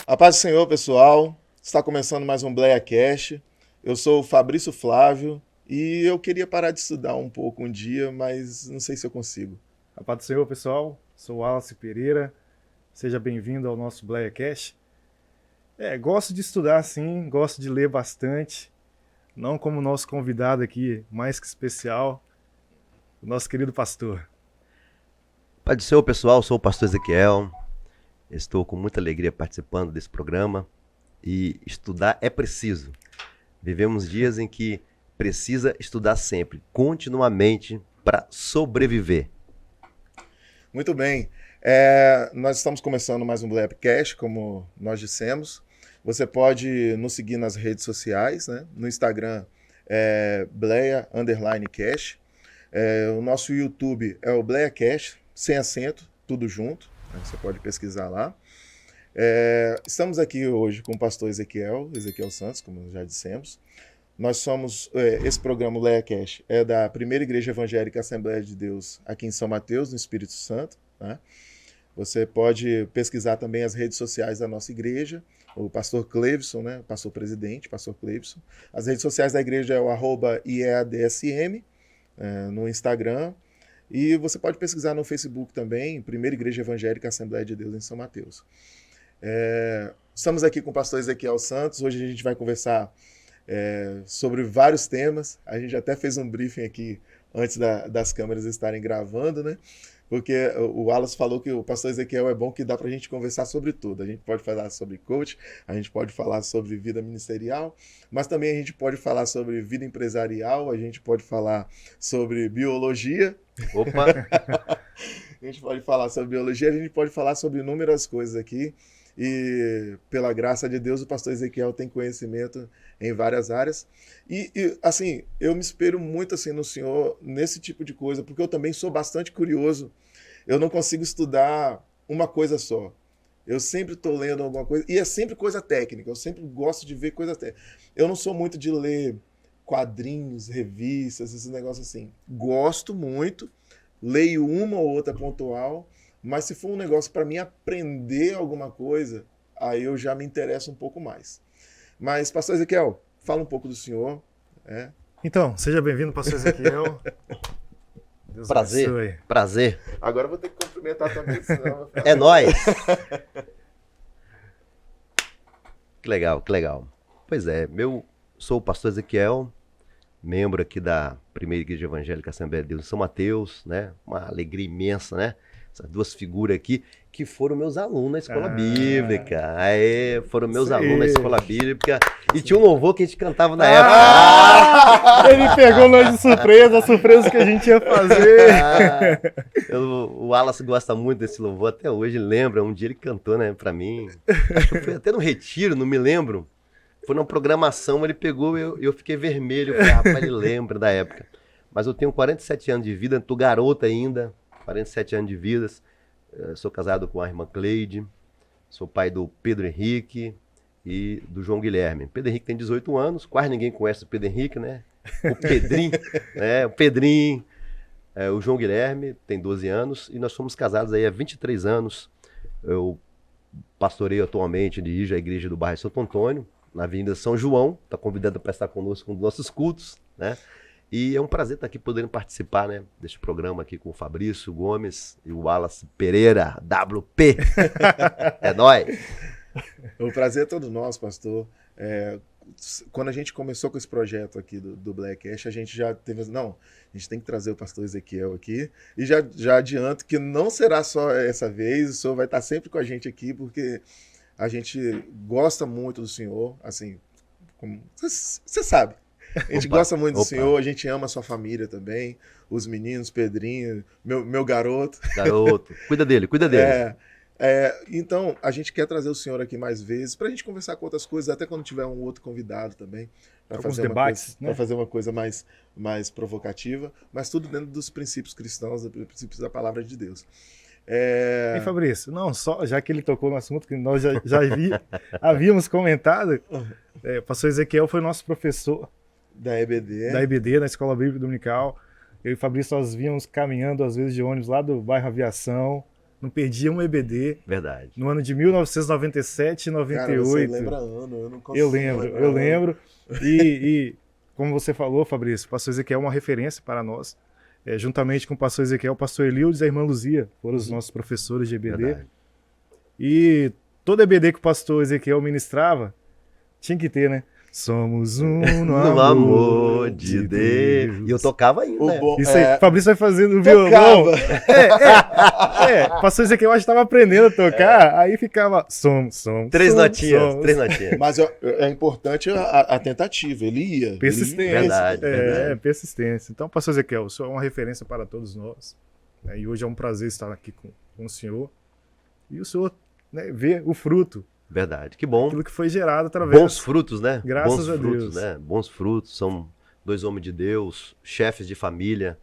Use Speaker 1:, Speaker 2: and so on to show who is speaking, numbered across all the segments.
Speaker 1: A paz do Senhor, pessoal. Está começando mais um BleaCast. Eu sou o Fabrício Flávio e eu queria parar de estudar um pouco um dia, mas não sei se eu consigo.
Speaker 2: A paz do Senhor, pessoal. Sou o Wallace Pereira. Seja bem-vindo ao nosso BleaCast. Gosto de estudar sim, gosto de ler bastante. Não como o nosso convidado aqui, mais que especial, o nosso querido pastor.
Speaker 3: Paz do Senhor, pessoal. Sou o pastor Ezequiel. Estou com muita alegria participando desse programa. E estudar é preciso. Vivemos dias em que precisa estudar sempre, continuamente, para sobreviver.
Speaker 1: Muito bem. Nós estamos começando mais um BleaCast, como nós dissemos. Você pode nos seguir nas redes sociais, né? No Instagram é Blea_Cast. O nosso YouTube é o BleaCast, sem acento, tudo junto. Você pode pesquisar lá. Estamos aqui hoje com o pastor Ezequiel Santos, como já dissemos. Nós somos, esse programa, o BleaCast, é da Primeira Igreja Evangélica Assembleia de Deus, aqui em São Mateus, no Espírito Santo, né? Você pode pesquisar também as redes sociais da nossa igreja, o pastor Cleivson, né? Pastor presidente, pastor Cleivson. As redes sociais da igreja é o @IEADSM, no Instagram. E você pode pesquisar no Facebook também, Primeira Igreja Evangélica Assembleia de Deus em São Mateus. Estamos aqui com o pastor Ezequiel Santos. Hoje a gente vai conversar sobre vários temas. A gente até fez um briefing aqui antes das câmeras estarem gravando, né? Porque o Wallace falou que o pastor Ezequiel é bom, que dá para a gente conversar sobre tudo. A gente pode falar sobre coach, a gente pode falar sobre vida ministerial, mas também a gente pode falar sobre vida empresarial, a gente pode falar sobre biologia.
Speaker 3: Opa!
Speaker 1: A gente pode falar sobre biologia, a gente pode falar sobre inúmeras coisas aqui. E, pela graça de Deus, o pastor Ezequiel tem conhecimento em várias áreas. E assim, eu me espelho muito assim, no senhor nesse tipo de coisa, porque eu também sou bastante curioso. Eu não consigo estudar uma coisa só. Eu sempre estou lendo alguma coisa, e é sempre coisa técnica. Eu sempre gosto de ver coisa técnica. Eu não sou muito de ler quadrinhos, revistas, esses negócios assim. Gosto muito, leio uma ou outra pontual, mas se for um negócio para mim aprender alguma coisa, aí eu já me interesso um pouco mais. Mas, pastor Ezequiel, fala um pouco do senhor.
Speaker 2: Então, seja bem-vindo, pastor Ezequiel. Deus abençoe.
Speaker 3: Prazer.
Speaker 1: Agora eu vou ter que cumprimentar também, senão...
Speaker 3: É nóis! Que legal, que legal. Pois é, sou o pastor Ezequiel, membro aqui da Primeira Igreja Evangélica Assembleia de Deus em São Mateus, né? Uma alegria imensa, né? Essas duas figuras aqui, que foram meus alunos na escola bíblica. Foram meus alunos na escola bíblica. E tinha um louvor que a gente cantava na época.
Speaker 2: Ele pegou nós de surpresa, a surpresa que a gente ia fazer.
Speaker 3: O Wallace gosta muito desse louvor, até hoje lembra. Um dia ele cantou, né, pra mim. Acho que foi até no retiro, não me lembro. Foi numa programação, ele pegou e eu fiquei vermelho. Eu falei, rapaz, ele lembra da época. Mas eu tenho 47 anos de vida, tô garota ainda. 47 anos de vida, sou casado com a irmã Cleide, sou pai do Pedro Henrique e do João Guilherme. Pedro Henrique tem 18 anos, quase ninguém conhece o Pedro Henrique, né? O Pedrinho, né? O Pedrinho, o João Guilherme tem 12 anos e nós somos casados aí há 23 anos. Eu pastoreio atualmente, dirijo a igreja do bairro Santo Antônio, na Avenida São João, está convidado para estar conosco nos nossos cultos, né? E é um prazer estar aqui podendo participar, né, deste programa aqui com o Fabrício Gomes e o Wallace Pereira, WP. É nóis!
Speaker 1: O prazer é todo nosso, pastor. Quando a gente começou com esse projeto aqui do BleaCast, a gente já teve... Não, a gente tem que trazer o pastor Ezequiel aqui. E já adianto que não será só essa vez, o senhor vai estar sempre com a gente aqui, porque a gente gosta muito do senhor, assim, você sabe. A gente gosta muito do senhor, a gente ama a sua família também, os meninos, Pedrinho, meu garoto.
Speaker 3: Garoto, cuida dele.
Speaker 1: Então, a gente quer trazer o senhor aqui mais vezes, para a gente conversar com outras coisas, até quando tiver um outro convidado também, para fazer uma coisa mais provocativa, mas tudo dentro dos princípios cristãos, dos princípios da palavra de Deus.
Speaker 2: E Fabrício, não só, já que ele tocou no assunto que nós já havíamos comentado, o pastor Ezequiel foi nosso professor
Speaker 1: da EBD.
Speaker 2: Da EBD, na Escola Bíblica Dominical. Eu e o Fabrício, nós víamos caminhando, às vezes, de ônibus lá do bairro Aviação. não perdia um EBD.
Speaker 3: Verdade.
Speaker 2: No ano de 1997 e 98.
Speaker 1: Cara, você lembra ano, eu não consigo
Speaker 2: Eu lembro. E como você falou, Fabrício, o pastor Ezequiel é uma referência para nós. Juntamente com o pastor Ezequiel, o pastor Elildes e a irmã Luzia foram os nossos professores de EBD.
Speaker 3: Verdade.
Speaker 2: E todo EBD que o pastor Ezequiel ministrava, tinha que ter, né? Somos um no amor de Deus.
Speaker 3: E eu tocava ainda,
Speaker 1: O
Speaker 3: né?
Speaker 1: bom,
Speaker 2: Isso aí, Fabrício vai fazendo o
Speaker 1: tocava.
Speaker 2: violão. Pastor Ezequiel acho que estava aprendendo a tocar, aí ficava
Speaker 3: Três
Speaker 2: som,
Speaker 3: notinhas,
Speaker 2: som.
Speaker 3: três notinhas.
Speaker 1: Mas é importante a tentativa, ele ia.
Speaker 2: Persistência.
Speaker 3: Verdade, verdade.
Speaker 2: Persistência. Então, pastor Ezequiel, o senhor é uma referência para todos nós. Né? E hoje é um prazer estar aqui com o senhor. E o senhor, né, ver o fruto,
Speaker 3: Verdade. Que bom.
Speaker 2: aquilo que foi gerado através.
Speaker 3: Bons frutos, né?
Speaker 2: Graças
Speaker 3: Bons
Speaker 2: a
Speaker 3: frutos,
Speaker 2: Deus.
Speaker 3: né? Bons frutos, são 2 homens de Deus, chefes de família,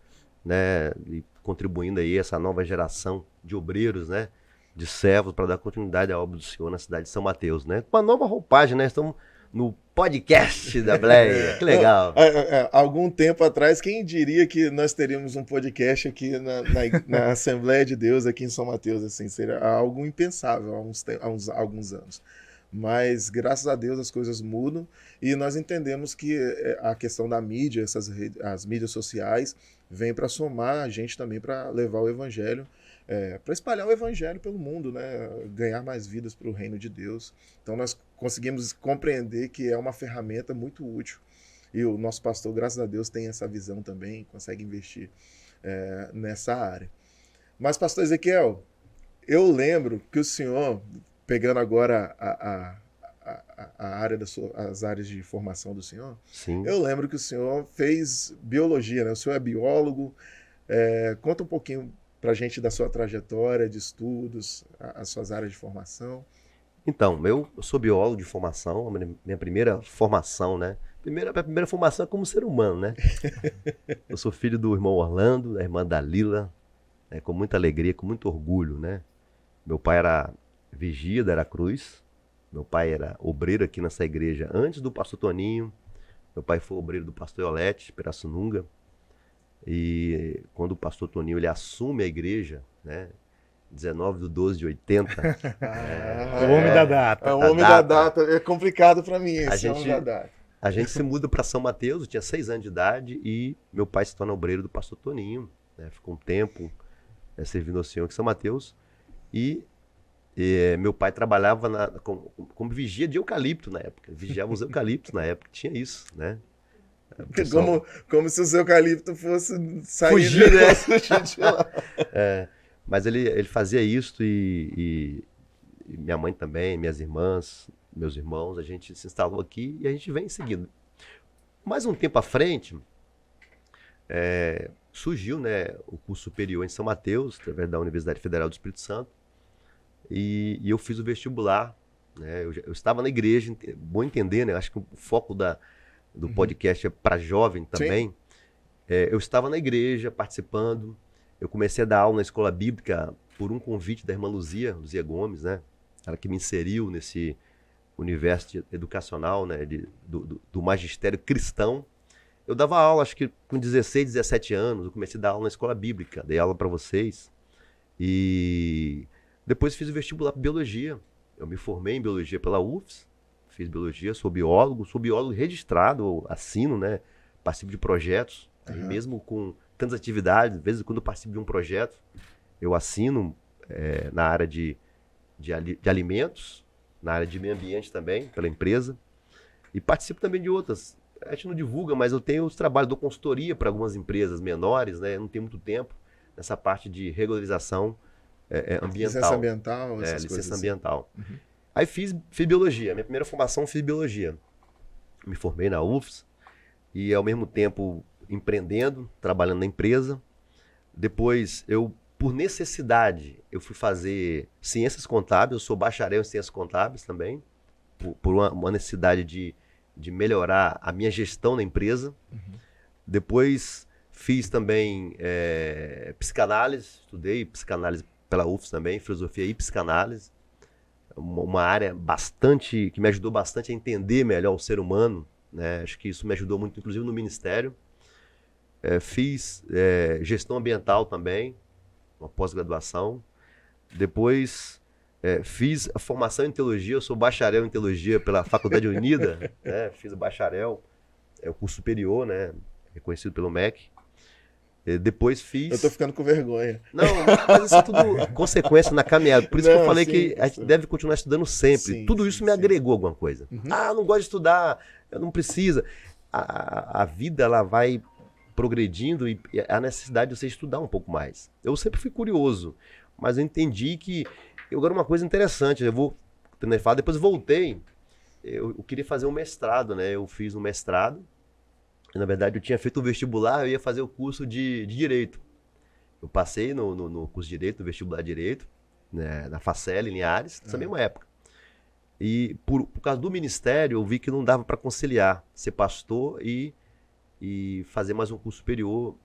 Speaker 3: né? E contribuindo aí essa nova geração de obreiros, né? De servos para dar continuidade à obra do Senhor na cidade de São Mateus, né? Com uma nova roupagem, né? Estamos no podcast da Bleia. Que legal.
Speaker 1: Algum tempo atrás, quem diria que nós teríamos um podcast aqui na Assembleia de Deus, aqui em São Mateus, assim, seria algo impensável há alguns anos. Mas, graças a Deus, as coisas mudam e nós entendemos que a questão da mídia, as mídias sociais, vem para somar a gente também para levar o evangelho, para espalhar o evangelho pelo mundo, né? Ganhar mais vidas para o reino de Deus. Então nós conseguimos compreender que é uma ferramenta muito útil. E o nosso pastor, graças a Deus, tem essa visão também, consegue investir nessa área. Mas, pastor Ezequiel, eu lembro que o senhor, pegando agora a área as áreas de formação do senhor,
Speaker 3: Sim.
Speaker 1: eu lembro que o senhor fez biologia, né? O senhor é biólogo. Conta um pouquinho para a gente da sua trajetória de estudos, as suas áreas de formação.
Speaker 3: Então, eu sou biólogo de formação, minha primeira formação, né? A primeira formação é como ser humano, né? Eu sou filho do irmão Orlando, da irmã Dalila, né? Com muita alegria, com muito orgulho, né? Meu pai era vigia da Aracruz, meu pai era obreiro aqui nessa igreja antes do pastor Toninho, meu pai foi obreiro do pastor Iolete, Pirassununga, e quando o pastor Toninho ele assume a igreja, né? 19/12/80.
Speaker 2: O homem da data.
Speaker 1: É o homem da data. É complicado para mim esse
Speaker 3: homem
Speaker 1: da data.
Speaker 3: A gente se muda para São Mateus, eu tinha 6 anos de idade e meu pai se torna obreiro do pastor Toninho, né? Ficou um tempo servindo ao Senhor aqui em São Mateus e meu pai trabalhava como vigia de eucalipto na época, vigiava os eucaliptos na época, tinha isso, né?
Speaker 1: Como se os eucaliptos fossem sair
Speaker 3: fugir, né?
Speaker 1: de lá.
Speaker 3: Mas ele fazia isso e minha mãe também, minhas irmãs, meus irmãos, a gente se instalou aqui e a gente vem seguindo. Mais um tempo à frente, surgiu, né, o curso superior em São Mateus, através da Universidade Federal do Espírito Santo, e eu fiz o vestibular, né? Eu estava na igreja, bom entender, né? Acho que o foco do podcast é para jovem também. Eu estava na igreja participando, eu comecei a dar aula na escola bíblica por um convite da irmã Luzia Gomes, né? Ela que me inseriu nesse universo educacional, né? Do magistério cristão. Eu dava aula, acho que com 16, 17 anos, eu comecei a dar aula na escola bíblica, dei aula para vocês. E depois fiz o vestibular para biologia. Eu me formei em biologia pela UFS, fiz biologia, sou biólogo registrado, assino, né? Participo de projetos, e mesmo com tantas atividades, às vezes quando eu participo de um projeto, eu assino na área de alimentos, na área de meio ambiente também, pela empresa, e participo também de outras. A gente não divulga, mas eu tenho os trabalhos, dou consultoria para algumas empresas menores, né? Eu não tenho muito tempo nessa parte de regularização ambiental.
Speaker 1: Licença ambiental, essas
Speaker 3: licença
Speaker 1: coisas
Speaker 3: ambiental.
Speaker 1: Uhum.
Speaker 3: Aí fiz biologia, minha primeira formação fiz biologia. Me formei na UFS e ao mesmo tempo empreendendo, trabalhando na empresa. Depois por necessidade, eu fui fazer ciências contábeis, eu sou bacharel em ciências contábeis também, por uma necessidade de melhorar a minha gestão na empresa. Uhum. Depois fiz também psicanálise, estudei psicanálise pela UFS também, filosofia e psicanálise, uma área que me ajudou bastante a entender melhor o ser humano, né? Acho que isso me ajudou muito, inclusive no ministério. Fiz gestão ambiental também, uma pós-graduação. Depois fiz a formação em teologia, eu sou bacharel em teologia pela Faculdade Unida, né? Fiz o bacharel, o curso superior, né? Reconhecido pelo MEC. Depois fiz...
Speaker 1: Eu tô ficando com vergonha.
Speaker 3: Não, mas isso é tudo consequência na caminhada. Por isso que eu falei que a gente
Speaker 1: sim.
Speaker 3: deve continuar estudando sempre.
Speaker 1: Sim,
Speaker 3: Tudo
Speaker 1: sim,
Speaker 3: isso me
Speaker 1: sim.
Speaker 3: agregou alguma coisa.
Speaker 1: Uhum.
Speaker 3: Ah, não gosto de estudar, eu não precisa. A vida, ela vai progredindo e há necessidade de você estudar um pouco mais. Eu sempre fui curioso, mas eu entendi que... Agora uma coisa interessante, eu vou terminar de falar, depois voltei, eu queria fazer um mestrado, né? Eu fiz um mestrado, e, na verdade eu tinha feito o vestibular, eu ia fazer o curso de Direito. Eu passei no curso de Direito, no vestibular de Direito, né, na Facel, em Linhares, nessa mesma época. E por causa do ministério, eu vi que não dava para conciliar ser pastor e fazer mais um curso superior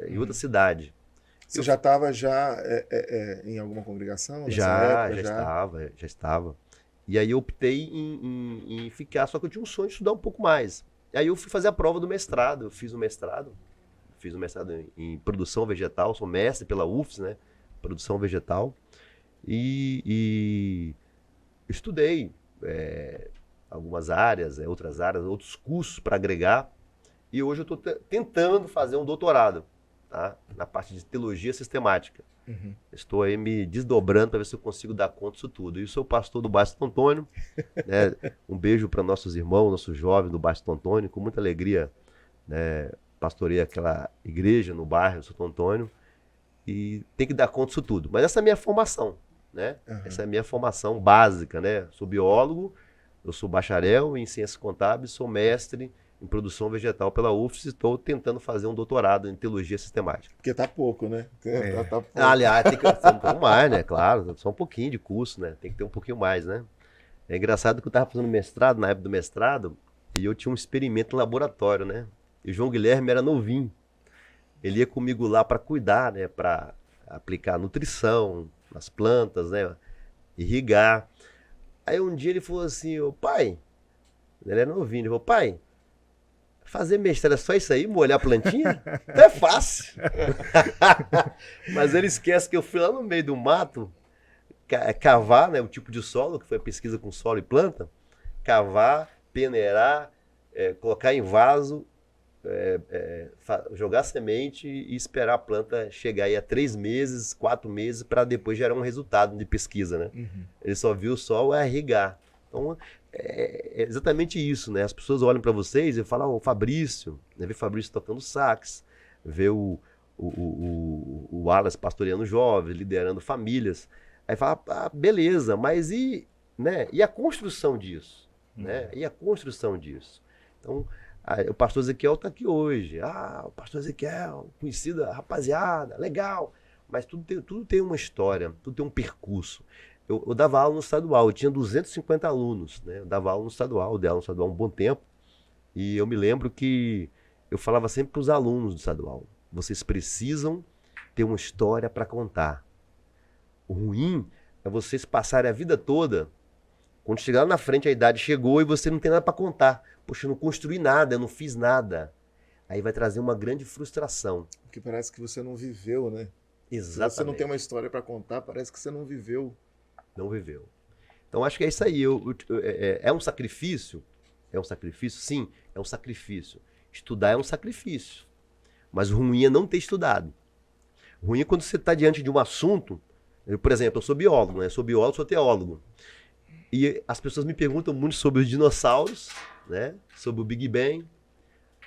Speaker 3: em outra cidade.
Speaker 1: Você já estava em alguma congregação nessa
Speaker 3: Já
Speaker 1: época?
Speaker 3: estava. E aí eu optei em ficar, só que eu tinha um sonho de estudar um pouco mais. E aí eu fui fazer a prova do mestrado, eu fiz um mestrado em produção vegetal, sou mestre pela UFS, né? Produção vegetal. E estudei algumas áreas, outras áreas, outros cursos para agregar. E hoje eu estou tentando fazer um doutorado, tá? Na parte de teologia sistemática.
Speaker 1: Uhum.
Speaker 3: Estou aí me desdobrando para ver se eu consigo dar conta disso tudo. E sou pastor do Bairro Santo Antônio. Né? Um beijo para nossos irmãos, nossos jovens do Bairro Santo Antônio. Com muita alegria, né? Pastorei aquela igreja no bairro Santo Antônio. E tem que dar conta disso tudo. Mas essa é a minha formação. Né?
Speaker 1: Uhum.
Speaker 3: Essa é a minha formação básica. Né? Sou biólogo, eu sou bacharel em ciências contábeis, sou mestre em produção vegetal pela UFS e estou tentando fazer um doutorado em teologia sistemática.
Speaker 1: Porque tá pouco, né? Tá pouco.
Speaker 3: Aliás, tem que ter um pouco mais, né? Claro, só um pouquinho de curso, né? Tem que ter um pouquinho mais, né? É engraçado que eu estava fazendo mestrado, na época do mestrado, e eu tinha um experimento em laboratório, né? E o João Guilherme era novinho. Ele ia comigo lá para cuidar, né? Para aplicar nutrição nas plantas, né? Irrigar. Aí um dia ele falou assim, ô pai, ele era novinho, ele falou, pai, fazer mestrado é só isso aí, molhar a plantinha? Não é fácil. Mas ele esquece que eu fui lá no meio do mato, cavar, né, o tipo de solo, que foi a pesquisa com solo e planta, cavar, peneirar, colocar em vaso, jogar semente e esperar a planta chegar aí a 3 meses, 4 meses, para depois gerar um resultado de pesquisa, né? Uhum. Ele só viu o sol irrigar. Então, é exatamente isso, né? As pessoas olham para vocês e falam, o Fabrício, né? Vê o Fabrício tocando sax, vê o Wallace pastoreando jovens, liderando famílias. Aí fala, beleza, mas né? E a construção disso? Né? E a construção disso? Então, o pastor Ezequiel está aqui hoje. O pastor Ezequiel, conhecida rapaziada, legal. Mas tudo tem uma história, tudo tem um percurso. Eu dava aula no estadual, eu tinha 250 alunos, né? Eu dava aula no estadual, dei aula no estadual um bom tempo. E eu me lembro que eu falava sempre para os alunos do estadual, vocês precisam ter uma história para contar. O ruim é vocês passarem a vida toda, quando chegar lá na frente a idade chegou e você não tem nada para contar. Poxa, eu não construí nada, eu não fiz nada. Aí vai trazer uma grande frustração.
Speaker 1: Porque parece que você não viveu, né?
Speaker 3: Exatamente.
Speaker 1: Se você não tem uma história para contar, parece que você não viveu.
Speaker 3: Não viveu. Então acho que é isso aí. É um sacrifício? É um sacrifício? Sim, é um sacrifício. Estudar é um sacrifício. Mas o ruim é não ter estudado. O ruim é quando você está diante de um assunto. Por exemplo, eu sou biólogo, né? Eu sou biólogo, sou teólogo. E as pessoas me perguntam muito sobre os dinossauros, né? Sobre o Big Bang.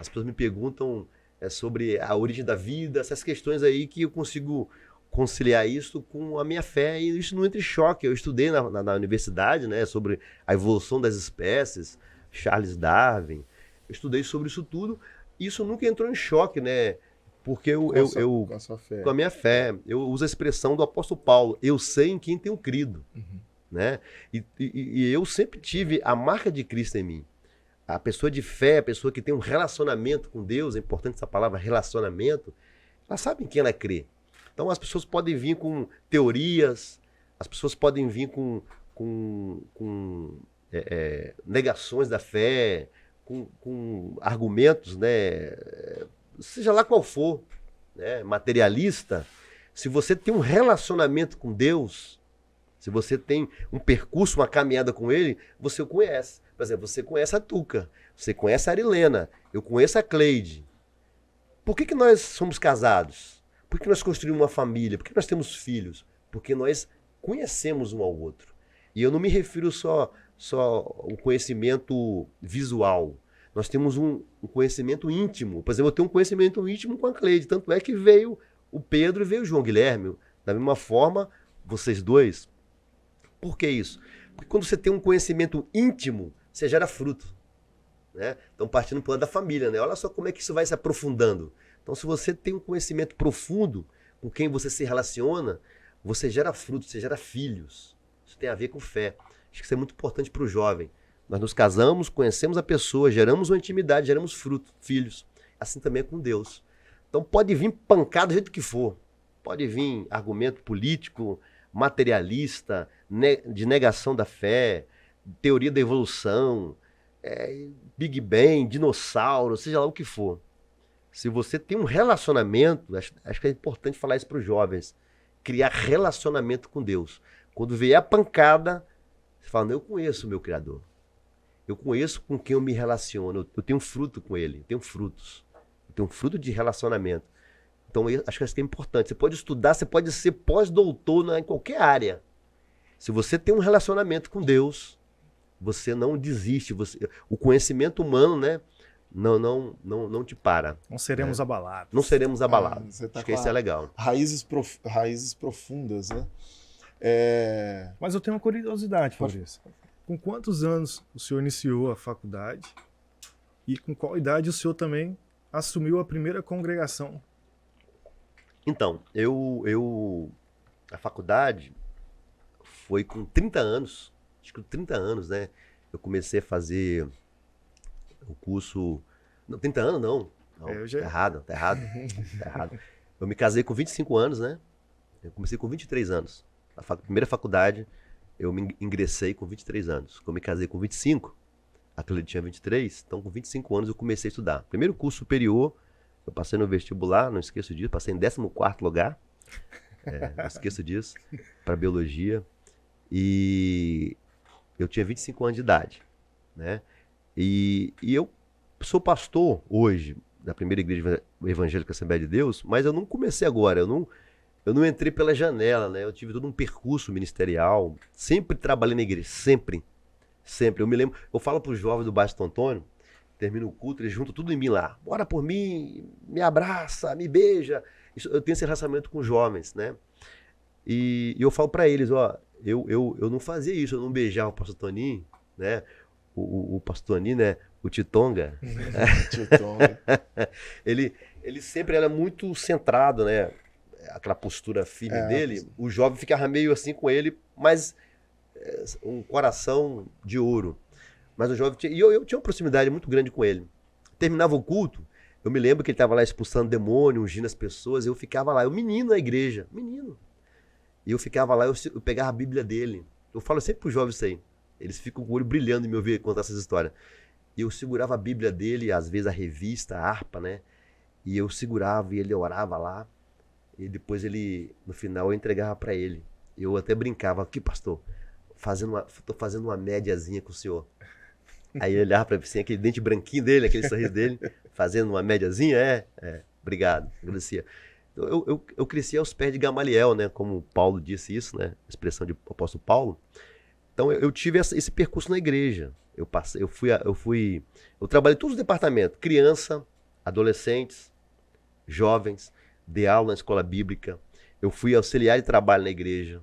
Speaker 3: As pessoas me perguntam sobre a origem da vida, essas questões aí que eu consigo conciliar isso com a minha fé e isso não entra em choque. Eu estudei na universidade, né, sobre a evolução das espécies, Charles Darwin, eu estudei sobre isso tudo, e isso nunca entrou em choque, né, porque
Speaker 1: Com a sua fé.
Speaker 3: Com a minha fé, eu uso a expressão do apóstolo Paulo, eu sei em quem tenho crido, né, e eu sempre tive a marca de Cristo em mim. A pessoa de fé, a pessoa que tem um relacionamento com Deus, é importante essa palavra relacionamento, ela sabe em quem ela crê. Então as pessoas podem vir com teorias, as pessoas podem vir com negações da fé, com argumentos, né, seja lá qual for, né, materialista. Se você tem um relacionamento com Deus, Se você tem um percurso, uma caminhada com ele, você o conhece. Por exemplo, você conhece a Tuca, você conhece a Arilena, eu conheço a Cleide. Por que nós somos casados? Por que nós construímos uma família? Por que nós temos filhos? Porque nós conhecemos um ao outro. E eu não me refiro só ao conhecimento visual. Nós temos um conhecimento íntimo. Por exemplo, eu tenho um conhecimento íntimo com a Cleide. Tanto é que veio o Pedro e veio o João Guilherme. Da mesma forma, vocês dois. Por que isso? Porque quando você tem um conhecimento íntimo, você gera fruto. Né? Então, partindo para o lado da família, né? Olha só como é que isso vai se aprofundando. Então, se você tem um conhecimento profundo com quem você se relaciona, você gera fruto, você gera filhos. Isso tem a ver com fé. Acho que isso é muito importante para o jovem. Nós nos casamos, conhecemos a pessoa, geramos uma intimidade, geramos fruto, filhos. Assim também é com Deus. Então, pode vir pancada do jeito que for. Pode vir argumento político, materialista, de negação da fé, teoria da evolução, Big Bang, dinossauro, seja lá o que for. Se você tem um relacionamento, acho que é importante falar isso para os jovens, criar relacionamento com Deus. Quando vier a pancada, você fala, não, eu conheço o meu Criador. Eu conheço com quem eu me relaciono, eu tenho fruto com ele, eu tenho frutos. Eu tenho fruto de relacionamento. Então, acho que isso é importante. Você pode estudar, você pode ser pós-doutor em qualquer área. Se você tem um relacionamento com Deus, você não desiste. O conhecimento humano, né, não te para.
Speaker 2: Não seremos abalados.
Speaker 3: Não seremos abalados.
Speaker 1: Você tá
Speaker 3: acho que isso é legal.
Speaker 1: Raízes profundas, né?
Speaker 2: Mas eu tenho uma curiosidade, Fabrício. Com quantos anos o senhor iniciou a faculdade? E com qual idade o senhor também assumiu a primeira congregação?
Speaker 3: Então, a faculdade foi com 30 anos, acho que com 30 anos, né? Eu comecei a fazer o curso... Não, 30 anos não. Tá errado. Eu me casei com 25 anos, né? Eu comecei com 23 anos. A primeira faculdade, eu me ingressei com 23 anos. Quando eu me casei com 25, a Cleide tinha 23, então com 25 anos eu comecei a estudar. Primeiro curso superior, eu passei no vestibular, não esqueço disso, passei em 14º lugar, não esqueço disso, para biologia. E eu tinha 25 anos de idade, né? E eu sou pastor hoje da primeira igreja evangélica Assembleia de Deus, mas eu não comecei agora, eu não entrei pela janela, né? Eu tive todo um percurso ministerial, sempre trabalhei na igreja, sempre. Eu me lembro, eu falo para os jovens do bairro Santo Antônio, termina o culto, eles juntam tudo em mim lá. Bora por mim, me abraça, me beija. Eu tenho esse relacionamento com os jovens, né? E eu falo para eles, ó, eu não fazia isso, eu não beijava o pastor Toninho, né? O pastor Toninho, né? O Titonga.
Speaker 1: Titonga.
Speaker 3: ele sempre era muito centrado, né? Aquela postura firme dele. O jovem ficava meio assim com ele, mas um coração de ouro. Mas o jovem eu tinha uma proximidade muito grande com ele. Terminava o culto, eu me lembro que ele estava lá expulsando demônio, ungindo as pessoas, eu ficava lá, eu menino na igreja, menino. E eu ficava lá, eu pegava a Bíblia dele. Eu falo sempre para os jovens isso aí. Eles ficam com o olho brilhando em me ouvir contar essas histórias. E eu segurava a Bíblia dele, às vezes a revista, a harpa, né? E eu segurava e ele orava lá. E depois no final, eu entregava para ele. Eu até brincava, aqui, pastor, tô fazendo uma médiazinha com o senhor. Aí ele olhava para mim assim, aquele dente branquinho dele, aquele sorriso dele, fazendo uma médiazinha, obrigado, agradecia. Eu cresci aos pés de Gamaliel, né, como Paulo disse isso, né, expressão de apóstolo Paulo. Então eu tive esse percurso na igreja. Eu trabalhei em todos os departamentos, criança, adolescentes, jovens, dei aula na escola bíblica, eu fui auxiliar de trabalho na igreja,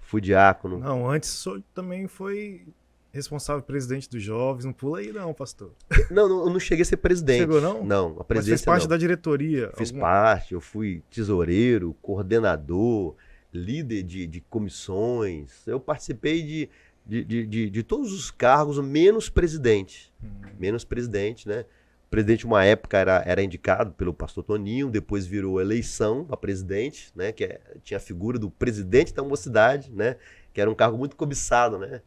Speaker 3: fui diácono.
Speaker 2: Não, antes o senhor também foi responsável presidente dos jovens, não pula aí não, pastor.
Speaker 3: Não, eu não cheguei a ser presidente.
Speaker 2: Chegou não?
Speaker 3: Não, a presidência
Speaker 2: Mas fez parte
Speaker 3: não.
Speaker 2: da diretoria?
Speaker 3: Fiz parte, eu fui tesoureiro, coordenador, líder de comissões, eu participei de todos os cargos, menos presidente. Menos presidente, né? O presidente, uma época, era indicado pelo pastor Toninho, depois virou eleição para presidente, né? Que tinha a figura do presidente da mocidade, né? Que era um cargo muito cobiçado, né?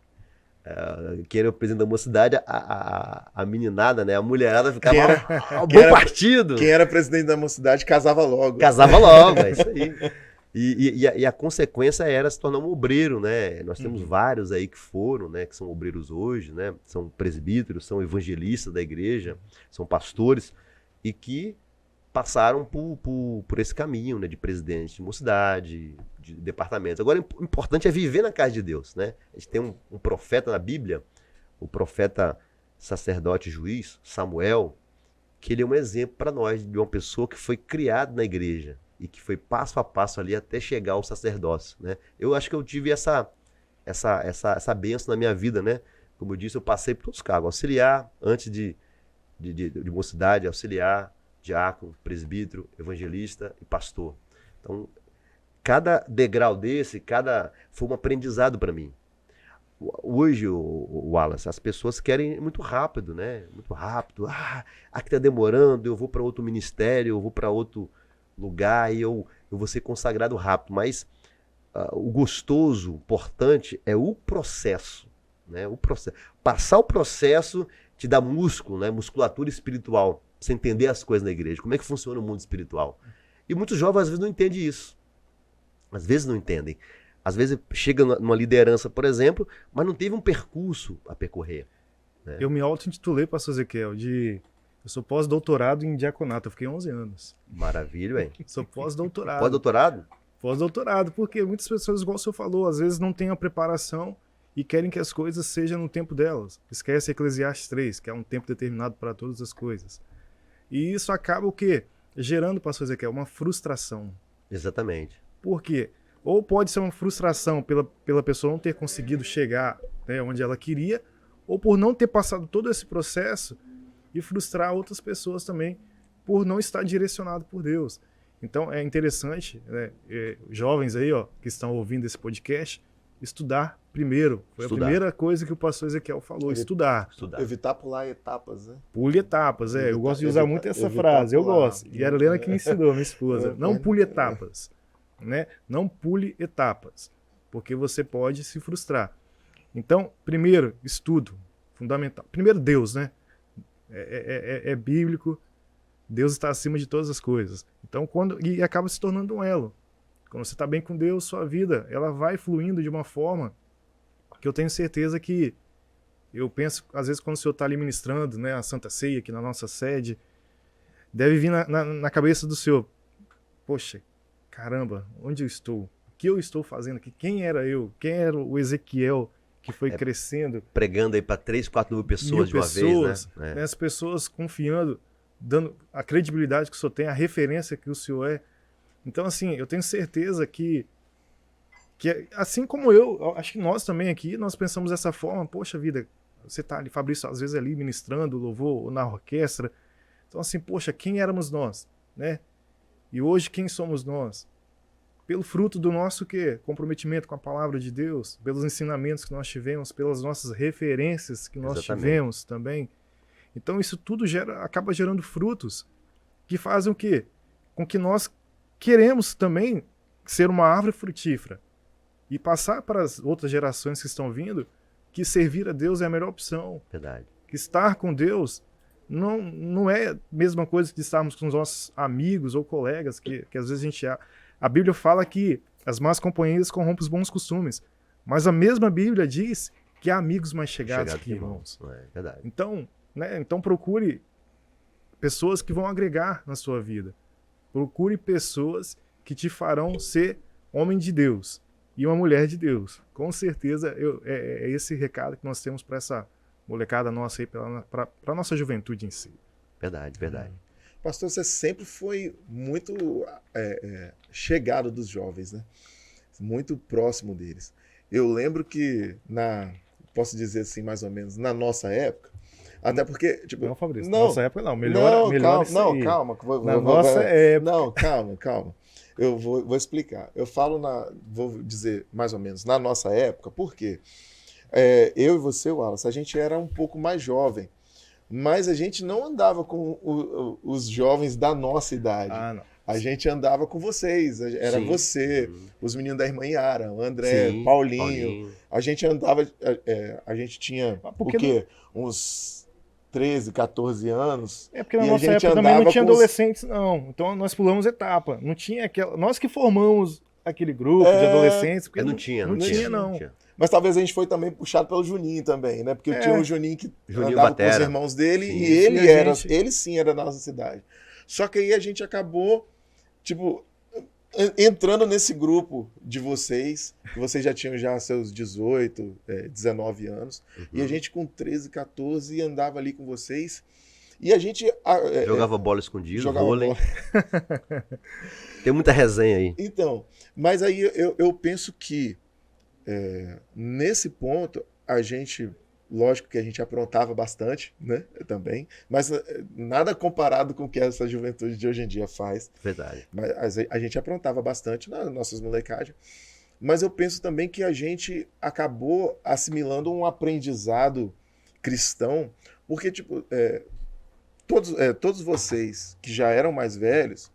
Speaker 3: Quem era o presidente da mocidade, a meninada, né? A mulherada ficava bom partido.
Speaker 1: Quem era presidente da mocidade casava logo.
Speaker 3: Casava logo, é isso aí. E a consequência era se tornar um obreiro, né? Nós temos vários aí que foram, né? Que são obreiros hoje, né? São presbíteros, são evangelistas da igreja, são pastores e que passaram por esse caminho, né? De presidente de mocidade, de departamentos. Agora, o importante é viver na casa de Deus, né? A gente tem um profeta na Bíblia, o profeta sacerdote juiz, Samuel, que ele é um exemplo para nós de uma pessoa que foi criada na igreja e que foi passo a passo ali até chegar ao sacerdócio, né? Eu acho que eu tive essa bênção na minha vida, né? Como eu disse, eu passei por todos os cargos, auxiliar, antes de mocidade, auxiliar, diácono, presbítero, evangelista e pastor. Então, cada degrau desse, foi um aprendizado para mim. Hoje, o Wallace, as pessoas querem muito rápido, né? Muito rápido. Aqui tá demorando, eu vou para outro ministério, eu vou para outro lugar e eu vou ser consagrado rápido. Mas o gostoso, importante, é o processo, né? O processo. Passar o processo te dá músculo, né? Musculatura espiritual, pra você entender as coisas na igreja, como é que funciona o mundo espiritual. E muitos jovens às vezes não entendem isso. Às vezes não entendem. Às vezes chega numa liderança, por exemplo, mas não teve um percurso a percorrer. Né?
Speaker 2: Eu me auto-intitulei, pastor Ezequiel, eu sou pós-doutorado em diaconato, eu fiquei 11 anos.
Speaker 3: Maravilha, hein?
Speaker 2: Sou pós-doutorado.
Speaker 3: Pós-doutorado?
Speaker 2: Pós-doutorado, porque muitas pessoas, igual o senhor falou, às vezes não têm a preparação e querem que as coisas sejam no tempo delas. Esquece Eclesiastes 3, que é um tempo determinado para todas as coisas. E isso acaba o quê? Gerando, pastor Ezequiel, uma frustração.
Speaker 3: Exatamente.
Speaker 2: Por quê? Ou pode ser uma frustração pela pessoa não ter conseguido chegar, né, onde ela queria, ou por não ter passado todo esse processo e frustrar outras pessoas também por não estar direcionado por Deus. Então é interessante, né, jovens aí, ó, que estão ouvindo esse podcast, estudar primeiro. Foi a primeira coisa que o pastor Ezequiel falou, estudar.
Speaker 1: Evitar pular etapas, né?
Speaker 2: Pule etapas, eu gosto de usar muito essa frase, eu gosto. E era a Helena que me ensinou, minha esposa. Não pule etapas. Né? Não pule etapas, porque você pode se frustrar. Então, primeiro, estudo, fundamental. Primeiro, Deus, né? É bíblico, Deus está acima de todas as coisas. Então, e acaba se tornando um elo. Quando você está bem com Deus, sua vida ela vai fluindo de uma forma que eu tenho certeza que eu penso, às vezes, quando o senhor está ali ministrando, né, a Santa Ceia aqui na nossa sede, deve vir na cabeça do senhor, poxa, caramba, onde eu estou? O que eu estou fazendo aqui? Quem era eu? Quem era o Ezequiel que foi crescendo?
Speaker 3: Pregando aí para 3, 4 mil pessoas de uma vez, né?
Speaker 2: As pessoas confiando, dando a credibilidade que o senhor tem, a referência que o senhor é. Então, assim, eu tenho certeza que assim como eu, acho que nós também aqui, nós pensamos dessa forma, poxa vida, você tá ali, Fabrício, às vezes ali ministrando louvor ou na orquestra. Então, assim, poxa, quem éramos nós, né? E hoje quem somos nós? Pelo fruto do nosso quê? Comprometimento com a palavra de Deus, pelos ensinamentos que nós tivemos, pelas nossas referências que nós tivemos também. Então isso tudo acaba gerando frutos que fazem o quê? Com que nós queremos também ser uma árvore frutífera e passar para as outras gerações que estão vindo que servir a Deus é a melhor opção.
Speaker 3: Verdade.
Speaker 2: Que estar com Deus não é a mesma coisa que estarmos com os nossos amigos ou colegas, que às vezes a Bíblia fala que as más companhias corrompem os bons costumes, mas a mesma Bíblia diz que há amigos mais chegados que irmãos.
Speaker 3: É verdade.
Speaker 2: Então, né, procure pessoas que vão agregar na sua vida. Procure pessoas que te farão ser homem de Deus e uma mulher de Deus. Com certeza é esse recado que nós temos para essa molecada nossa aí, para a nossa juventude em si.
Speaker 3: Verdade, verdade.
Speaker 1: Pastor, você sempre foi muito chegado dos jovens, né? Muito próximo deles. Eu lembro que, posso dizer assim, mais ou menos, na nossa época, até porque, tipo...
Speaker 2: Não, Fabrício, na nossa época não. Melhor
Speaker 1: calma.
Speaker 2: Nossa época.
Speaker 1: Não, calma. Eu vou explicar. Eu falo vou dizer mais ou menos, na nossa época, por quê? Eu e você, Wallace, a gente era um pouco mais jovem, mas a gente não andava com os jovens da nossa idade.
Speaker 2: Ah, não.
Speaker 1: A gente andava com vocês, era
Speaker 3: Sim.
Speaker 1: você, os meninos da irmã Yara, o André, Paulinho. A gente andava, a gente tinha, uns 13, 14 anos.
Speaker 2: Porque na nossa época também não tinha adolescentes, não. Então nós pulamos etapa. Não tinha nós que formamos aquele grupo de adolescentes. Porque
Speaker 3: Não tinha.
Speaker 2: não.
Speaker 1: Mas talvez a gente foi também puxado pelo Juninho também, né? Porque tinha um Juninho que andava com os irmãos dele
Speaker 3: sim.
Speaker 1: e ele sim era da nossa cidade. Só que aí a gente acabou, tipo, entrando nesse grupo de vocês, que vocês já tinham já seus 18, 19 anos, e a gente com 13, 14 andava ali com vocês, e a gente...
Speaker 3: jogava bola escondido,
Speaker 1: jogava
Speaker 3: vôlei.
Speaker 1: bola.
Speaker 3: Tem muita resenha aí.
Speaker 1: Então, mas aí eu penso que nesse ponto a gente, lógico que a gente aprontava bastante, né, também, mas nada comparado com o que essa juventude de hoje em dia faz.
Speaker 3: Verdade.
Speaker 1: Mas a gente aprontava bastante nas nossas molecagens. Mas eu penso também que a gente acabou assimilando um aprendizado cristão, porque, tipo, todos vocês que já eram mais velhos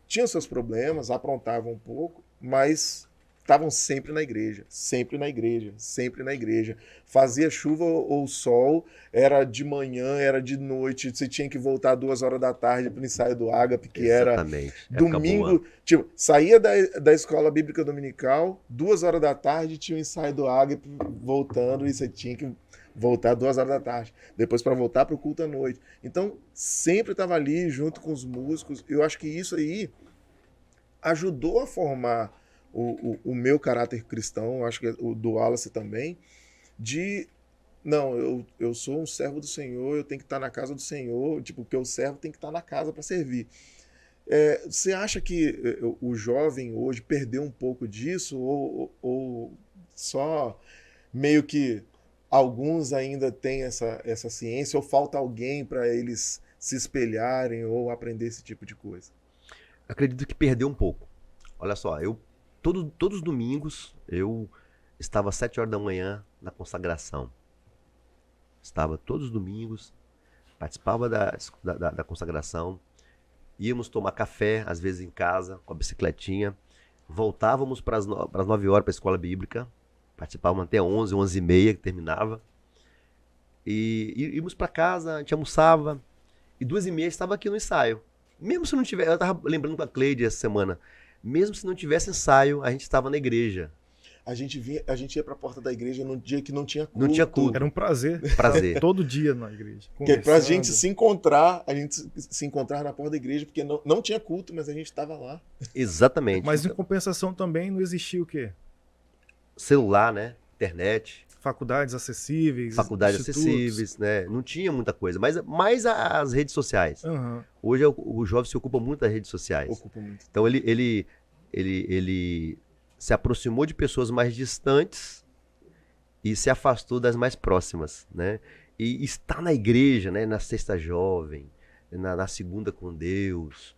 Speaker 1: tinham seus problemas, aprontavam um pouco, mas estavam sempre na igreja, sempre na igreja, sempre na igreja. Fazia chuva ou sol, era de manhã, era de noite, você tinha que voltar 2 horas da tarde para o ensaio do Ágape, que
Speaker 3: Exatamente.
Speaker 1: era domingo. Tipo, saía da escola bíblica dominical, 2 horas da tarde tinha o ensaio do Ágape voltando, e você tinha que voltar 2 horas da tarde, depois para voltar para o culto à noite. Então, sempre estava ali junto com os músicos. Eu acho que isso aí ajudou a formar o meu caráter cristão, acho que o do Wallace também, não, eu sou um servo do Senhor, eu tenho que estar na casa do Senhor, tipo, porque o servo tem que estar na casa para servir. Você acha que o jovem hoje perdeu um pouco disso, ou só meio que alguns ainda têm essa ciência, ou falta alguém para eles se espelharem ou aprender esse tipo de coisa?
Speaker 3: Acredito que perdeu um pouco. Olha só, todos os domingos eu estava às 7 horas da manhã na consagração. Estava todos os domingos, participava da consagração, íamos tomar café, às vezes em casa, com a bicicletinha, voltávamos para as 9 horas para a escola bíblica, participávamos até 11, 11h30 que terminava, e íamos para casa, a gente almoçava, e 2h30 estava aqui no ensaio. Mesmo se não tivesse, eu estava lembrando com a Cleide essa semana, mesmo se não tivesse ensaio, a gente estava na igreja.
Speaker 1: A gente ia para a porta da igreja no dia que não tinha culto.
Speaker 3: Não tinha culto.
Speaker 2: Era um prazer. Todo dia na igreja.
Speaker 1: Porque pra gente se encontrar, na porta da igreja, porque não tinha culto, mas a gente estava lá.
Speaker 3: Exatamente.
Speaker 2: Mas em compensação também não existia o quê?
Speaker 3: Celular, né? Internet.
Speaker 2: Faculdades acessíveis.
Speaker 3: Faculdades acessíveis, né? Não tinha muita coisa. Mas mais as redes sociais.
Speaker 2: Uhum.
Speaker 3: Hoje o jovem se ocupa muito das redes sociais.
Speaker 1: Ocupa muito.
Speaker 3: Então ele se aproximou de pessoas mais distantes e se afastou das mais próximas, né? E está na igreja, né? Na sexta jovem, na segunda com Deus,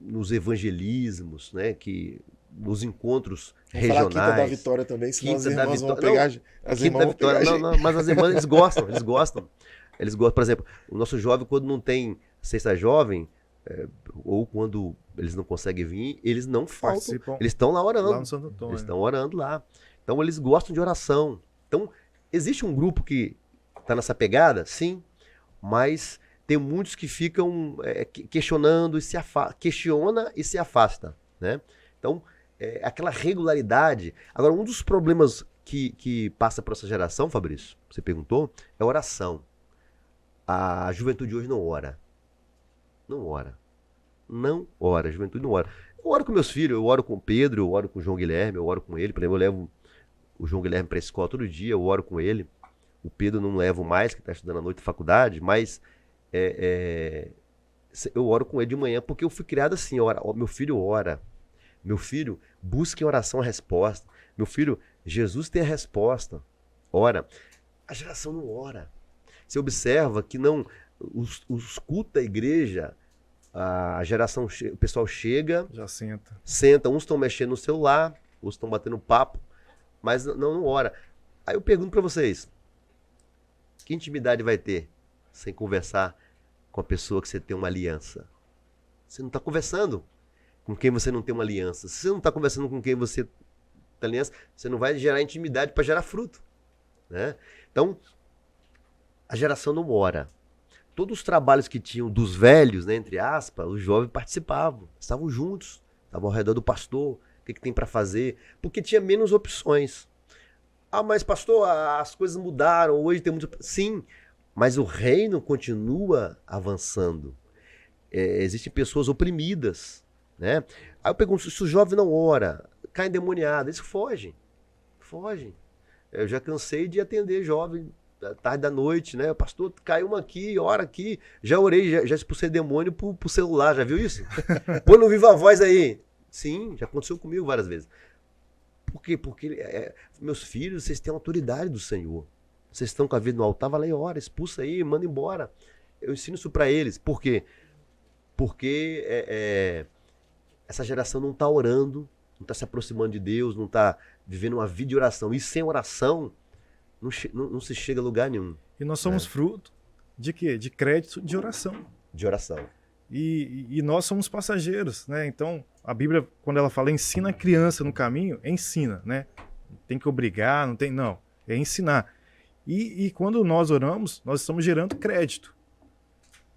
Speaker 3: nos evangelismos, né? Nos encontros regionais.
Speaker 1: Quinta da Vitória também, senão as irmãs vão pegar.
Speaker 3: Mas as irmãs, eles gostam. Eles gostam, por exemplo, o nosso jovem, quando não tem sexta jovem, ou quando eles não conseguem vir, eles não faltam.
Speaker 2: Participam.
Speaker 3: Eles estão lá orando.
Speaker 2: Lá no Santo Antônio.
Speaker 3: Eles estão orando lá. Então eles gostam de oração. Então, existe um grupo que está nessa pegada? Sim. Mas tem muitos que ficam questionando e questiona e se afasta, né? Então, aquela regularidade. Agora, um dos problemas que passa por essa geração, Fabrício, você perguntou, é a oração. A juventude hoje não ora. Não ora. Não ora. A juventude não ora. Eu oro com meus filhos, eu oro com o Pedro, eu oro com o João Guilherme, eu oro com ele. Por exemplo, eu levo o João Guilherme para a escola todo dia, eu oro com ele. O Pedro não levo mais, que está estudando à noite na faculdade, mas eu oro com ele de manhã, porque eu fui criado assim, meu filho ora. Meu filho, busca em oração a resposta. Meu filho, Jesus tem a resposta. Ora. A geração não ora. Você observa que não... Os cultos da igreja, a geração, o pessoal chega...
Speaker 2: Já senta.
Speaker 3: Senta, uns estão mexendo no celular, outros estão batendo papo, mas não ora. Aí eu pergunto para vocês, que intimidade vai ter sem conversar com a pessoa que você tem uma aliança? Você não está conversando com quem você não tem uma aliança. Se você não está conversando com quem você tem aliança, você não vai gerar intimidade para gerar fruto, né? Então, a geração não ora. Todos os trabalhos que tinham dos velhos, né, entre aspas, os jovens participavam, estavam juntos, estavam ao redor do pastor, o que tem para fazer, porque tinha menos opções. Ah, mas pastor, as coisas mudaram, hoje tem muitas... Sim, mas o reino continua avançando. Existem pessoas oprimidas, né? Aí eu pergunto, se o jovem não ora, cai endemoniado, eles fogem. Eu já cansei de atender jovem da tarde da noite, né? Pastor, caiu uma aqui, ora aqui. Já orei, já expulsei demônio pro celular, já viu isso? Pô, não viva a voz aí. Sim, já aconteceu comigo várias vezes. Por quê? Porque meus filhos, vocês têm a autoridade do Senhor. Vocês estão com a vida no altar, vai lá e ora, expulsa aí, manda embora. Eu ensino isso para eles. Por quê? Porque essa geração não está orando, não está se aproximando de Deus, não está vivendo uma vida de oração. E sem oração, não se chega a lugar nenhum.
Speaker 2: E nós somos fruto de quê? De crédito de oração.
Speaker 3: De oração.
Speaker 2: E nós somos passageiros, né? Então, a Bíblia, quando ela fala ensina a criança no caminho, ensina, né? Tem que obrigar, não. É ensinar. E quando nós oramos, nós estamos gerando crédito.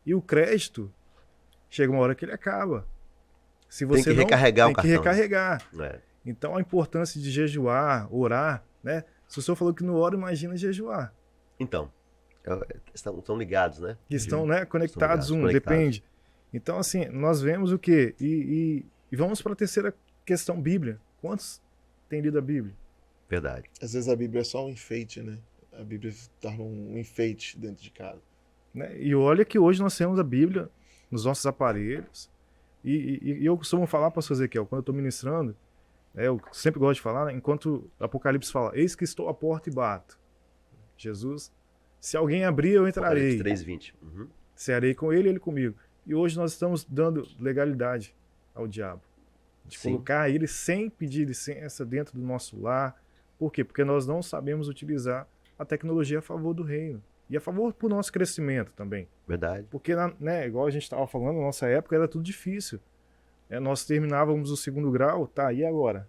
Speaker 2: E o crédito, chega uma hora que ele acaba. Se você
Speaker 3: tem que recarregar o cartão.
Speaker 2: Tem que recarregar.
Speaker 3: É.
Speaker 2: Então, a importância de jejuar, orar, né? Se o senhor falou que não ora, imagina jejuar.
Speaker 3: Então, estão ligados, né?
Speaker 2: Que estão, né, conectados,
Speaker 3: conectados.
Speaker 2: Depende. Então, assim, nós vemos o quê? E vamos para a terceira questão, Bíblia. Quantos têm lido a Bíblia?
Speaker 3: Verdade.
Speaker 1: Às vezes a Bíblia é só um enfeite, né? A Bíblia torna um enfeite dentro de casa.
Speaker 2: Né? E olha que hoje nós temos a Bíblia nos nossos aparelhos. E eu costumo falar, pastor Ezequiel, quando eu estou ministrando, eu sempre gosto de falar, né? Enquanto Apocalipse fala, eis que estou à porta e bato. Jesus, se alguém abrir, eu entrarei.
Speaker 3: Apocalipse 3:20. Uhum.
Speaker 2: Cearei com ele e ele comigo. E hoje nós estamos dando legalidade ao diabo. De colocar ele sem pedir licença dentro do nosso lar. Por quê? Porque nós não sabemos utilizar a tecnologia a favor do reino. E a favor do nosso crescimento também.
Speaker 3: Verdade.
Speaker 2: Porque, né, igual a gente estava falando, na nossa época era tudo difícil. Nós terminávamos o 2º grau, tá, e agora?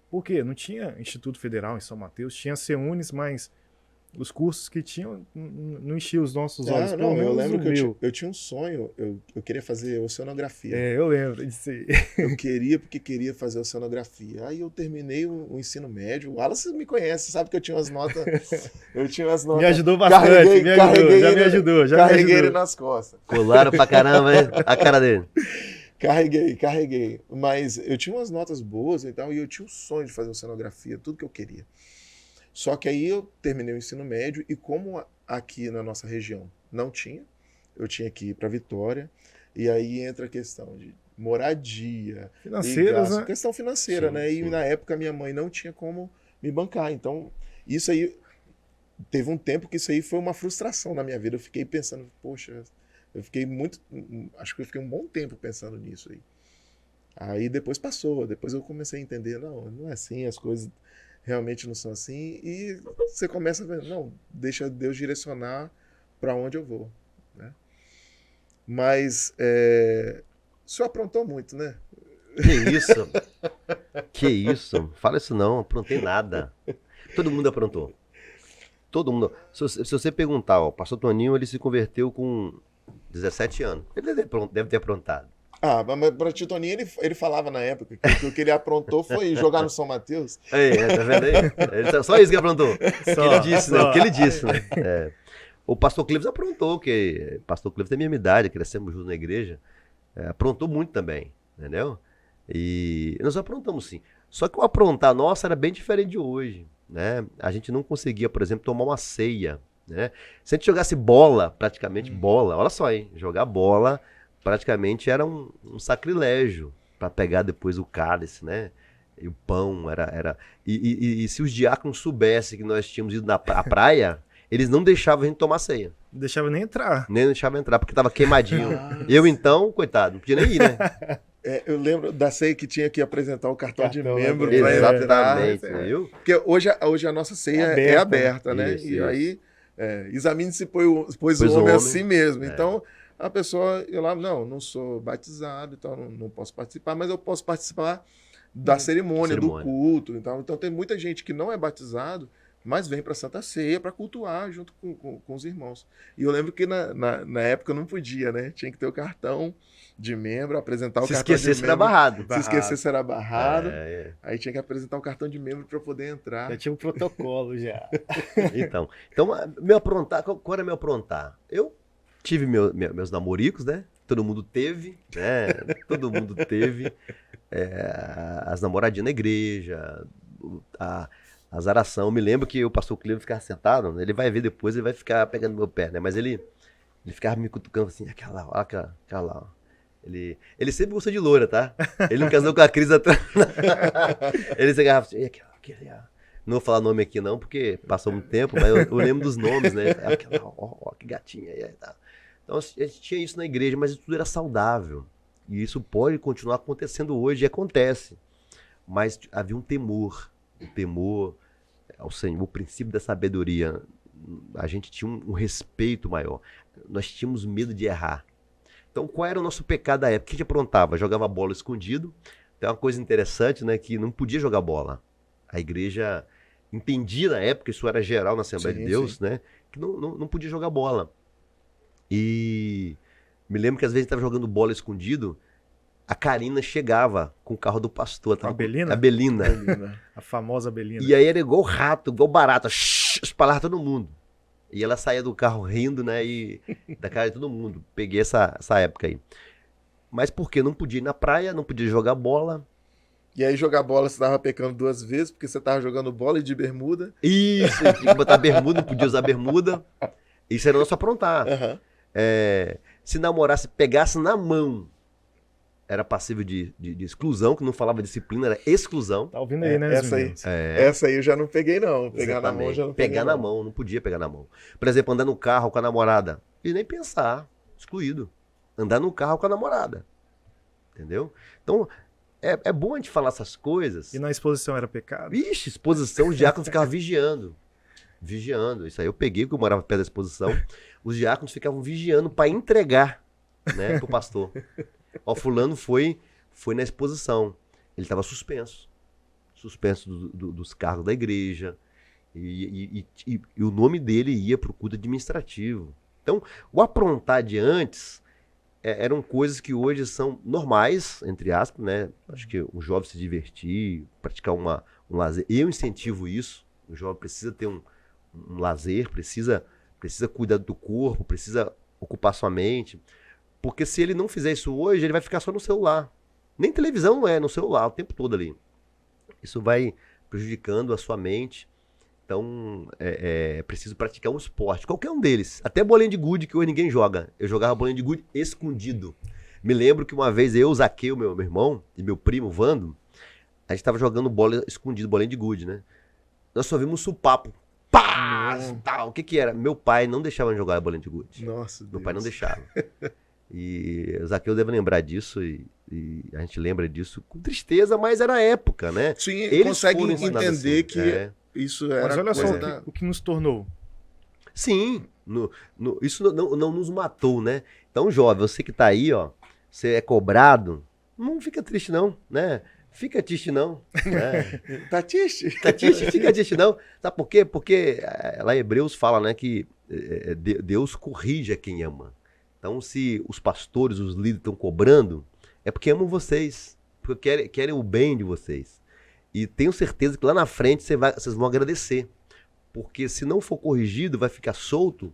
Speaker 2: Por quê? Não tinha Instituto Federal em São Mateus, tinha CEUNES, mas os cursos que tinham não enchiam os nossos olhos.
Speaker 1: Não, eu lembro que eu tinha um sonho, eu queria fazer oceanografia.
Speaker 2: Eu lembro disso aí.
Speaker 1: Eu queria fazer oceanografia. Aí eu terminei o ensino médio. O Wallace me conhece, sabe que eu tinha umas notas.
Speaker 2: Me ajudou bastante, me ajudou.
Speaker 1: Carreguei ele nas costas.
Speaker 3: Colaram pra caramba, hein? A cara dele.
Speaker 1: Carreguei. Mas eu tinha umas notas boas e tal, e eu tinha um sonho de fazer oceanografia, tudo que eu queria. Só que aí eu terminei o ensino médio e como aqui na nossa região não tinha, eu tinha que ir para Vitória, e aí entra a questão de moradia,
Speaker 2: financeiras, né?
Speaker 1: Questão financeira, né?
Speaker 3: Sim.
Speaker 1: E na época minha mãe não tinha como me bancar, então isso aí, teve um tempo que isso aí foi uma frustração na minha vida, eu fiquei pensando, poxa, acho que eu fiquei um bom tempo pensando nisso aí. Aí depois passou, depois eu comecei a entender, não é assim, as coisas realmente não são assim, e você começa a ver, não, deixa Deus direcionar para onde eu vou, né? Mas o senhor aprontou muito, né?
Speaker 3: Que isso? Fala isso não, aprontei nada. Todo mundo aprontou. Todo mundo. Se você perguntar, o pastor Toninho, ele se converteu com 17 anos. Ele deve ter aprontado.
Speaker 1: Mas para Tio Toninho, ele falava na época que o que ele aprontou foi jogar no São Mateus.
Speaker 3: Tá vendo aí? Só isso que aprontou. O que ele disse, né? O pastor Cleves aprontou, que pastor Cleves tem a mesma idade, crescemos juntos na igreja. Aprontou muito também, entendeu? E nós aprontamos sim. Só que o aprontar nosso era bem diferente de hoje, né? A gente não conseguia, por exemplo, tomar uma ceia, né? Se a gente jogasse bola, praticamente bola, olha só, hein? Jogar bola praticamente era um sacrilégio para pegar depois o cálice, né? E o pão E se os diáconos soubessem que nós tínhamos ido à praia, eles não deixavam a gente tomar ceia.
Speaker 2: Não deixavam nem entrar.
Speaker 3: Nem deixavam entrar, porque tava queimadinho. Eu então, coitado, não podia nem ir, né?
Speaker 1: Eu lembro da ceia que tinha que apresentar o cartão de membro para
Speaker 3: exatamente,
Speaker 1: entrar.
Speaker 3: Viu?
Speaker 1: Porque hoje a nossa ceia é aberta, né?
Speaker 3: Isso,
Speaker 1: e aí, examine-se, pois o homem assim mesmo. Então, a pessoa, eu lá, não sou batizado, então não posso participar, mas eu posso participar da cerimônia, do culto. Então tem muita gente que não é batizado, mas vem para a Santa Ceia para cultuar junto com os irmãos. E eu lembro que na época não podia, né? Tinha que ter o cartão de membro, apresentar o
Speaker 3: Se
Speaker 1: cartão de
Speaker 3: esquecesse, era
Speaker 1: membro.
Speaker 3: barrado.
Speaker 1: Se esquecesse, era barrado.
Speaker 3: É.
Speaker 1: Aí tinha que apresentar o cartão de membro para poder entrar.
Speaker 2: Já tinha um protocolo já.
Speaker 3: Então, meu aprontar, qual era meu aprontar? Eu tive meus namoricos, né? Todo mundo teve, né? Todo mundo teve. As namoradinhas na igreja, a zaração. Eu me lembro que o pastor Cleber ficava sentado, né? Ele vai ver depois, ele vai ficar pegando meu pé, né? Mas ele ficava me cutucando assim, aquela lá, aquela lá. Ó. Ele sempre gostou de loura, tá? Ele não casou com a Cris atrás. Ele chegava assim, aquele, ó. Não vou falar nome aqui não, porque passou muito tempo, mas eu lembro dos nomes, né? Aquela, ó, que gatinha aí, tá? Então a gente tinha isso na igreja, mas tudo era saudável. E isso pode continuar acontecendo hoje, e acontece. Mas havia um temor ao Senhor, o princípio da sabedoria. A gente tinha um respeito maior. Nós tínhamos medo de errar. Então, qual era o nosso pecado da época? O que a gente aprontava? Jogava bola escondido. Tem uma coisa interessante, né? Que não podia jogar bola. A igreja entendia na época, isso era geral na Assembleia de Deus, né? Que não podia jogar bola. E me lembro que às vezes a gente estava jogando bola escondido, a Karina chegava com o carro do pastor.
Speaker 2: A Belina?
Speaker 3: A Belina.
Speaker 2: A famosa Belina.
Speaker 3: E aí era igual rato, igual barata, espalhava todo mundo. E ela saía do carro rindo, né? E da cara de todo mundo. Peguei essa época aí. Mas por quê? Não podia ir na praia, não podia jogar bola.
Speaker 1: E aí jogar bola você tava pecando 2 vezes, porque você tava jogando bola e de bermuda.
Speaker 3: Isso, tinha que botar bermuda, não podia usar bermuda. Isso era o nosso aprontar.
Speaker 1: Uhum.
Speaker 3: Se namorasse, pegasse na mão, era passível de exclusão, que não falava disciplina, era exclusão.
Speaker 2: Tá ouvindo aí, né?
Speaker 1: Essa aí eu já não peguei, não. Pegar na mão, já não peguei.
Speaker 3: Pegar na mão, não podia pegar na mão. Por exemplo, andar no carro com a namorada. E nem pensar, excluído. Andar no carro com a namorada. Entendeu? Então, é bom a gente falar essas coisas.
Speaker 2: E na exposição era pecado?
Speaker 3: Vixe, exposição, os diáconos ficavam vigiando. Isso aí eu peguei, porque eu morava perto da exposição. Os diáconos ficavam vigiando para entregar, né, pro pastor. Ó, fulano foi na exposição. Ele estava suspenso dos cargos da igreja. E o nome dele ia para o culto administrativo. Então, o aprontar de antes eram coisas que hoje são normais, entre aspas, né? Acho que o jovem se divertir, praticar um lazer. Eu incentivo isso. O jovem precisa ter um lazer, precisa cuidar do corpo, precisa ocupar sua mente. Porque se ele não fizer isso hoje, ele vai ficar só no celular. Nem televisão não é, no celular, o tempo todo ali. Isso vai prejudicando a sua mente. Então, é preciso praticar um esporte, qualquer um deles. Até bolinha de gude, que hoje ninguém joga. Eu jogava bolinha de gude escondido. Me lembro que uma vez eu, Zaqueu, meu irmão, e meu primo, Vando, a gente estava jogando bola escondido, bolinha de gude, né? Nós só vimos um supapo. Pá! Tal. O que era? Meu pai não deixava eu jogar bolinha de gude.
Speaker 1: Nossa,
Speaker 3: Meu pai não deixava. E o Zaqueu deve lembrar disso e a gente lembra disso com tristeza, mas era a época, né?
Speaker 1: Sim,
Speaker 3: eles
Speaker 1: consegue
Speaker 3: foram ensinados
Speaker 1: entender
Speaker 3: assim.
Speaker 1: que isso era
Speaker 2: Mas olha só
Speaker 1: coisa
Speaker 2: o que nos tornou.
Speaker 3: Sim, isso não nos matou, né? Então, jovem, você que tá aí, ó, você é cobrado, não fica triste não, né? Fica triste não. Né?
Speaker 1: Tá triste?
Speaker 3: Tá triste? Fica triste não. Sabe por quê? Porque lá em Hebreus fala, né, que Deus corrige a quem ama. Então, se os pastores, os líderes estão cobrando, é porque amam vocês, porque querem o bem de vocês. E tenho certeza que lá na frente vocês vão agradecer. Porque se não for corrigido, vai ficar solto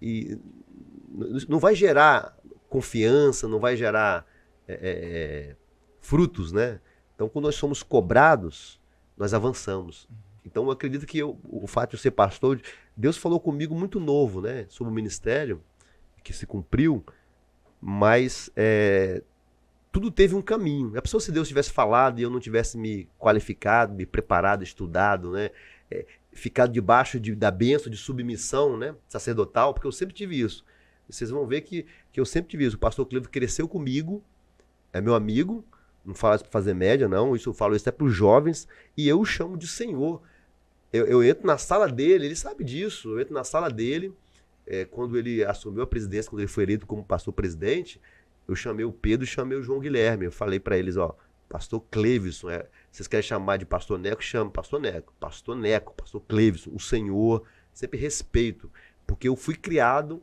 Speaker 3: e não vai gerar confiança, não vai gerar frutos, né? Então, quando nós somos cobrados, nós avançamos. Então, eu acredito que o fato de eu ser pastor, Deus falou comigo muito novo, né? Sobre o ministério, que se cumpriu, mas tudo teve um caminho. A pessoa, se Deus tivesse falado e eu não tivesse me qualificado, me preparado, estudado, né? Ficado debaixo da bênção de submissão, né? Sacerdotal, porque eu sempre tive isso. Vocês vão ver que eu sempre tive isso. O pastor Cleber cresceu comigo, é meu amigo, não falo isso para fazer média, não. Isso eu falo isso até para os jovens, e eu o chamo de Senhor. Eu entro na sala dele, ele sabe disso. Eu entro na sala dele, quando ele assumiu a presidência, quando ele foi eleito como pastor presidente, eu chamei o Pedro e chamei o João Guilherme. Eu falei para eles, ó, pastor Cleveson, vocês querem chamar de pastor Neco? Chama pastor Neco, pastor Cleveson, o Senhor, sempre respeito, porque eu fui criado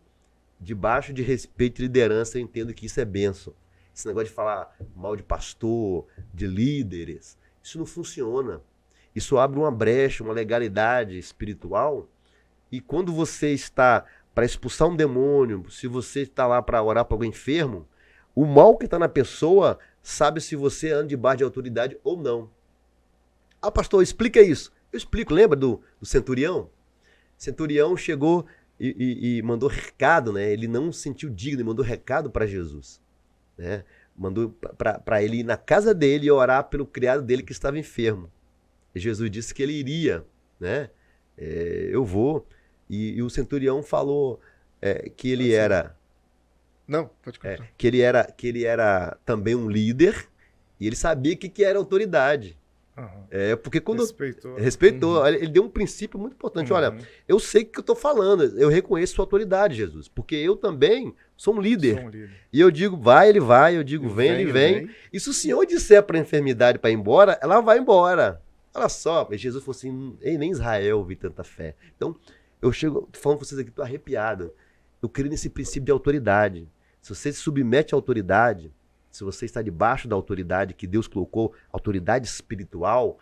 Speaker 3: debaixo de respeito e liderança, eu entendo que isso é bênção. esse negócio de falar mal de pastor, de líderes, isso não funciona. Isso abre uma brecha, uma legalidade espiritual. E quando você está para expulsar um demônio, se você está lá para orar para alguém enfermo, o mal que está na pessoa sabe se você anda debaixo de autoridade ou não. Ah, pastor, explica isso. Eu explico. Lembra do centurião? O centurião chegou e mandou recado, né? Ele não se sentiu digno, ele mandou recado para Jesus, né? Mandou para ele ir na casa dele e orar pelo criado dele que estava enfermo. E Jesus disse que ele iria, né? Eu vou. E o centurião falou que ele era...
Speaker 1: Não, pode continuar.
Speaker 3: que ele era também um líder e ele sabia o que era autoridade. Porque quando... Respeitou. Ele deu um princípio muito importante. Olha, eu sei o que eu estou falando, eu reconheço sua autoridade, Jesus, porque eu também sou um líder. E eu digo, vai, ele vai, eu digo, vem, ele vem. E se o Senhor disser para a enfermidade para ir embora, ela vai embora. Olha só, Jesus falou assim, nem Israel vi tanta fé. Então, eu chego falando com vocês aqui, estou arrepiado. Eu creio nesse princípio de autoridade. Se você se submete à autoridade, se você está debaixo da autoridade que Deus colocou, autoridade espiritual,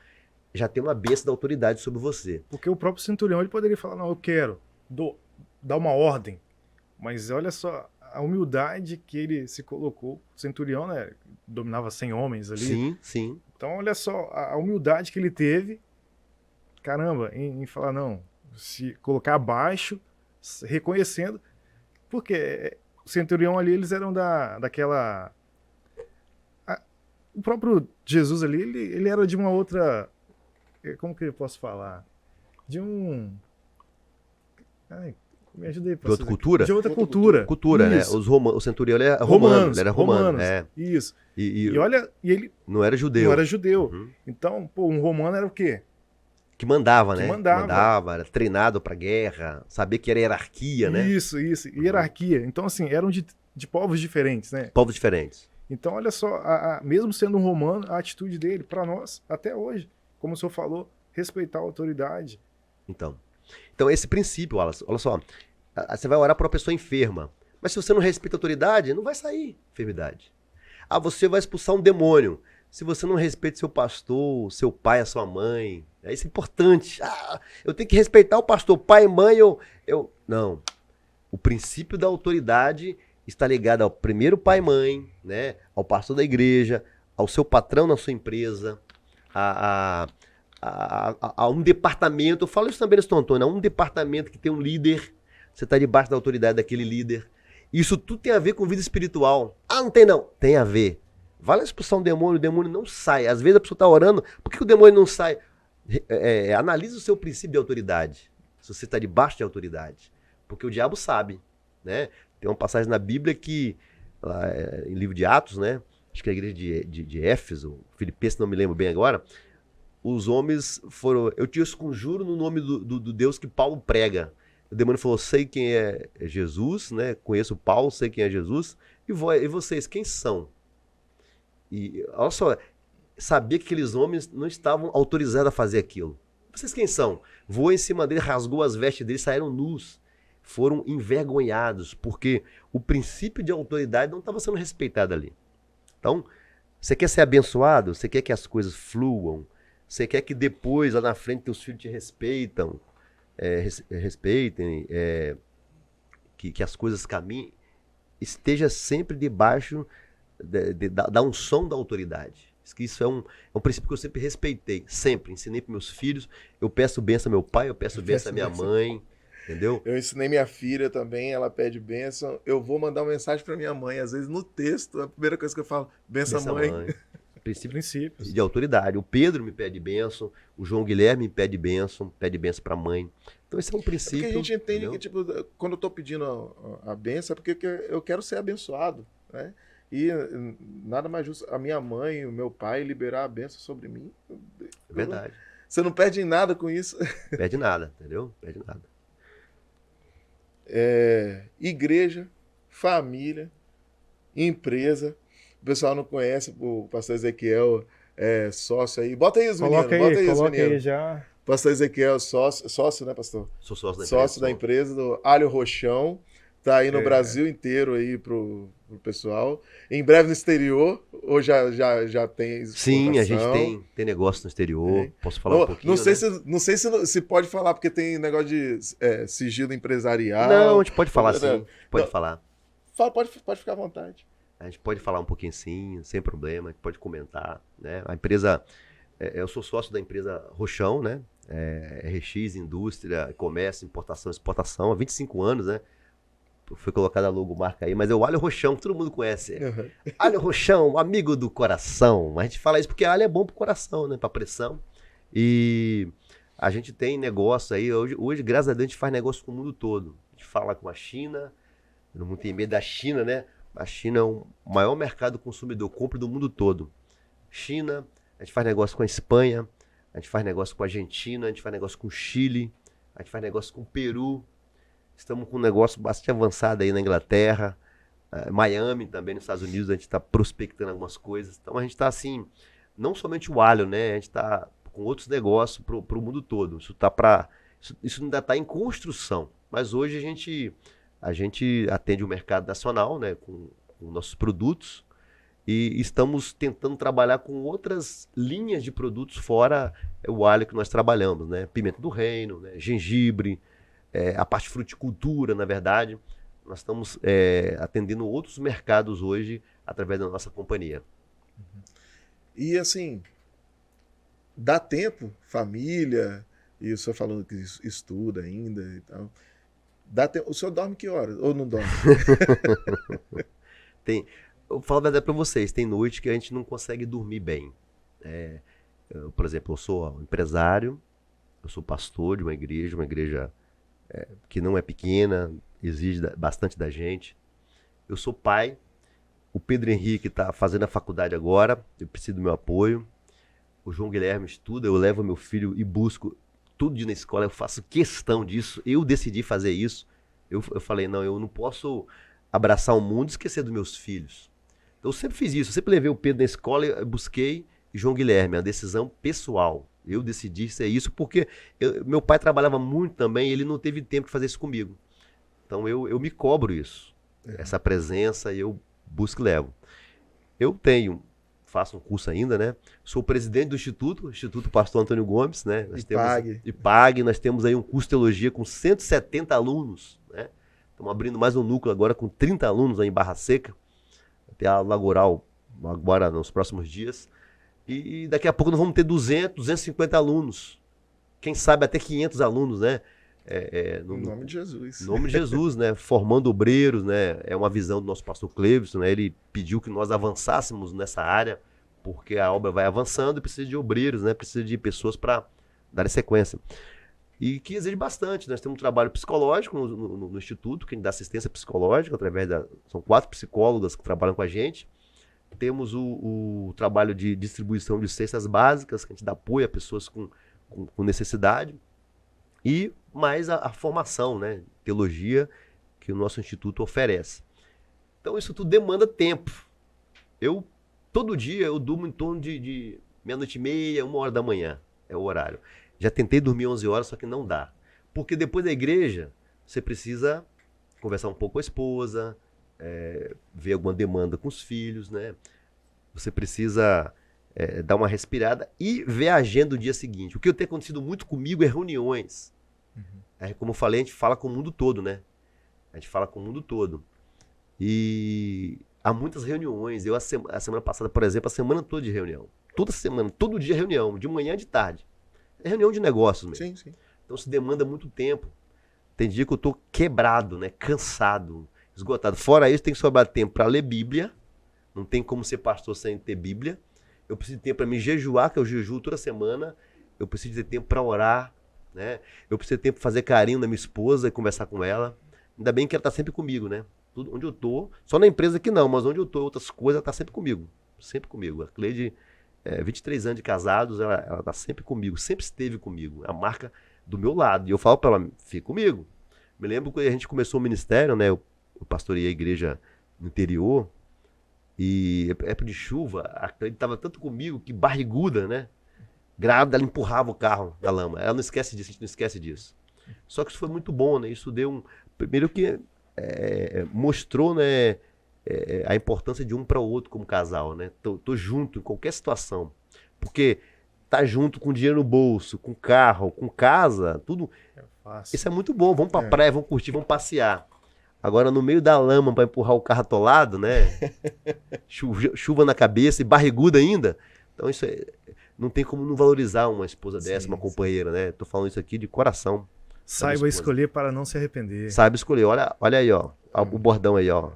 Speaker 3: já tem uma bênção da autoridade sobre você.
Speaker 2: Porque o próprio centurião ele poderia falar, não, eu quero dar uma ordem. Mas olha só a humildade que ele se colocou. O centurião, né, dominava 100 homens ali.
Speaker 3: Sim, sim.
Speaker 2: Então olha só a humildade que ele teve, caramba, em falar, não, se colocar abaixo, reconhecendo, porque o centurião ali, eles eram daquela... O próprio Jesus ali, ele era de uma outra... Como que eu posso falar? De um... Ai, me ajuda aí.
Speaker 3: De outra cultura?
Speaker 2: De outra cultura.
Speaker 3: Cultura, né? O centurião ele era romano. Ele era romano.
Speaker 2: Isso.
Speaker 3: E
Speaker 2: ele...
Speaker 3: Não era judeu.
Speaker 2: Não era judeu. Uhum. Então, um romano era o quê?
Speaker 3: Que mandava, né?
Speaker 2: Mandava,
Speaker 3: era treinado pra guerra, sabia que era hierarquia, né?
Speaker 2: Isso. Hierarquia. Então, assim, eram de povos diferentes, né?
Speaker 3: Povos diferentes.
Speaker 2: Então, olha só, mesmo sendo um romano, a atitude dele, para nós, até hoje, como o senhor falou, respeitar a autoridade.
Speaker 3: Então esse princípio, Wallace, olha só, você vai orar para uma pessoa enferma, mas se você não respeita a autoridade, não vai sair enfermidade. Você vai expulsar um demônio. Se você não respeita seu pastor, seu pai, a sua mãe, isso é importante. Eu tenho que respeitar o pastor, pai e mãe, Não. O princípio da autoridade está ligado ao primeiro pai e mãe, né? Ao pastor da igreja, ao seu patrão na sua empresa, a um departamento. Eu falo isso também, Antônio, a um departamento que tem um líder, você está debaixo da autoridade daquele líder. Isso tudo tem a ver com vida espiritual. Não tem não. Tem a ver. Vai lá expulsar um demônio, o demônio não sai. Às vezes a pessoa está orando, por que o demônio não sai? Analisa o seu princípio de autoridade, se você está debaixo de autoridade. Porque o diabo sabe, né? Tem uma passagem na Bíblia que, lá, em livro de Atos, né? Acho que é a igreja de Éfeso, Filipenses, não me lembro bem agora. Os homens foram... Eu te conjuro no nome do Deus que Paulo prega. O demônio falou, sei quem é Jesus, né? Conheço Paulo, sei quem é Jesus. E vocês, quem são? E olha só, sabia que aqueles homens não estavam autorizados a fazer aquilo. Vocês quem são? Voou em cima dele, rasgou as vestes dele, saíram nus. Foram envergonhados, porque o princípio de autoridade não estava sendo respeitado ali. Então, você quer ser abençoado? Você quer que as coisas fluam? Você quer que depois, lá na frente, teus filhos te respeitem, que as coisas caminhem? Esteja sempre debaixo da unção da autoridade. Isso é um princípio que eu sempre respeitei, sempre. Ensinei para meus filhos, eu peço bênção ao meu pai, eu peço bênção à minha mãe. Entendeu?
Speaker 1: Eu ensinei minha filha também, ela pede bênção. Eu vou mandar uma mensagem para minha mãe. Às vezes no texto, a primeira coisa que eu falo, bênção mãe.
Speaker 3: Princípios de autoridade. O Pedro me pede bênção, o João Guilherme me pede bênção para a mãe. Então esse é um princípio.
Speaker 1: Porque a gente entende, entendeu? Que tipo, quando eu estou pedindo a bênção é porque eu quero ser abençoado, né? E nada mais justo a minha mãe, o meu pai liberar a bênção sobre mim.
Speaker 3: É verdade.
Speaker 1: Você não perde nada com isso.
Speaker 3: Perde nada, entendeu? Perde nada.
Speaker 1: Igreja, família, empresa. O pessoal não conhece, o pastor Ezequiel é sócio aí. Bota aí os meninos.
Speaker 2: Coloca aí já.
Speaker 1: Pastor Ezequiel, sócio, né, pastor?
Speaker 3: Sou sócio da empresa.
Speaker 1: Sócio da empresa do Alho Rochão. Tá aí no Brasil inteiro aí pro pessoal. Em breve no exterior, ou já tem exportação?
Speaker 3: Sim, a gente tem negócio no exterior. Posso falar um pouquinho,
Speaker 1: Não sei,
Speaker 3: né?
Speaker 1: não sei se pode falar, porque tem negócio de sigilo empresarial.
Speaker 3: Não, a gente pode falar sim. A gente pode
Speaker 1: Não.
Speaker 3: falar.
Speaker 1: Pode ficar à vontade.
Speaker 3: A gente pode falar um pouquinho sim, sem problema. A gente pode comentar, né? A empresa... eu sou sócio da empresa Rochão, né? RX, indústria, comércio, importação, exportação, há 25 anos, né? Foi colocada a logomarca aí, mas é o alho roxão, que todo mundo conhece.
Speaker 1: Uhum.
Speaker 3: Alho roxão, amigo do coração. A gente fala isso porque alho é bom pro coração, né? Pra pressão. E a gente tem negócio aí, hoje, graças a Deus, a gente faz negócio com o mundo todo. A gente fala com a China, não tem medo da China, né? A China é o maior mercado consumidor, compra do mundo todo. China, a gente faz negócio com a Espanha, a gente faz negócio com a Argentina, a gente faz negócio com o Chile, a gente faz negócio com o Peru. Estamos com um negócio bastante avançado aí na Inglaterra, Miami também, nos Estados Unidos, a gente está prospectando algumas coisas. Então a gente está assim, não somente o alho, né? A gente está com outros negócios para o mundo todo. Isso ainda está em construção. Mas hoje a gente atende o mercado nacional, né? Com nossos produtos. E estamos tentando trabalhar com outras linhas de produtos fora o alho que nós trabalhamos, né? Pimenta do reino, né? Gengibre, a parte de fruticultura, na verdade. Nós estamos atendendo outros mercados hoje através da nossa companhia.
Speaker 1: E assim, dá tempo, família, e o senhor falando que estuda ainda e tal. Dá tempo. O senhor dorme que horas? Ou não dorme?
Speaker 3: Eu falo a verdade para vocês, tem noite que a gente não consegue dormir bem. Por exemplo, eu sou empresário, eu sou pastor de uma igreja que não é pequena, exige bastante da gente. Eu sou pai, o Pedro Henrique está fazendo a faculdade agora, eu preciso do meu apoio. O João Guilherme estuda, eu levo meu filho e busco tudo de ir na escola, eu faço questão disso, eu decidi fazer isso. Eu falei, não, eu não posso abraçar o mundo e esquecer dos meus filhos. Então eu sempre fiz isso, eu sempre levei o Pedro na escola, eu busquei João Guilherme, a decisão pessoal. Eu decidi ser isso porque meu pai trabalhava muito também e ele não teve tempo de fazer isso comigo. Então eu me cobro isso, essa presença, e eu busco e levo. Eu faço um curso ainda, né? Sou presidente do Instituto Pastor Antônio Gomes, né? IPAG, nós temos aí um curso de teologia com 170 alunos, né? Estamos abrindo mais um núcleo agora com 30 alunos aí em Barra Seca, até a Lagoral agora nos próximos dias. E daqui a pouco nós vamos ter 250 alunos. Quem sabe até 500 alunos, né?
Speaker 1: No nome de Jesus.
Speaker 3: Em nome de Jesus, né? Formando obreiros, né? É uma visão do nosso pastor Cleveson, né? Ele pediu que nós avançássemos nessa área, porque a obra vai avançando e precisa de obreiros, né? Precisa de pessoas para dar sequência. E que exige bastante. Nós temos um trabalho psicológico no Instituto, que a gente dá assistência psicológica através são 4 psicólogas que trabalham com a gente. Temos o trabalho de distribuição de cestas básicas, que a gente dá apoio a pessoas com necessidade. E mais a formação, né? Teologia, que o nosso instituto oferece. Então isso tudo demanda tempo. Todo dia eu durmo em torno de 00:30, 1h da manhã, é o horário. Já tentei dormir 11 horas, só que não dá. Porque depois da igreja, você precisa conversar um pouco com a esposa, ver alguma demanda com os filhos, né? Você precisa dar uma respirada e ver a agenda do dia seguinte. O que tem acontecido muito comigo é reuniões. Como eu falei, a gente fala com o mundo todo, né? A gente fala com o mundo todo. E há muitas reuniões. A semana passada, por exemplo, a semana toda de reunião. Toda semana, todo dia reunião, de manhã e de tarde. É reunião de negócios mesmo.
Speaker 1: Sim.
Speaker 3: Então se demanda muito tempo. Tem dia que eu tô quebrado, né? Cansado, esgotado. Fora isso, tem que sobrar tempo para ler Bíblia. Não tem como ser pastor sem ter Bíblia. Eu preciso de tempo para me jejuar, que eu jejuo toda semana. Eu preciso ter tempo para orar, né? Eu preciso ter tempo para fazer carinho na minha esposa e conversar com ela. Ainda bem que ela tá sempre comigo, né? Tudo onde eu tô, só na empresa que não, mas onde eu tô, outras coisas, ela tá sempre comigo. Sempre comigo. A Cleide, 23 anos de casados, ela tá sempre comigo, sempre esteve comigo. A marca do meu lado. E eu falo para ela, fica comigo. Me lembro que a gente começou o ministério, né? Eu pastoreei a igreja no interior. E época de chuva, a Cleide estava tanto comigo que barriguda, né? Grávida, ela empurrava o carro da lama. Ela não esquece disso, a gente não esquece disso. Só que isso foi muito bom, né? Isso deu primeiro que mostrou, né, a importância de um para o outro como casal, né? Tô junto em qualquer situação. Porque tá junto com dinheiro no bolso, com carro, com casa, tudo.
Speaker 2: Fácil.
Speaker 3: Isso é muito bom. Vamos pra praia, vamos curtir, vamos passear. Agora, no meio da lama para empurrar o carro atolado, né? Chuva na cabeça e barriguda ainda. Então, isso não tem como não valorizar uma esposa dessa, uma companheira, né? Tô falando isso aqui de coração.
Speaker 2: Saiba escolher para não se arrepender.
Speaker 3: Saiba escolher. Olha aí, ó. O bordão aí, ó.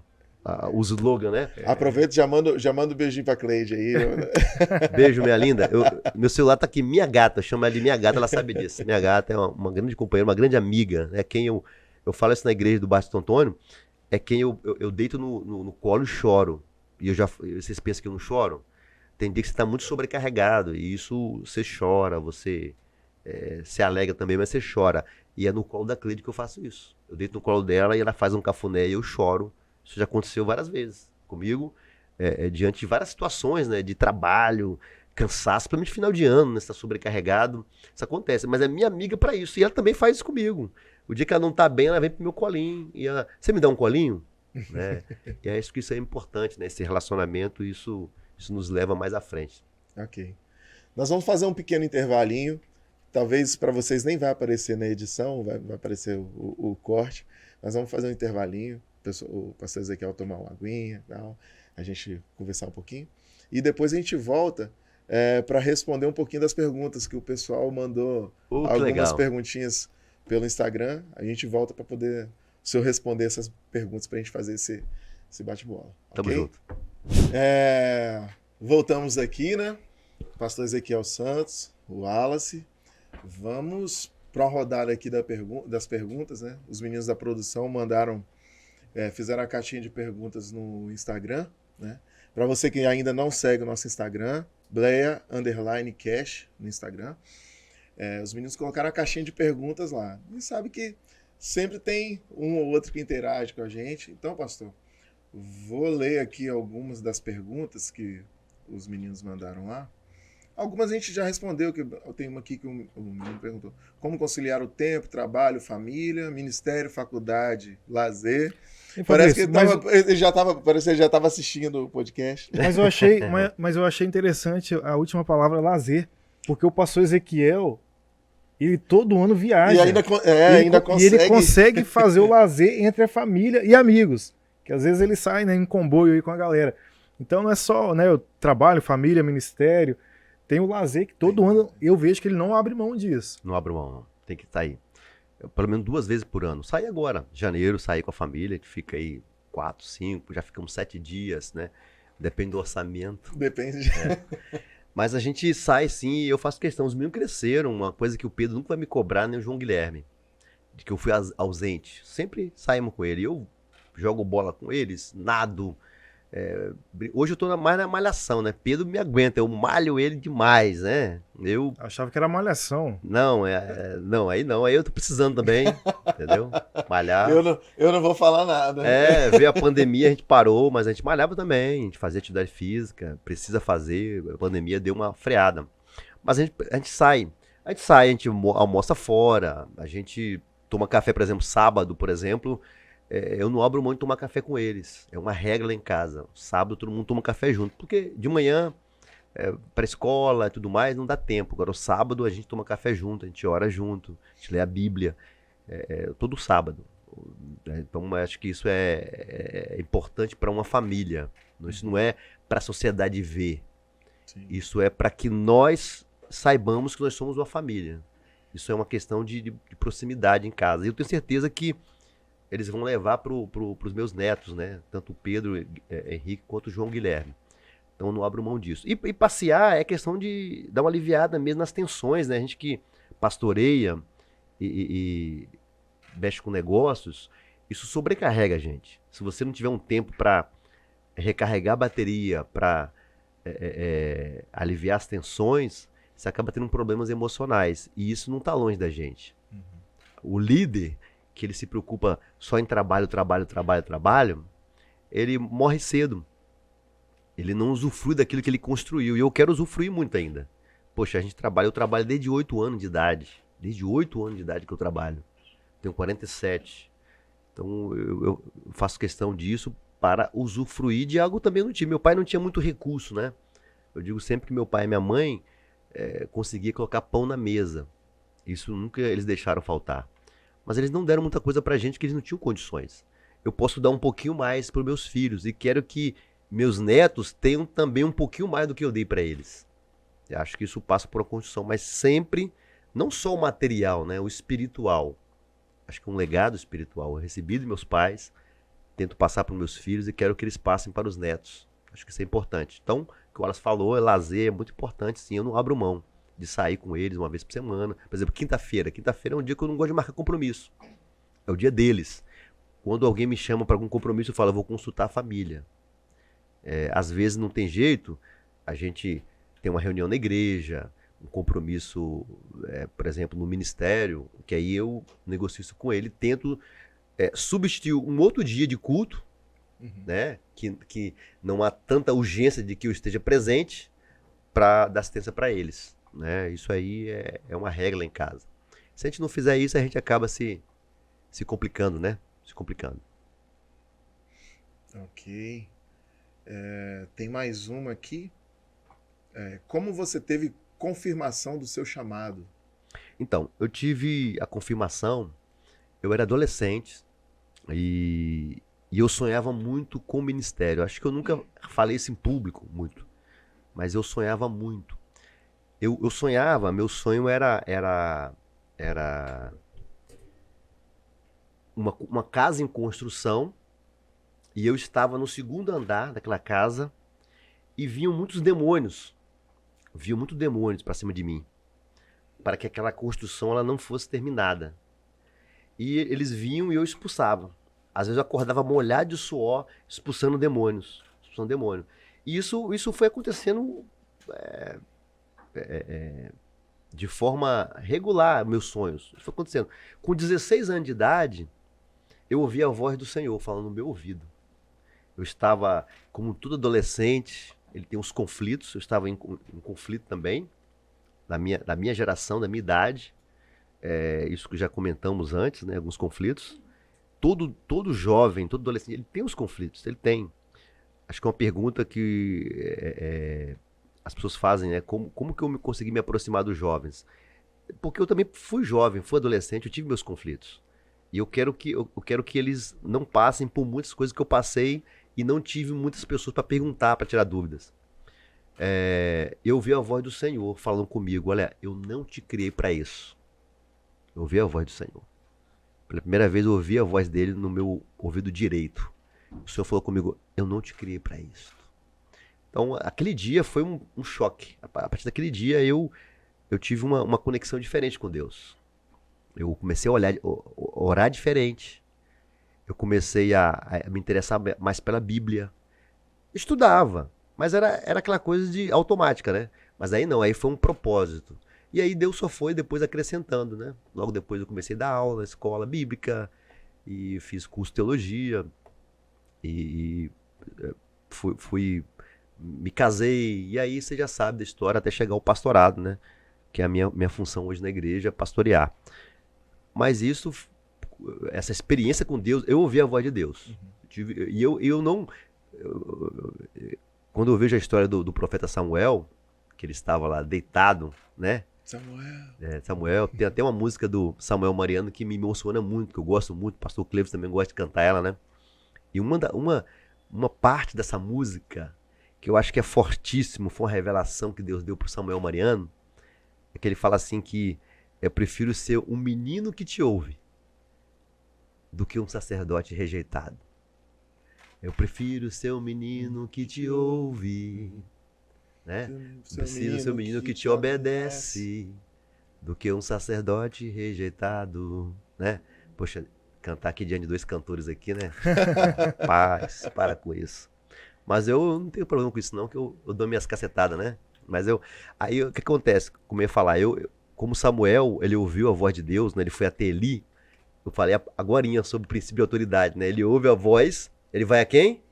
Speaker 3: O slogan, né?
Speaker 1: Aproveita e já manda um beijinho pra Cleide aí.
Speaker 3: Beijo, minha linda. Meu celular tá aqui, minha gata. Eu chamo ela de minha gata, ela sabe disso. Minha gata é uma grande companheira, uma grande amiga. Né? Quem eu falo isso na igreja do Baixo Santo Antônio, é quem eu deito no colo e choro. E vocês pensam que eu não choro? Tem dia que você tá muito sobrecarregado. E isso você chora, você se alegra também, mas você chora. E é no colo da Cleide que eu faço isso. Eu deito no colo dela e ela faz um cafuné e eu choro. Isso já aconteceu várias vezes comigo, diante de várias situações, né, de trabalho, cansaço, principalmente final de ano, né, você tá sobrecarregado, isso acontece, mas é minha amiga para isso, e ela também faz isso comigo. O dia que ela não tá bem, ela vem pro meu colinho, e você me dá um colinho? Né? E é isso que isso é importante, né, esse relacionamento, isso nos leva mais à frente.
Speaker 1: Ok. Nós vamos fazer um pequeno intervalinho, talvez para vocês nem vai aparecer na edição, vai aparecer o corte, nós vamos fazer um intervalinho, o pastor Ezequiel tomar uma aguinha, tal, a gente conversar um pouquinho. E depois a gente volta para responder um pouquinho das perguntas que o pessoal mandou. Algumas
Speaker 3: legal.
Speaker 1: Perguntinhas pelo Instagram. A gente volta para poder o senhor responder essas perguntas para a gente fazer esse bate-bola.
Speaker 3: Tamo
Speaker 1: okay?
Speaker 3: junto.
Speaker 1: Voltamos aqui, né? Pastor Ezequiel Santos, o Wallace. Vamos para a rodada aqui das perguntas, né? Os meninos da produção mandaram. Fizeram a caixinha de perguntas no Instagram, né? Para você que ainda não segue o nosso Instagram, Bleia_Cash no Instagram. Os meninos colocaram a caixinha de perguntas lá. E sabe que sempre tem um ou outro que interage com a gente. Então, pastor, vou ler aqui algumas das perguntas que os meninos mandaram lá. Algumas a gente já respondeu, que eu tenho uma aqui que o menino perguntou. Como conciliar o tempo, trabalho, família, ministério, faculdade, lazer. Parece que ele já estava assistindo o podcast.
Speaker 2: Mas eu achei interessante a última palavra, lazer, porque o pastor Ezequiel, ele todo ano viaja.
Speaker 1: E ainda consegue.
Speaker 2: E ele consegue fazer o lazer entre a família e amigos, que às vezes ele sai, né, em comboio aí com a galera. Então não é só, né, o trabalho, família, ministério, tem o lazer que todo ano eu vejo que ele não abre mão disso.
Speaker 3: Não abre mão, não. Tem que estar aí. Pelo menos 2 vezes por ano. Sai agora, janeiro, sair com a família, a gente fica aí 4, 5, já ficamos 7 dias, né? Depende do orçamento.
Speaker 1: Depende.
Speaker 3: Mas a gente sai sim e eu faço questão. Os meninos cresceram, uma coisa que o Pedro nunca vai me cobrar, nem o João Guilherme. De que eu fui ausente. Sempre saímos com ele. Eu jogo bola com eles, nado. Hoje eu tô mais na malhação, né? Pedro me aguenta, eu malho ele demais, né? Eu
Speaker 2: achava que era malhação.
Speaker 3: Não, aí eu tô precisando também, entendeu? Malhar.
Speaker 1: Eu não vou falar nada.
Speaker 3: Veio a pandemia, a gente parou, mas a gente malhava também, a gente fazia atividade física, precisa fazer, a pandemia deu uma freada. Mas a gente sai, a gente almoça fora, a gente toma café, por exemplo, sábado, por exemplo, eu não abro mão de tomar café com eles. É uma regra lá em casa. Sábado todo mundo toma café junto. Porque de manhã, para escola e tudo mais, não dá tempo. Agora, o sábado, a gente toma café junto, a gente ora junto, a gente lê a Bíblia. Todo sábado. Então, acho que isso é importante para uma família. Isso não é para a sociedade ver.
Speaker 1: Sim.
Speaker 3: Isso é para que nós saibamos que nós somos uma família. Isso é uma questão de proximidade em casa. E eu tenho certeza que eles vão levar para os meus netos, né? Tanto o Pedro Henrique quanto o João Guilherme. Então eu não abro mão disso. E passear é questão de dar uma aliviada mesmo nas tensões, né? A gente que pastoreia e mexe com negócios, isso sobrecarrega a gente. Se você não tiver um tempo para recarregar a bateria, para aliviar as tensões, você acaba tendo problemas emocionais. E isso não está longe da gente. Uhum. O líder que ele se preocupa só em trabalho, ele morre cedo. Ele não usufrui daquilo que ele construiu. E eu quero usufruir muito ainda. Poxa, eu trabalho desde 8 anos de idade. Desde 8 anos de idade que eu trabalho. Tenho 47. Então eu faço questão disso para usufruir de algo também no time. Meu pai não tinha muito recurso, né? Eu digo sempre que meu pai e minha mãe conseguiam colocar pão na mesa. Isso nunca eles deixaram faltar. Mas eles não deram muita coisa pra gente que eles não tinham condições. Eu posso dar um pouquinho mais para os meus filhos e quero que meus netos tenham também um pouquinho mais do que eu dei para eles. Eu acho que isso passa por uma construção, mas sempre, não só o material, né? O espiritual. Acho que um legado espiritual. Eu recebi dos meus pais, tento passar para os meus filhos e quero que eles passem para os netos. Acho que isso é importante. Então, o que o Wallace falou, lazer é muito importante, sim. Eu não abro mão de sair com eles uma vez por semana. Por exemplo, quinta-feira. Quinta-feira é um dia que eu não gosto de marcar compromisso. É o dia deles. Quando alguém me chama para algum compromisso, eu falo, eu vou consultar a família. Às vezes não tem jeito, a gente tem uma reunião na igreja, um compromisso, por exemplo, no ministério, que aí eu negocio isso com ele, tento substituir um outro dia de culto, né, que não há tanta urgência de que eu esteja presente, para dar assistência para eles. Né? Isso aí é uma regra em casa. Se a gente não fizer isso, a gente acaba se complicando, né? Se complicando.
Speaker 1: Ok. Tem mais uma aqui. Como você teve confirmação do seu chamado?
Speaker 3: Então, eu tive a confirmação, eu era adolescente e eu sonhava muito com o ministério. Acho que eu nunca falei isso em público muito, mas eu sonhava muito. Eu sonhava, meu sonho era uma casa em construção e eu estava no segundo andar daquela casa e vinham muitos demônios. Vinham muitos demônios para cima de mim, para que aquela construção ela não fosse terminada. E eles vinham e eu expulsava. Às vezes eu acordava molhado de suor, expulsando demônios. E isso foi acontecendo de forma regular, meus sonhos. Isso foi acontecendo. Com 16 anos de idade, eu ouvi a voz do Senhor falando no meu ouvido. Eu estava, como todo adolescente, ele tem uns conflitos, eu estava em conflito também, da minha geração, da minha idade, isso que já comentamos antes, né, alguns conflitos. Todo jovem, todo adolescente, ele tem os conflitos, ele tem. Acho que é uma pergunta que as pessoas fazem, né, como que eu consegui me aproximar dos jovens? Porque eu também fui jovem, fui adolescente, eu tive meus conflitos. E eu quero que eles não passem por muitas coisas que eu passei e não tive muitas pessoas para perguntar, para tirar dúvidas. Eu ouvi a voz do Senhor falando comigo, olha, eu não te criei para isso. Eu ouvi a voz do Senhor. Pela primeira vez eu ouvi a voz dele no meu ouvido direito. O Senhor falou comigo, eu não te criei para isso. Então, aquele dia foi um choque. A partir daquele dia eu tive uma conexão diferente com Deus. Eu comecei a orar diferente. Eu comecei a me interessar mais pela Bíblia. Estudava, mas era aquela coisa de automática, né? Mas aí não, aí foi um propósito. E aí Deus só foi depois acrescentando, né? Logo depois eu comecei a dar aula na escola bíblica e fiz curso de teologia e me casei. E aí você já sabe da história até chegar ao pastorado, né? Que é a minha função hoje na igreja, é pastorear. Mas essa experiência com Deus, eu ouvi a voz de Deus. E eu não... quando eu vejo a história do profeta Samuel, que ele estava lá deitado, né? Samuel. Tem até uma música do Samuel Mariano que me emociona muito, que eu gosto muito. O pastor Cleves também gosta de cantar ela, né? E uma parte dessa música, que eu acho que é fortíssimo, foi uma revelação que Deus deu para o Samuel Mariano, é que ele fala assim que eu prefiro ser um menino que te ouve do que um sacerdote rejeitado. Eu prefiro ser um menino que te ouve, né? Prefiro ser um menino que te obedece do que um sacerdote rejeitado, né? Poxa, cantar aqui diante de dois cantores aqui, né? Rapaz, para com isso. Mas eu não tenho problema com isso não, que eu dou minhas cacetadas, né? Mas aí o que acontece? Como eu ia falar, como Samuel, ele ouviu a voz de Deus, né? Ele foi até Eli. Eu falei agorinha sobre o princípio de autoridade, né? Ele ouve a voz, ele vai a quem?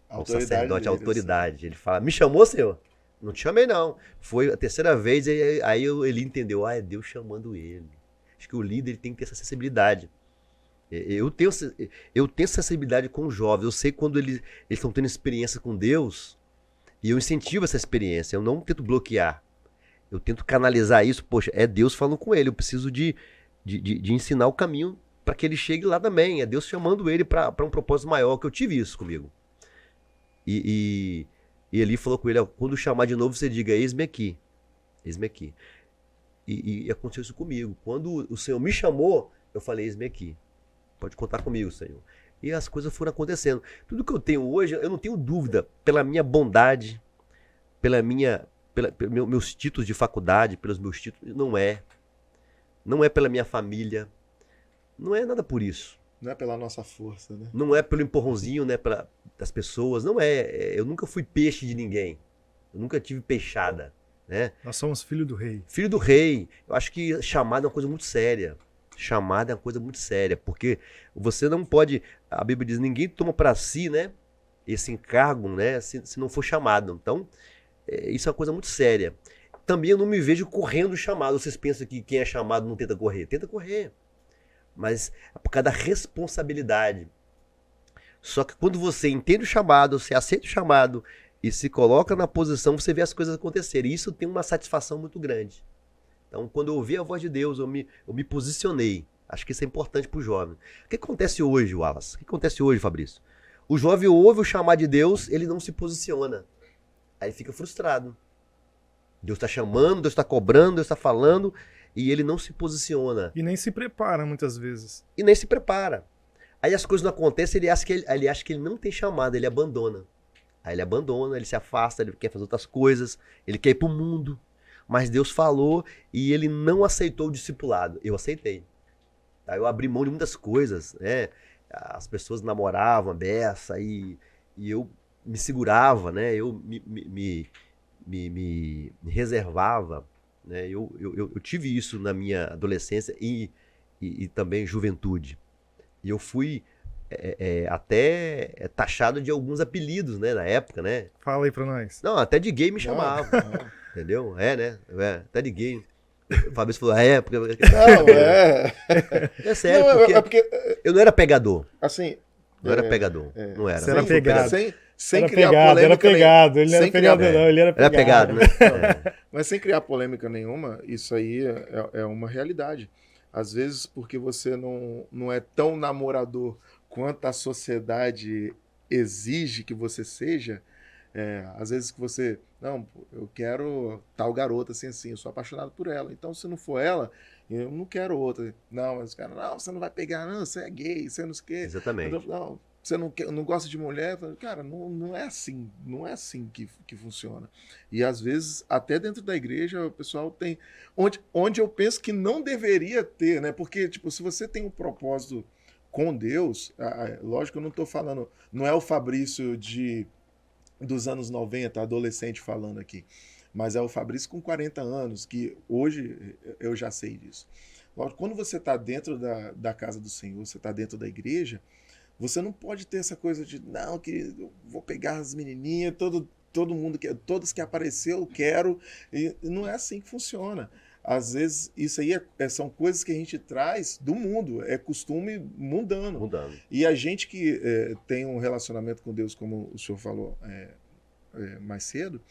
Speaker 3: Ao sacerdote, a autoridade. Ele fala, me chamou, Senhor? Não te chamei, não. Foi a terceira vez, aí ele entendeu, é Deus chamando ele. Acho que o líder tem que ter essa sensibilidade. Eu tenho sensibilidade com os jovens. Eu sei quando eles estão tendo experiência com Deus e eu incentivo essa experiência. Eu não tento bloquear. Eu tento canalizar isso. Poxa, é Deus falando com ele. Eu preciso de ensinar o caminho para que ele chegue lá também. É Deus chamando ele para um propósito maior, que eu tive isso comigo. E Eli falou com ele, ó, quando chamar de novo, você diga, eis-me aqui. Eis-me aqui. E aconteceu isso comigo. Quando o Senhor me chamou, eu falei, eis-me aqui. Pode contar comigo, Senhor. E as coisas foram acontecendo. Tudo que eu tenho hoje, eu não tenho dúvida, pela minha bondade, pelos meus títulos de faculdade, pelos meus títulos, não é. Não é pela minha família. Não é nada por isso.
Speaker 1: Não é pela nossa força, né?
Speaker 3: Não é pelo empurrãozinho, né, das pessoas. Não é. Eu nunca fui peixe de ninguém. Eu nunca tive peixada, né?
Speaker 2: Nós somos filho do rei.
Speaker 3: Filho do rei. Eu acho que chamada é uma coisa muito séria. Chamada é uma coisa muito séria, porque você não pode, a Bíblia diz, ninguém toma para si, né, esse encargo, né, se não for chamado. Então, isso é uma coisa muito séria. Também eu não me vejo correndo o chamado. Vocês pensam que quem é chamado não tenta correr? Tenta correr. Mas é por causa da responsabilidade. Só que quando você entende o chamado, você aceita o chamado e se coloca na posição, você vê as coisas acontecerem. E isso tem uma satisfação muito grande. Então, quando eu ouvi a voz de Deus, eu me posicionei. Acho que isso é importante para o jovem. O que acontece hoje, Wallace? O que acontece hoje, Fabrício? O jovem ouve o chamado de Deus, ele não se posiciona. Aí fica frustrado. Deus está chamando, Deus está cobrando, Deus está falando, e ele não se posiciona.
Speaker 2: E nem se prepara muitas vezes.
Speaker 3: E nem se prepara. Aí as coisas não acontecem, ele acha que ele não tem chamado, ele abandona. Aí ele abandona, ele se afasta, ele quer fazer outras coisas, ele quer ir para o mundo. Mas Deus falou e ele não aceitou o discipulado. Eu aceitei. Aí eu abri mão de muitas coisas, né? As pessoas namoravam a beça e eu me segurava, né? Eu me reservava, né? Eu tive isso na minha adolescência e também juventude. E eu fui até taxado de alguns apelidos, né? Na época, né?
Speaker 2: Fala aí pra nós.
Speaker 3: Não, até de gay me chamavam. Entendeu? Né? Até de gay. O Fabrício falou, porque...
Speaker 1: Não,
Speaker 3: É sério,
Speaker 1: não,
Speaker 3: porque eu não era pegador.
Speaker 1: Assim...
Speaker 3: Não era pegador. Não era.
Speaker 2: Você era pegado.
Speaker 1: Sem
Speaker 2: era
Speaker 1: criar
Speaker 2: pegado,
Speaker 1: polêmica
Speaker 2: era pegado. Ele não era
Speaker 1: sem
Speaker 2: pegador,
Speaker 1: criar-
Speaker 2: não. Ele era
Speaker 3: Era
Speaker 2: pegado.
Speaker 3: pegado, né?
Speaker 1: Mas sem criar polêmica nenhuma, isso aí é uma realidade. Às vezes, porque você não é tão namorador quanto a sociedade exige que você seja, às vezes que você... Não, eu quero tal garota assim, eu sou apaixonado por ela. Então, se não for ela, eu não quero outra. Não, mas os caras, não, você não vai pegar, não, você é gay, você não sei o quê.
Speaker 3: Exatamente.
Speaker 1: Não, você não gosta de mulher? Cara, não é assim, não é assim que funciona. E às vezes, até dentro da igreja, o pessoal tem... Onde eu penso que não deveria ter, né? Porque, tipo, se você tem um propósito com Deus, lógico que eu não estou falando... Não é o Fabrício dos anos 90, adolescente falando aqui, mas é o Fabrício com 40 anos, que hoje eu já sei disso. Lógico, quando você está dentro da casa do Senhor, você está dentro da igreja, você não pode ter essa coisa de, não, que eu vou pegar as menininhas, todo mundo, todas que apareceu, eu quero, e não é assim que funciona. Às vezes, isso aí são coisas que a gente traz do mundo, é costume mundano.
Speaker 3: Mudando.
Speaker 1: E a gente que tem um relacionamento com Deus, como o senhor falou mais cedo,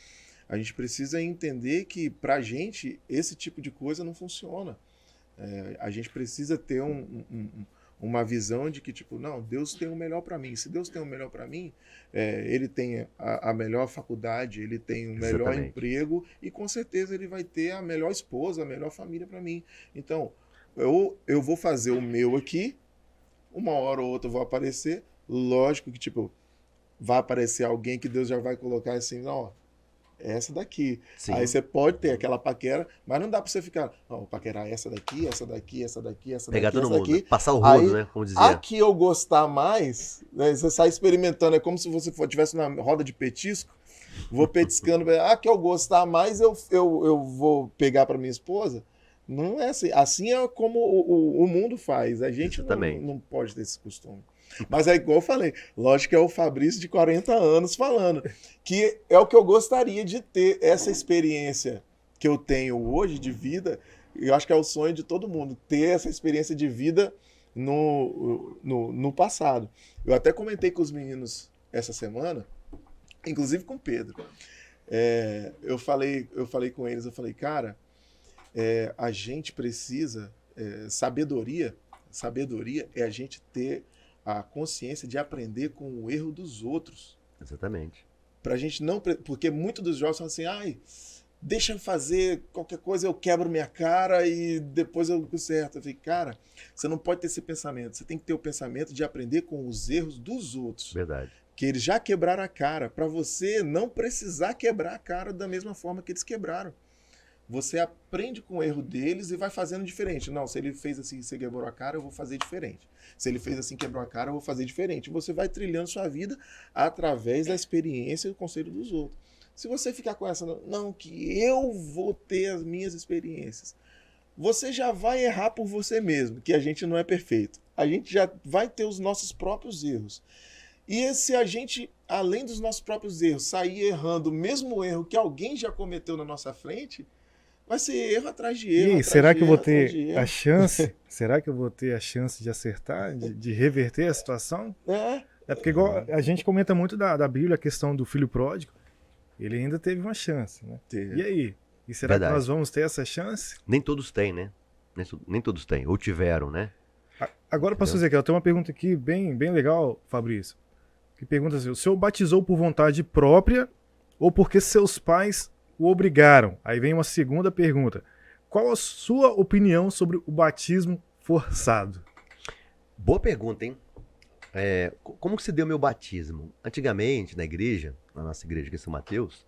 Speaker 1: a gente precisa entender que, pra gente, esse tipo de coisa não funciona. A gente precisa ter uma visão de que, tipo, não, Deus tem o melhor para mim. Se Deus tem o melhor para mim, ele tem a melhor faculdade, ele tem o melhor
Speaker 3: Exatamente.
Speaker 1: emprego e, com certeza, ele vai ter a melhor esposa, a melhor família para mim. Então, eu vou fazer o meu aqui, uma hora ou outra eu vou aparecer, lógico que, tipo, vai aparecer alguém que Deus já vai colocar assim, ó, essa daqui.
Speaker 3: Sim.
Speaker 1: Aí você pode ter aquela paquera, mas não dá pra você ficar, ó, paquerar essa daqui, essa daqui, essa daqui, essa
Speaker 3: Pegar
Speaker 1: daqui,
Speaker 3: todo
Speaker 1: essa
Speaker 3: mundo.
Speaker 1: daqui.
Speaker 3: Passar o rodo,
Speaker 1: Aí,
Speaker 3: né? Como dizia.
Speaker 1: A que eu gostar mais, né, você sai experimentando, é como se você estivesse na roda de petisco, vou petiscando, a que eu gostar mais eu vou pegar pra minha esposa. Não é assim. Assim é como o mundo faz. A gente não pode ter esse costume. Mas é igual eu falei, lógico que é o Fabrício de 40 anos falando, que é o que eu gostaria de ter, essa experiência que eu tenho hoje de vida, eu acho que é o sonho de todo mundo, ter essa experiência de vida no passado. Eu até comentei com os meninos essa semana, inclusive com o Pedro. Eu falei com eles, eu falei, cara, a gente precisa, sabedoria é a gente ter a consciência de aprender com o erro dos outros.
Speaker 3: Exatamente.
Speaker 1: Pra gente não. Porque muitos dos jovens falam assim, ai, deixa eu fazer qualquer coisa, eu quebro minha cara e depois eu conserto. Eu falei, cara, você não pode ter esse pensamento. Você tem que ter o pensamento de aprender com os erros dos outros.
Speaker 3: Verdade.
Speaker 1: Que eles já quebraram a cara, para você não precisar quebrar a cara da mesma forma que eles quebraram. Você aprende com o erro deles e vai fazendo diferente. Não, se ele fez assim, você quebrou a cara, eu vou fazer diferente. Se ele fez assim, quebrou a cara, eu vou fazer diferente. Você vai trilhando sua vida através da experiência e do conselho dos outros. Se você ficar com essa, não, que eu vou ter as minhas experiências, você já vai errar por você mesmo, que a gente não é perfeito. A gente já vai ter os nossos próprios erros. E se a gente, além dos nossos próprios erros, sair errando o mesmo erro que alguém já cometeu na nossa frente, vai ser erro atrás de erro.
Speaker 2: E aí, será que eu vou ter a chance? Será que eu vou ter a chance de acertar, de reverter a situação? É porque igual a gente comenta muito da Bíblia, a questão do filho pródigo, ele ainda teve uma chance, né? E aí? E será que nós vamos ter essa chance?
Speaker 3: Nem todos têm, né? Nem todos têm, ou tiveram, né?
Speaker 2: Agora, pastor Ezequiel, tem uma pergunta aqui bem legal, Fabrício, que pergunta assim, o senhor batizou por vontade própria ou porque seus pais o obrigaram? Aí vem uma segunda pergunta. Qual a sua opinião sobre o batismo forçado?
Speaker 3: Boa pergunta, hein? Como que se deu meu batismo? Antigamente, na igreja, na nossa igreja aqui em São Mateus,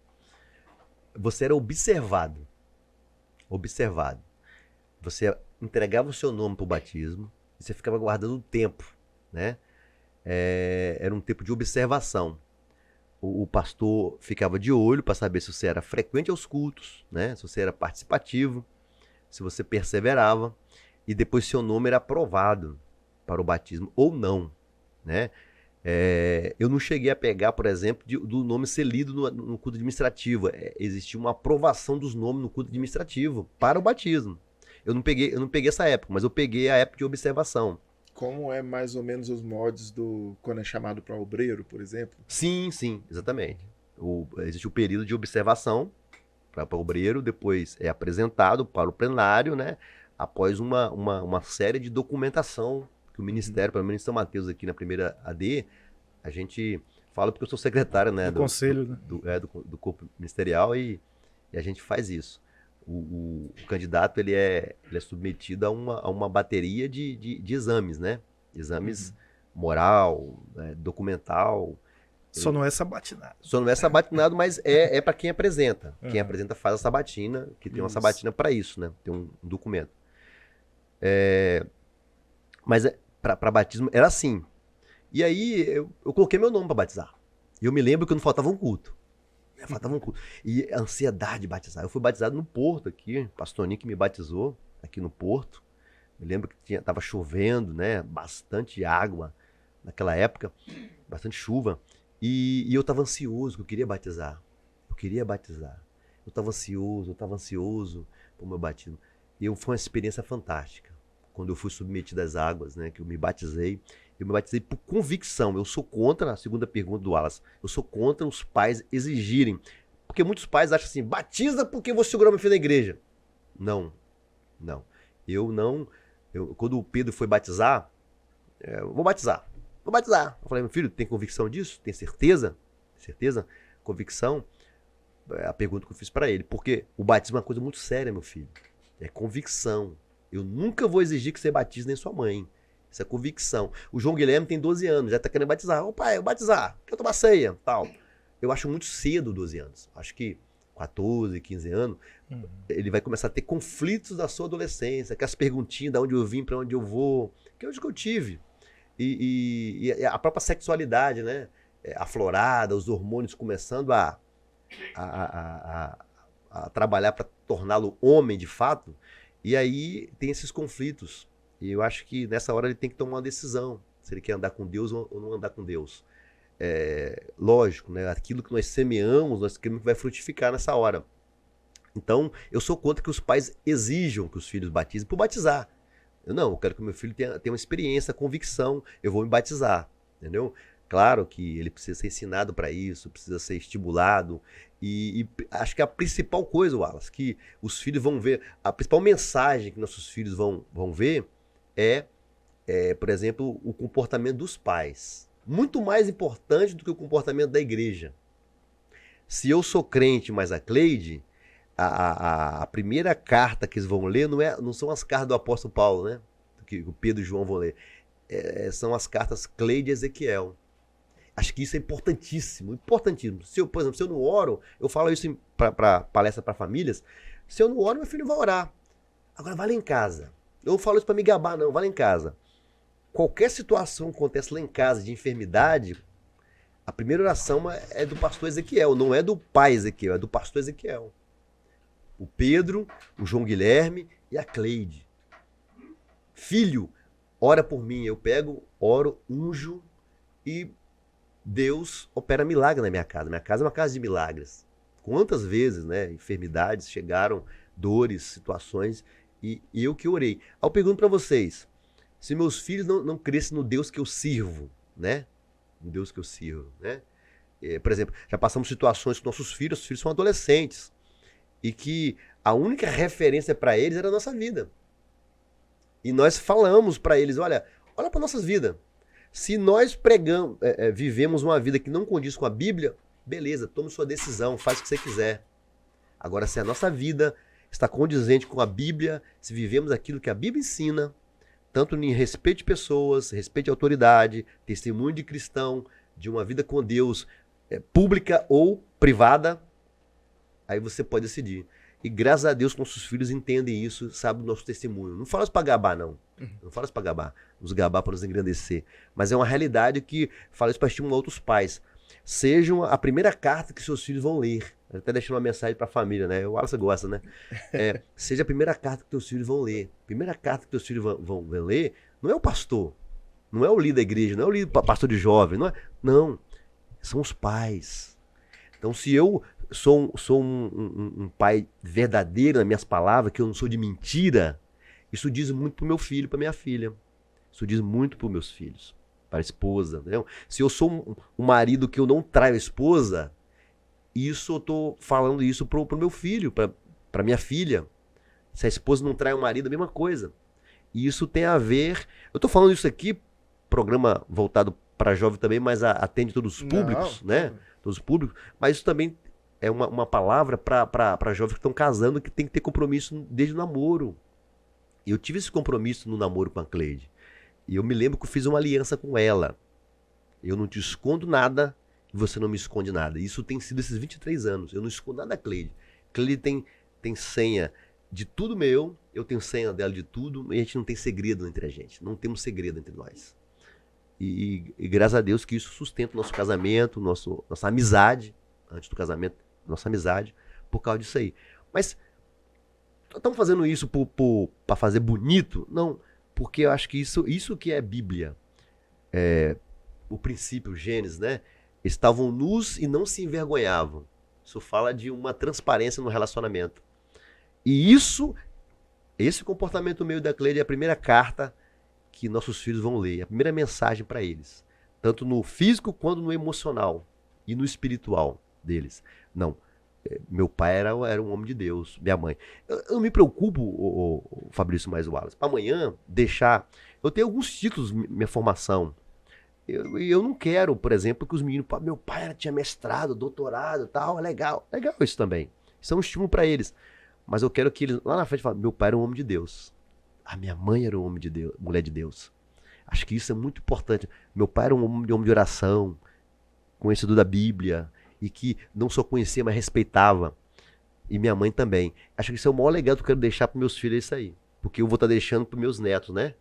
Speaker 3: você era observado. Observado. Você entregava o seu nome para o batismo e você ficava guardando o tempo, né? Era um tempo de observação. O pastor ficava de olho para saber se você era frequente aos cultos, né? Se você era participativo, se você perseverava, e depois seu nome era aprovado para o batismo ou não, né? Eu não cheguei a pegar, por exemplo, do nome ser lido no culto administrativo. Existia uma aprovação dos nomes no culto administrativo para o batismo. Eu não peguei essa época, mas eu peguei a época de observação.
Speaker 1: Como é mais ou menos os moldes quando é chamado para obreiro, por exemplo?
Speaker 3: Sim, exatamente. Existe o período de observação para obreiro, depois é apresentado para o plenário, né? Após uma série de documentação que o Ministério, pelo menos em São Mateus, aqui na primeira AD, a gente fala porque eu sou secretário, né?
Speaker 2: Do conselho, né?
Speaker 3: Do corpo ministerial e a gente faz isso. O candidato ele é submetido a uma bateria de exames, né? Exames moral, documental.
Speaker 2: Só não é sabatinado.
Speaker 3: Só não é sabatinado, mas é para quem apresenta. Quem apresenta faz a sabatina, que tem uma sabatina para isso, né? Tem um documento. Mas para batismo era assim. E aí eu coloquei meu nome para batizar. E eu me lembro que não faltava um culto. E a ansiedade de batizar. Eu fui batizado no Porto aqui, pastor Nick me batizou aqui no Porto. Me lembro que estava chovendo, né? Bastante água naquela época, bastante chuva. E eu estava ansioso, que eu queria batizar. Eu estava ansioso para o meu batismo. E foi uma experiência fantástica. Quando eu fui submetido às águas, né? Que eu me batizei por convicção. Eu sou contra, a segunda pergunta do Wallace, eu sou contra os pais exigirem. Porque muitos pais acham assim, batiza porque vou segurar meu filho na igreja. Não. Quando o Pedro foi batizar, vou batizar. Eu falei, meu filho, tem convicção disso? Tem certeza? Convicção? É a pergunta que eu fiz para ele. Porque o batismo é uma coisa muito séria, meu filho. É convicção. Eu nunca vou exigir que você batize nem sua mãe. Isso é convicção. O João Guilherme tem 12 anos, já tá querendo batizar. Ô pai, eu vou batizar, quero tomar ceia, tal. Eu acho muito cedo 12 anos. Acho que 14, 15 anos, ele vai começar a ter conflitos da sua adolescência, aquelas perguntinhas de onde eu vim, para onde eu vou, que é onde que eu tive. E a própria sexualidade, né? Aflorada, os hormônios começando a trabalhar para torná-lo homem de fato. E aí tem esses conflitos. E eu acho que nessa hora ele tem que tomar uma decisão, se ele quer andar com Deus ou não andar com Deus. Lógico, né? Aquilo que nós semeamos, nós queremos que vai frutificar nessa hora. Então, eu sou contra que os pais exijam que os filhos batizem por batizar. Eu quero que o meu filho tenha uma experiência, convicção, eu vou me batizar, entendeu? Claro que ele precisa ser ensinado para isso, precisa ser estimulado. E acho que a principal coisa, Wallace, que os filhos vão ver, a principal mensagem que nossos filhos vão ver por exemplo, o comportamento dos pais. Muito mais importante do que o comportamento da igreja. Se eu sou crente, mas a Cleide, a primeira carta que eles vão ler não são as cartas do apóstolo Paulo, né? Que o Pedro e João vão ler. São as cartas Cleide e Ezequiel. Acho que isso é importantíssimo, importantíssimo. Por exemplo, se eu não oro, eu falo isso para palestra para famílias, se eu não oro, meu filho vai orar. Agora, vai lá em casa. Eu não falo isso para me gabar, não, vai lá em casa. Qualquer situação que acontece lá em casa de enfermidade, a primeira oração é do pastor Ezequiel, não é do pai Ezequiel, é do pastor Ezequiel. O Pedro, o João Guilherme e a Cleide. Filho, ora por mim. Eu pego, oro, unjo e Deus opera milagre na minha casa. Minha casa é uma casa de milagres. Quantas vezes, né, enfermidades chegaram, dores, situações, e eu que orei. Eu pergunto para vocês, se meus filhos não crescem no Deus que eu sirvo, né? No Deus que eu sirvo, né? Por exemplo, já passamos situações com nossos filhos, os filhos são adolescentes, e que a única referência para eles era a nossa vida. E nós falamos para eles, olha para nossas vidas. Se nós vivemos uma vida que não condiz com a Bíblia, beleza, tome sua decisão, faz o que você quiser. Agora, se a nossa vida está condizente com a Bíblia, se vivemos aquilo que a Bíblia ensina, tanto em respeito de pessoas, respeito de autoridade, testemunho de cristão, de uma vida com Deus, pública ou privada, aí você pode decidir. E graças a Deus, nossos filhos entendem isso, sabem do nosso testemunho. Não fala isso para gabar, não. Não fala isso para gabar. Nos gabar para nos engrandecer. Mas é uma realidade que fala isso para estimular outros pais. Sejam a primeira carta que seus filhos vão ler. Até deixando uma mensagem para a família, né? O Wallace gosta, né? Seja a primeira carta que teus filhos vão ler. A primeira carta que teus filhos vão ler não é o pastor. Não é o líder da igreja. Não é o líder pastor de jovem. Não. São os pais. Então, se eu sou um pai verdadeiro nas minhas palavras, que eu não sou de mentira, isso diz muito pro meu filho, pra minha filha. Isso diz muito pros meus filhos, para a esposa. Entendeu? Se eu sou um marido que eu não traio a esposa, isso eu tô falando isso pro meu filho, pra minha filha. Se a esposa não trai o marido, a mesma coisa. E isso tem a ver... Eu tô falando isso aqui, programa voltado para jovem também, mas atende todos os públicos, né? Todos os públicos. Mas isso também é uma palavra para jovens que estão casando, que tem que ter compromisso desde o namoro. E eu tive esse compromisso no namoro com a Cleide. E eu me lembro que eu fiz uma aliança com ela. Eu não te escondo nada e você não me esconde nada. Isso tem sido esses 23 anos. Eu não escondo nada da Cleide. Cleide tem senha de tudo meu, eu tenho senha dela de tudo, e a gente não tem segredo entre a gente. Não temos segredo entre nós. E graças a Deus que isso sustenta o nosso casamento, nossa amizade, antes do casamento, nossa amizade, por causa disso aí. Mas estamos fazendo isso para fazer bonito? Não, porque eu acho que isso que é Bíblia. O princípio, o Gênesis, né? Estavam nus e não se envergonhavam. Isso fala de uma transparência no relacionamento. E esse comportamento meu e da Cleide é a primeira carta que nossos filhos vão ler, a primeira mensagem para eles. Tanto no físico quanto no emocional e no espiritual deles. Não, meu pai era um homem de Deus, minha mãe. Eu não me preocupo, o Fabrício mais Wallace, para amanhã deixar... Eu tenho alguns títulos, minha formação. Eu não quero, por exemplo, que os meninos... Meu pai tinha mestrado, doutorado e tal, é legal. Legal isso também. Isso é um estímulo para eles. Mas eu quero que eles, lá na frente, falem, meu pai era um homem de Deus. A minha mãe era um homem de Deus, mulher de Deus. Acho que isso é muito importante. Meu pai era um homem de oração, conhecedor da Bíblia, e que não só conhecia, mas respeitava. E minha mãe também. Acho que isso é o maior legado que eu quero deixar para meus filhos, é isso aí. Porque eu vou estar deixando para meus netos, né?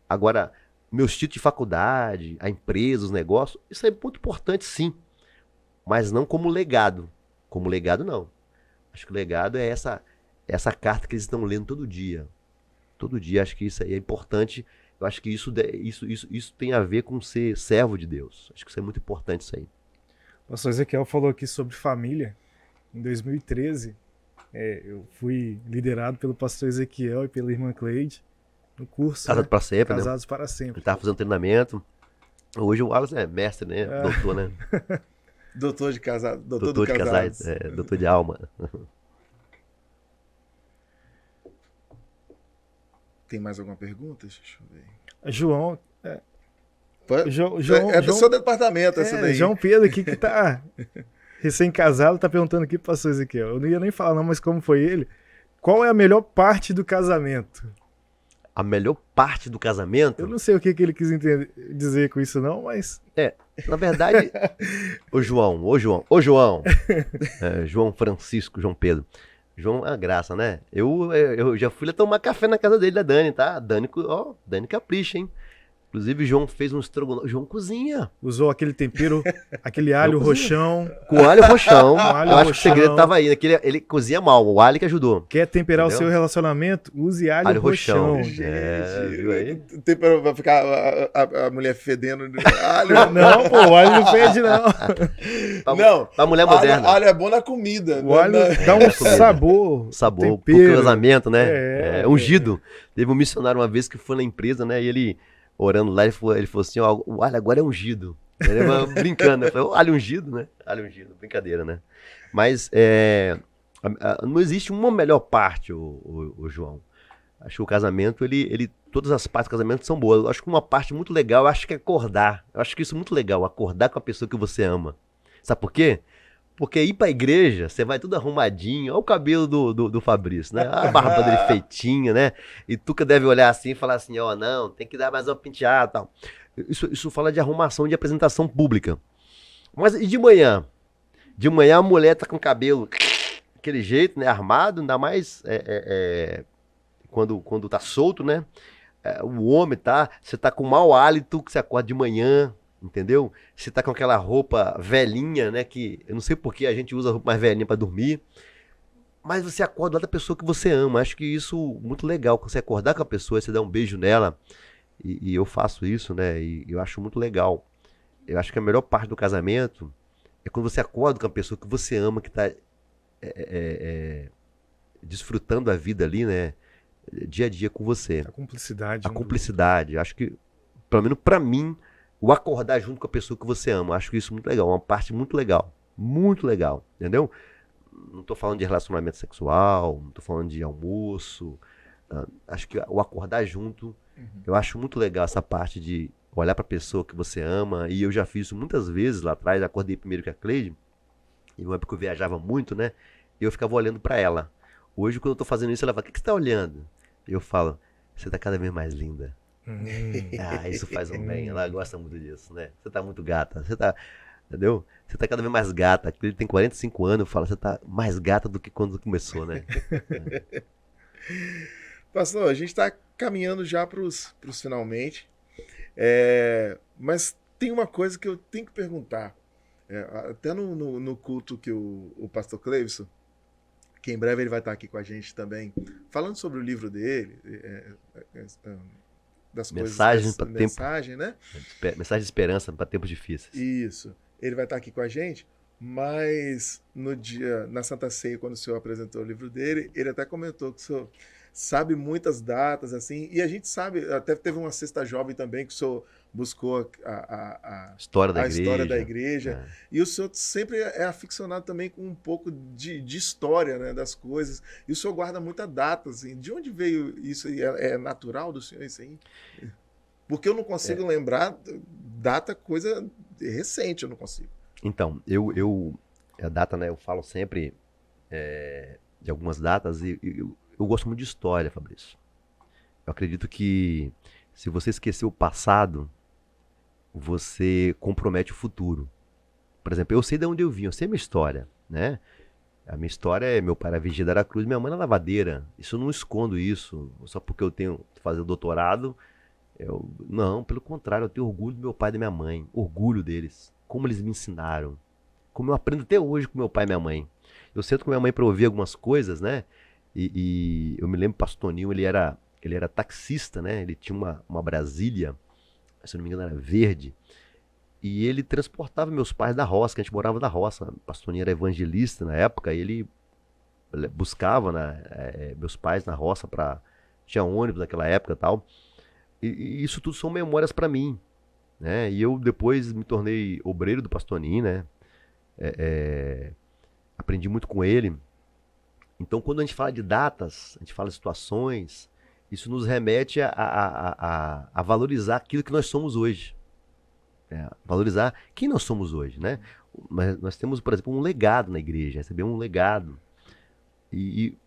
Speaker 3: Agora, meus títulos de faculdade, a empresa, os negócios, isso é muito importante, sim. Mas não como legado. Como legado, não. Acho que o legado é essa carta que eles estão lendo todo dia. Todo dia, acho que isso aí é importante. Eu acho que isso tem a ver com ser servo de Deus. Acho que isso é muito importante, isso aí.
Speaker 2: O pastor Ezequiel falou aqui sobre família. Em 2013, eu fui liderado pelo pastor Ezequiel e pela irmã Cleide no curso,
Speaker 3: Casado
Speaker 2: né?
Speaker 3: pra sempre, né?
Speaker 2: Casados para sempre.
Speaker 3: Ele tava fazendo treinamento. Hoje o Wallace é mestre, né? Doutor, né?
Speaker 1: Doutor de casado, doutor
Speaker 3: Doutor
Speaker 1: do
Speaker 3: de casais,
Speaker 1: casados.
Speaker 3: doutor de alma.
Speaker 1: Tem mais alguma pergunta? Deixa eu ver.
Speaker 2: João,
Speaker 1: Pode-
Speaker 2: João,
Speaker 1: é do seu departamento essa
Speaker 2: é,
Speaker 1: daí.
Speaker 2: João Pedro aqui que tá recém-casado, tá perguntando aqui pro pastor Ezequiel. Eu não ia nem falar não, mas como foi ele? Qual é a melhor parte do casamento?
Speaker 3: A melhor parte do casamento,
Speaker 2: Eu não sei o que ele quis dizer com isso não, mas...
Speaker 3: na verdade, ô João, João Francisco, João Pedro. João é uma graça, né? Eu já fui lá tomar café na casa dele, da Dani, tá? Dani capricha, hein? Inclusive, o João fez um estrogonofe. João cozinha.
Speaker 2: Usou aquele tempero, aquele alho roxão.
Speaker 3: Com alho roxão.
Speaker 2: alho
Speaker 3: Eu acho que o
Speaker 2: roxão.
Speaker 3: segredo tava aí. Ele cozinha mal, o alho que ajudou.
Speaker 2: Quer temperar
Speaker 3: Entendeu?
Speaker 2: o seu relacionamento? Use alho roxão.
Speaker 1: Gente,
Speaker 3: viu aí?
Speaker 1: o tempo vai ficar a mulher fedendo de alho.
Speaker 2: Não, pô, o alho não fede não.
Speaker 1: Não,
Speaker 3: Pra mulher moderna.
Speaker 1: alho é bom na comida.
Speaker 2: O alho dá um sabor.
Speaker 3: Sabor, pro
Speaker 2: tempero.
Speaker 3: casamento, né?
Speaker 2: É,
Speaker 3: ungido. Teve um missionário uma vez que foi na empresa, né? E ele, orando lá, ele falou assim, ó, o alho agora é ungido. Ele brincando, né? Falei, alho ungido, né? Alho ungido, brincadeira, né? Mas não existe uma melhor parte, o João. Acho que o casamento, todas as partes do casamento são boas. Eu acho que uma parte muito legal, eu acho que é acordar. Eu acho que isso é muito legal, acordar com a pessoa que você ama. Sabe por quê? Porque ir pra igreja, você vai tudo arrumadinho, olha o cabelo do Fabrício, né? A barba dele feitinha, né? E Tuca deve olhar assim e falar assim, ó, não, tem que dar mais uma penteada e tal. Isso fala de arrumação, de apresentação pública. Mas e de manhã? De manhã a mulher tá com o cabelo daquele jeito, né? Armado, ainda mais quando tá solto, né? O homem você tá com mau hálito que você acorda de manhã, entendeu? Você tá com aquela roupa velhinha, né? Que eu não sei por que a gente usa roupa mais velhinha pra dormir. Mas você acorda lá da pessoa que você ama. Acho que isso é muito legal. Quando você acordar com a pessoa, você dá um beijo nela. E eu faço isso, né? E eu acho muito legal. Eu acho que a melhor parte do casamento é quando você acorda com a pessoa que você ama, que tá desfrutando a vida ali, né? Dia a dia com você.
Speaker 2: A cumplicidade.
Speaker 3: A cumplicidade. Acho que, pelo menos pra mim, o acordar junto com a pessoa que você ama. Acho que isso é muito legal. Uma parte muito legal. Muito legal. Entendeu? Não tô falando de relacionamento sexual, não tô falando de almoço. Acho que o acordar junto, eu acho muito legal essa parte de olhar pra pessoa que você ama. E eu já fiz isso muitas vezes lá atrás. Acordei primeiro com a Cleide. E uma época eu viajava muito, né? E eu ficava olhando pra ela. Hoje, quando eu tô fazendo isso, ela fala, o que você tá olhando? Eu falo, você tá cada vez mais linda. Isso faz um bem. Ela gosta muito disso, né? Você tá muito gata. Você tá, entendeu? Você tá cada vez mais gata. Ele tem 45 anos, eu falo, você tá mais gata do que quando começou, né?
Speaker 1: Pastor, a gente tá caminhando já pros finalmente. Mas tem uma coisa que eu tenho que perguntar. Até no culto que o pastor Cleivson, que em breve ele vai estar aqui com a gente também, falando sobre o livro dele, das
Speaker 3: Mensagem
Speaker 1: coisas,
Speaker 3: para
Speaker 1: mensagem, né?
Speaker 3: Mensagem de esperança para tempos difíceis.
Speaker 1: Isso. Ele vai estar aqui com a gente, mas na Santa Ceia, quando o senhor apresentou o livro dele, ele até comentou que o senhor sabe muitas datas, assim, e a gente sabe, até teve uma Sexta Jovem também, que o senhor buscou a
Speaker 3: história da
Speaker 1: história da igreja. E o senhor sempre é aficionado também com um pouco de história, né, das coisas. E o senhor guarda muita data, assim. De onde veio isso? É natural do senhor isso aí? Porque eu não consigo lembrar data, coisa recente, eu não consigo.
Speaker 3: Então, a data, né, eu falo sempre de algumas datas e eu gosto muito de história, Fabrício. Eu acredito que se você esquecer o passado, você compromete o futuro. Por exemplo, eu sei de onde eu vim, eu sei a minha história, né? A minha história é meu pai era vigia da Aracruz, minha mãe era lavadeira. Isso eu não escondo isso, só porque eu tenho que fazer doutorado. Não, pelo contrário, eu tenho orgulho do meu pai e da minha mãe, orgulho deles, como eles me ensinaram, como eu aprendo até hoje com meu pai e minha mãe. Eu sento com minha mãe para ouvir algumas coisas, né? E eu me lembro, o pastor Toninho, ele era taxista, né? Ele tinha uma Brasília, se não me engano era verde, e ele transportava meus pais da roça, que a gente morava na roça. O pastor Toninho era evangelista na época, e ele buscava meus pais na roça para tinha ônibus naquela época e tal. E isso tudo são memórias para mim, né? E eu depois me tornei obreiro do pastor Toninho, né? Aprendi muito com ele. Então, quando a gente fala de datas, a gente fala de situações, isso nos remete a valorizar aquilo que nós somos hoje. Valorizar quem nós somos hoje, né? Mas nós temos, por exemplo, um legado na igreja, recebemos um legado. E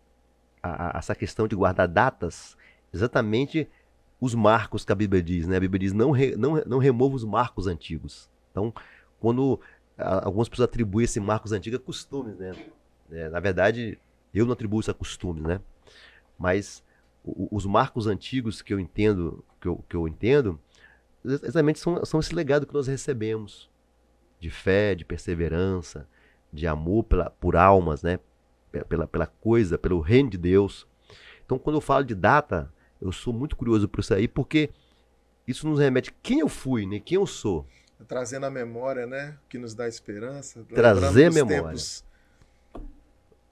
Speaker 3: essa questão de guardar datas, exatamente os marcos que a Bíblia diz, né? A Bíblia diz, não remova os marcos antigos. Então, quando algumas pessoas atribuem esse marcos antigos a costumes, né? Na verdade, eu não atribuo isso a costumes, né? Mas os marcos antigos que eu entendo, que eu entendo, exatamente são esse legado que nós recebemos de fé, de perseverança, de amor por almas, né? Pela coisa, pelo reino de Deus. Então, quando eu falo de data, eu sou muito curioso por isso aí, porque isso nos remete a quem eu fui, né? Quem eu sou.
Speaker 1: Trazendo a memória, né? Que nos dá esperança.
Speaker 3: Trazer a memória.
Speaker 1: Tempos...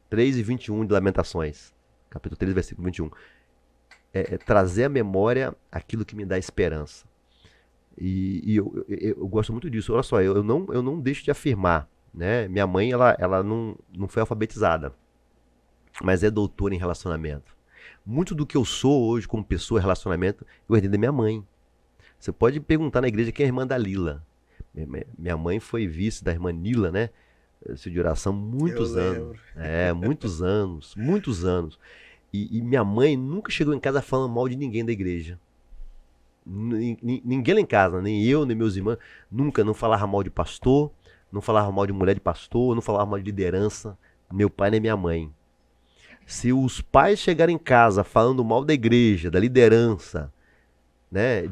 Speaker 3: 3:21 de Lamentações, capítulo 3, versículo 21. Trazer à memória aquilo que me dá esperança. E eu gosto muito disso. Olha só, eu não deixo de afirmar, né? Minha mãe, ela não foi alfabetizada, mas é doutora em relacionamento. Muito do que eu sou hoje como pessoa em relacionamento, eu herdei da minha mãe. Você pode perguntar na igreja quem é a irmã da Lila. Minha mãe foi vice da irmã Nila, né? De oração muitos anos. Muitos anos. E minha mãe nunca chegou em casa falando mal de ninguém da igreja. Ninguém lá em casa, nem eu, nem meus irmãos, nunca não falava mal de pastor, não falava mal de mulher de pastor, não falava mal de liderança, meu pai nem minha mãe. Se os pais chegarem em casa falando mal da igreja, da liderança, né,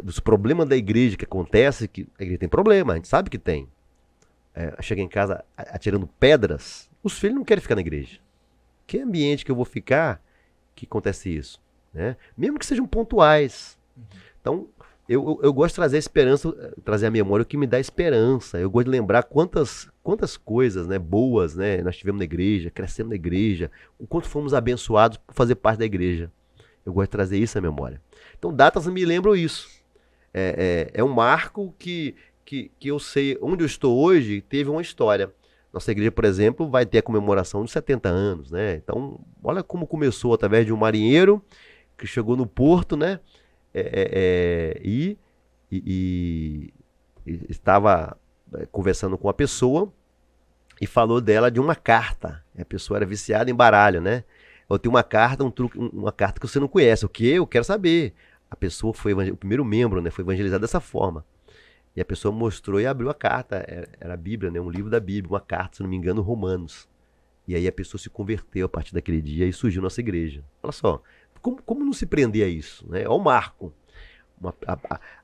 Speaker 3: dos problemas da igreja que acontece, que a igreja tem problema, a gente sabe que tem. Chega em casa atirando pedras, os filhos não querem ficar na igreja. Que ambiente que eu vou ficar que acontece isso? Né? Mesmo que sejam pontuais. Então, eu gosto de trazer a esperança, trazer a memória o que me dá esperança. Eu gosto de lembrar quantas coisas, né, boas, né, nós tivemos na igreja, crescemos na igreja, o quanto fomos abençoados por fazer parte da igreja. Eu gosto de trazer isso à memória. Então, datas me lembram isso. É um marco que eu sei, onde eu estou hoje, teve uma história. Nossa igreja, por exemplo, vai ter a comemoração de 70 anos, né? Então, olha como começou através de um marinheiro que chegou no porto, né? E estava conversando com uma pessoa e falou dela de uma carta. A pessoa era viciada em baralho, né? Eu tenho uma carta, uma carta que você não conhece. O que? Eu quero saber. A pessoa foi o primeiro membro, né? Foi evangelizado dessa forma. E a pessoa mostrou e abriu a carta. Era a Bíblia, né? Um livro da Bíblia, uma carta, se não me engano, Romanos. E aí a pessoa se converteu a partir daquele dia e surgiu nossa igreja. Olha só, como não se prender a isso? Né? É o marco.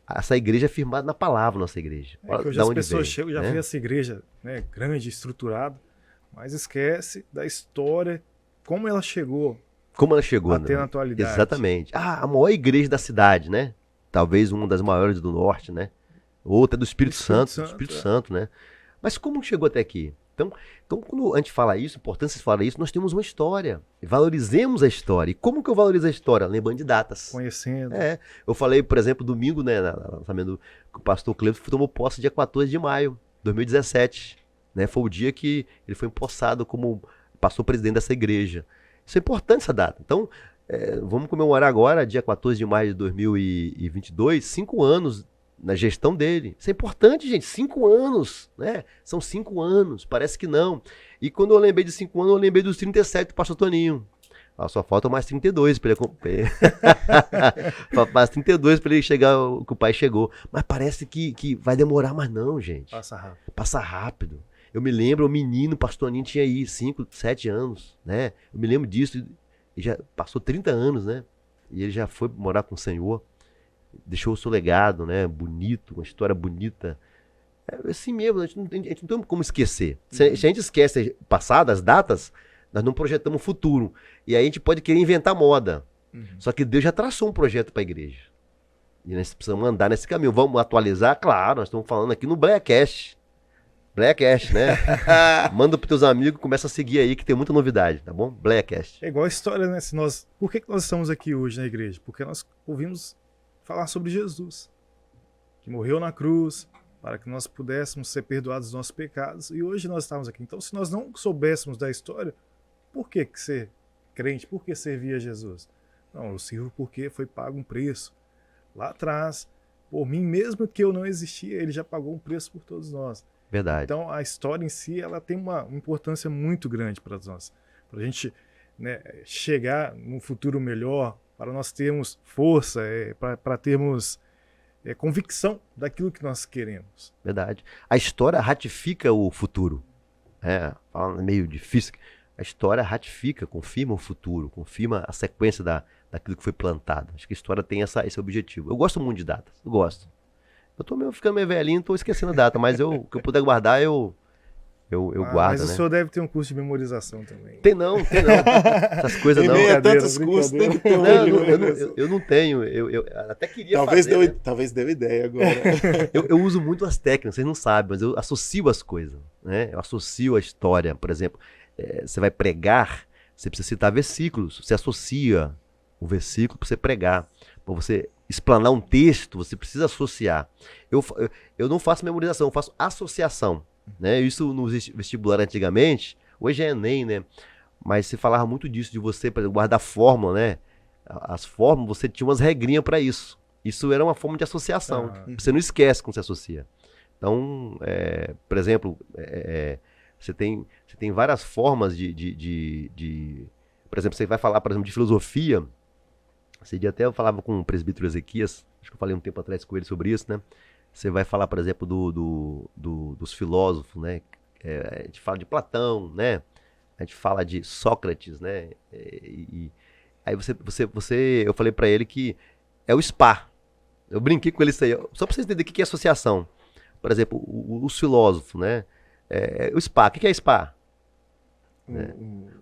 Speaker 3: Essa igreja é firmada na palavra, nossa igreja.
Speaker 2: Que hoje as pessoas chegam, já vê essa igreja, né, grande, estruturada, mas esquece da história, como ela chegou.
Speaker 3: Como ela chegou,
Speaker 2: até
Speaker 3: né?
Speaker 2: Na atualidade.
Speaker 3: Exatamente. A maior igreja da cidade, né? Talvez uma das maiores do norte, né? Outra do Espírito Santo, né? Mas como chegou até aqui? Então, quando a gente fala isso, importância de falar isso, nós temos uma história. Valorizemos a história. E como que eu valorizo a história? Lembrando de datas.
Speaker 2: Conhecendo.
Speaker 3: Eu falei, por exemplo, domingo, né, lançamento que o pastor Cleber tomou posse dia 14 de maio de 2017. Né? Foi o dia que ele foi empossado como pastor presidente dessa igreja. Isso é importante, essa data. Então, vamos comemorar agora, dia 14 de maio de 2022, 5 anos na gestão dele. Isso é importante, gente. 5 anos, né? São 5 anos, parece que não. E quando eu lembrei de 5 anos, eu lembrei dos 37 do pastor Toninho. Só falta mais 32 para ele mais 32 para ele chegar o que o pai chegou. Mas parece que vai demorar, mas não, gente. Passa rápido. Eu me lembro, o menino, o pastor Toninho tinha aí 5, 7 anos, né? Eu me lembro disso. E já passou 30 anos, né? E ele já foi morar com o Senhor. Deixou o seu legado, né? Bonito, uma história bonita. É assim mesmo, a gente não tem como esquecer. Se a gente esquece passado, as datas, nós não projetamos o futuro. E aí a gente pode querer inventar moda. Só que Deus já traçou um projeto para a igreja. E nós precisamos andar nesse caminho. Vamos atualizar? Claro, nós estamos falando aqui no BleaCast. Blackcast, né? Manda pros teus amigos, começa a seguir aí que tem muita novidade, tá bom? Blackcast.
Speaker 2: É igual a história, né? Por que nós estamos aqui hoje na igreja? Porque nós ouvimos falar sobre Jesus, que morreu na cruz para que nós pudéssemos ser perdoados dos nossos pecados, e hoje nós estamos aqui. Então, se nós não soubéssemos da história, por que ser crente? Por que servir a Jesus? Não, eu sirvo porque foi pago um preço. Lá atrás, por mim, mesmo que eu não existia, ele já pagou um preço por todos nós.
Speaker 3: Verdade.
Speaker 2: Então, a história em si, ela tem uma importância muito grande para nós. Para a gente, né, chegar num futuro melhor, para nós termos força, para termos convicção daquilo que nós queremos.
Speaker 3: Verdade. A história ratifica o futuro. Falando meio difícil. A história ratifica, confirma o futuro, confirma a sequência daquilo que foi plantado. Acho que a história tem esse objetivo. Eu gosto muito de datas, eu gosto. Eu tô ficando meio velhinho, tô esquecendo a data, mas o que eu puder guardar, eu guardo,
Speaker 2: mas o
Speaker 3: né?
Speaker 2: senhor deve ter um curso de memorização também.
Speaker 3: Tem não. Essas coisas não.
Speaker 1: Em meio a tantos cursos, tem que ter
Speaker 3: Eu não tenho. Eu até queria fazer.
Speaker 1: Talvez deu ideia agora.
Speaker 3: Eu uso muito as técnicas, vocês não sabem, mas eu associo as coisas, né? Eu associo a história, por exemplo. Você vai pregar, você precisa citar versículos. Você associa o versículo para você pregar. Para você explanar um texto, você precisa associar. Eu não faço memorização, eu faço associação. Né? Isso no vestibular antigamente, hoje é Enem, né? Mas se falava muito disso, de você guardar fórmula, né? As fórmulas, você tinha umas regrinhas para isso. Isso era uma forma de associação. Você não esquece quando você associa. Então, por exemplo, você tem várias formas por exemplo, você vai falar, por exemplo, de filosofia. Esse dia até eu falava com o presbítero Ezequias, acho que eu falei um tempo atrás com ele sobre isso, né? Você vai falar, por exemplo, dos filósofos, né? A gente fala de Platão, né? A gente fala de Sócrates, né? Aí eu falei para ele que é o SPA. Eu brinquei com ele isso aí, só para vocês entenderem o que é associação. Por exemplo, os filósofos, né? O SPA, o que é SPA?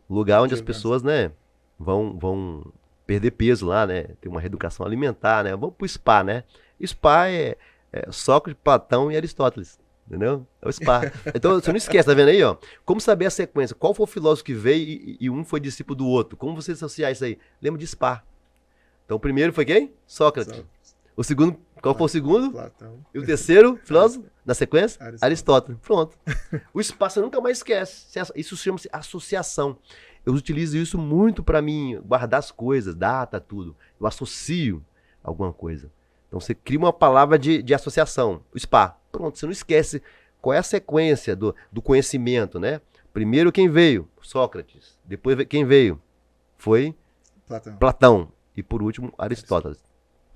Speaker 3: O lugar onde as pessoas, né, vão perder peso lá, né? Tem uma reeducação alimentar, né? Vamos pro SPA, né? SPA é Sócrates, Platão e Aristóteles, entendeu? É o SPA. Então, você não esquece, tá vendo aí, ó? Como saber a sequência? Qual foi o filósofo que veio e um foi discípulo do outro? Como você associar isso aí? Lembra de SPA. Então, o primeiro foi quem? Sócrates. O segundo, qual foi o segundo?
Speaker 1: Platão.
Speaker 3: E o terceiro, filósofo, na sequência? Aristóteles. Pronto. O SPA você nunca mais esquece. Isso chama-se associação. Eu utilizo isso muito para mim guardar as coisas, data, tudo. Eu associo alguma coisa. Então você cria uma palavra de associação. O SPA. Pronto, você não esquece qual é a sequência do conhecimento, né? Primeiro quem veio? Sócrates. Depois quem veio? Foi Platão. E por último, Aristóteles.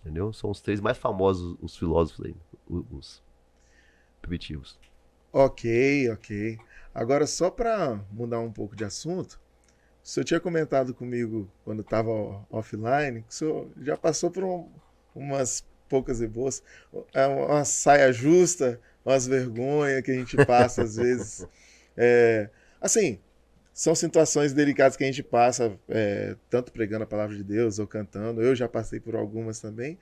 Speaker 3: Entendeu? São os três mais famosos, os filósofos aí, os primitivos.
Speaker 1: Ok. Agora, só para mudar um pouco de assunto, o senhor tinha comentado comigo quando estava offline que o senhor já passou por umas poucas e boas, uma saia justa, umas vergonhas que a gente passa às vezes. Assim, são situações delicadas que a gente passa, tanto pregando a palavra de Deus ou cantando. Eu já passei por algumas também,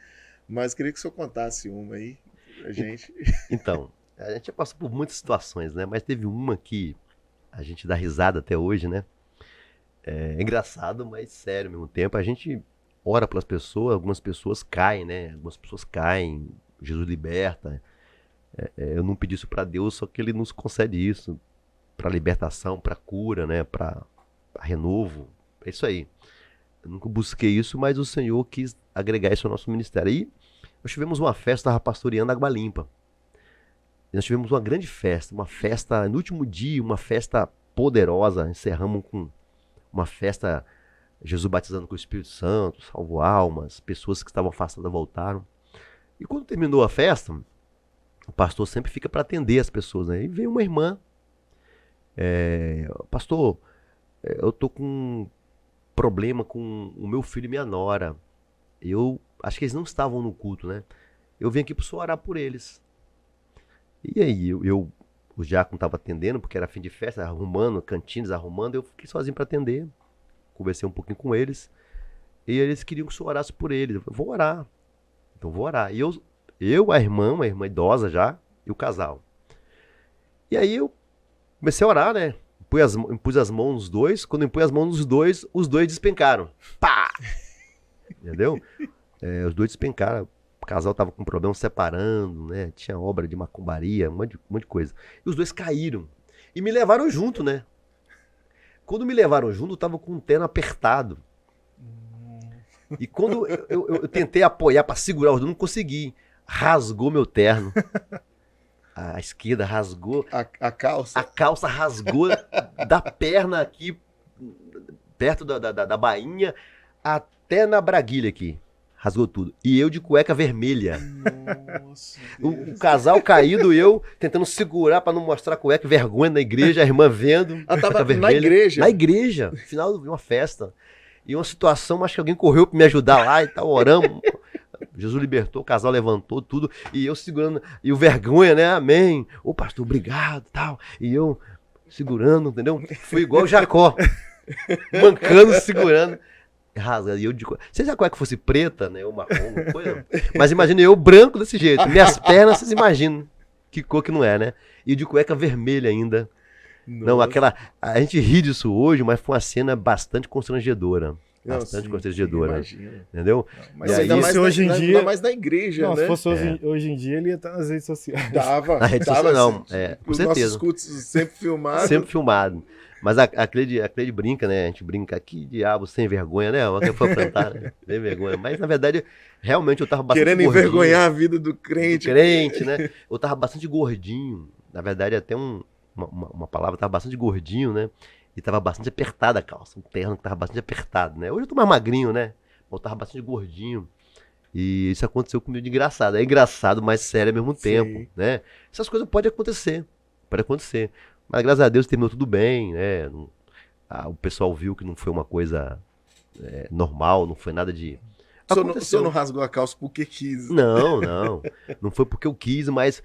Speaker 1: mas queria que o senhor contasse uma aí pra gente.
Speaker 3: Então, a gente já passou por muitas situações, né? Mas teve uma que a gente dá risada até hoje, né? É engraçado, mas sério ao mesmo tempo. A gente ora pelas pessoas, algumas pessoas caem, né? Algumas pessoas caem, Jesus liberta. Eu não pedi isso para Deus, só que Ele nos concede isso para libertação, para cura, né? Para renovo. É isso aí. Eu nunca busquei isso, mas o Senhor quis agregar isso ao nosso ministério. E nós tivemos uma festa, estava pastoreando Água Limpa. E nós tivemos uma grande festa, no último dia, uma festa poderosa. Encerramos com uma festa, Jesus batizando com o Espírito Santo, salvou almas, pessoas que estavam afastadas voltaram. E quando terminou a festa, o pastor sempre fica para atender as pessoas, né? E veio uma irmã, pastor, eu tô com um problema com o meu filho e minha nora. Eu acho que eles não estavam no culto, né? Eu vim aqui para o senhor orar por eles. E aí, o diácono estava atendendo, porque era fim de festa, arrumando, cantinas, arrumando. Eu fiquei sozinho para atender. Conversei um pouquinho com eles. E eles queriam que o senhor orasse por eles. Eu falei, vou orar. Então vou orar. E eu, a irmã, uma irmã idosa já, e o casal. E aí eu comecei a orar, né? Impus as mãos nos dois. Quando eu impus as mãos nos dois, os dois despencaram. Pá! Entendeu? Os dois despencaram. O casal tava com problema separando, né? Tinha obra de macumbaria, um monte de coisa. E os dois caíram. E me levaram junto, né? Quando me levaram junto, eu tava com um terno apertado. E quando eu tentei apoiar para segurar os dois, não consegui. Rasgou meu terno. A esquerda rasgou.
Speaker 1: A calça?
Speaker 3: A calça rasgou da perna aqui, perto da bainha, até na braguilha aqui. Rasgou tudo. E eu de cueca vermelha.
Speaker 1: Nossa,
Speaker 3: O casal caído, eu tentando segurar para não mostrar a cueca, vergonha na igreja, a irmã vendo.
Speaker 1: Ela tava
Speaker 3: cueca
Speaker 1: na
Speaker 3: vermelha.
Speaker 1: igreja?
Speaker 3: Na igreja, no final de uma festa. E uma situação, acho que alguém correu para me ajudar lá e tal, oramos. Jesus libertou, o casal levantou tudo, e eu segurando, e o vergonha, né? Amém. Ô pastor, obrigado, tal. E eu segurando, entendeu? Fui igual o Jacó, mancando, segurando. Rasga, e eu de seja a cueca fosse preta, né? Ou marrom, coisa. Mas imagina eu branco desse jeito. Minhas pernas, vocês imaginam que cor que não é, né? E de cueca vermelha ainda.
Speaker 1: Nossa.
Speaker 3: Não, aquela. A gente ri disso hoje, mas foi uma cena bastante constrangedora.
Speaker 1: Não,
Speaker 3: Bastante
Speaker 1: sim,
Speaker 3: constrangedora.
Speaker 1: imagina.
Speaker 3: Entendeu?
Speaker 1: Mas
Speaker 3: E aí,
Speaker 1: ainda, mais
Speaker 2: hoje em
Speaker 1: na,
Speaker 2: dia-
Speaker 1: ainda mais na igreja,
Speaker 2: Não,
Speaker 1: né?
Speaker 2: se fosse hoje em dia, ele ia estar nas redes sociais.
Speaker 1: Dava.
Speaker 3: Na rede
Speaker 1: dava,
Speaker 3: social, não.
Speaker 1: assim,
Speaker 3: Com
Speaker 1: os nossos
Speaker 3: certeza.
Speaker 1: cultos sempre filmados.
Speaker 3: Sempre filmado. Mas a Cleide brinca, né? A gente brinca, que diabo, sem vergonha, né? Uma que foi plantar, né? Sem vergonha. Mas, na verdade, realmente eu tava bastante
Speaker 1: Querendo
Speaker 3: gordinho.
Speaker 1: envergonhar a vida do crente.
Speaker 3: Crente, né? Eu tava bastante gordinho. Na verdade, até uma palavra, tava bastante gordinho, né? E tava bastante apertada a calça. Um terno que tava bastante apertado, né? Hoje eu tô mais magrinho, né? Eu tava bastante gordinho. E isso aconteceu comigo de engraçado. É engraçado, mas sério ao mesmo tempo,
Speaker 1: Sim.
Speaker 3: né? Essas coisas podem acontecer. Pode acontecer. Mas graças a Deus terminou tudo bem, né? O pessoal viu que não foi uma coisa normal, não foi nada de...
Speaker 1: O senhor
Speaker 3: Aconteceu.
Speaker 1: não rasgou a calça porque quis.
Speaker 3: Não, não. Não foi porque eu quis, mas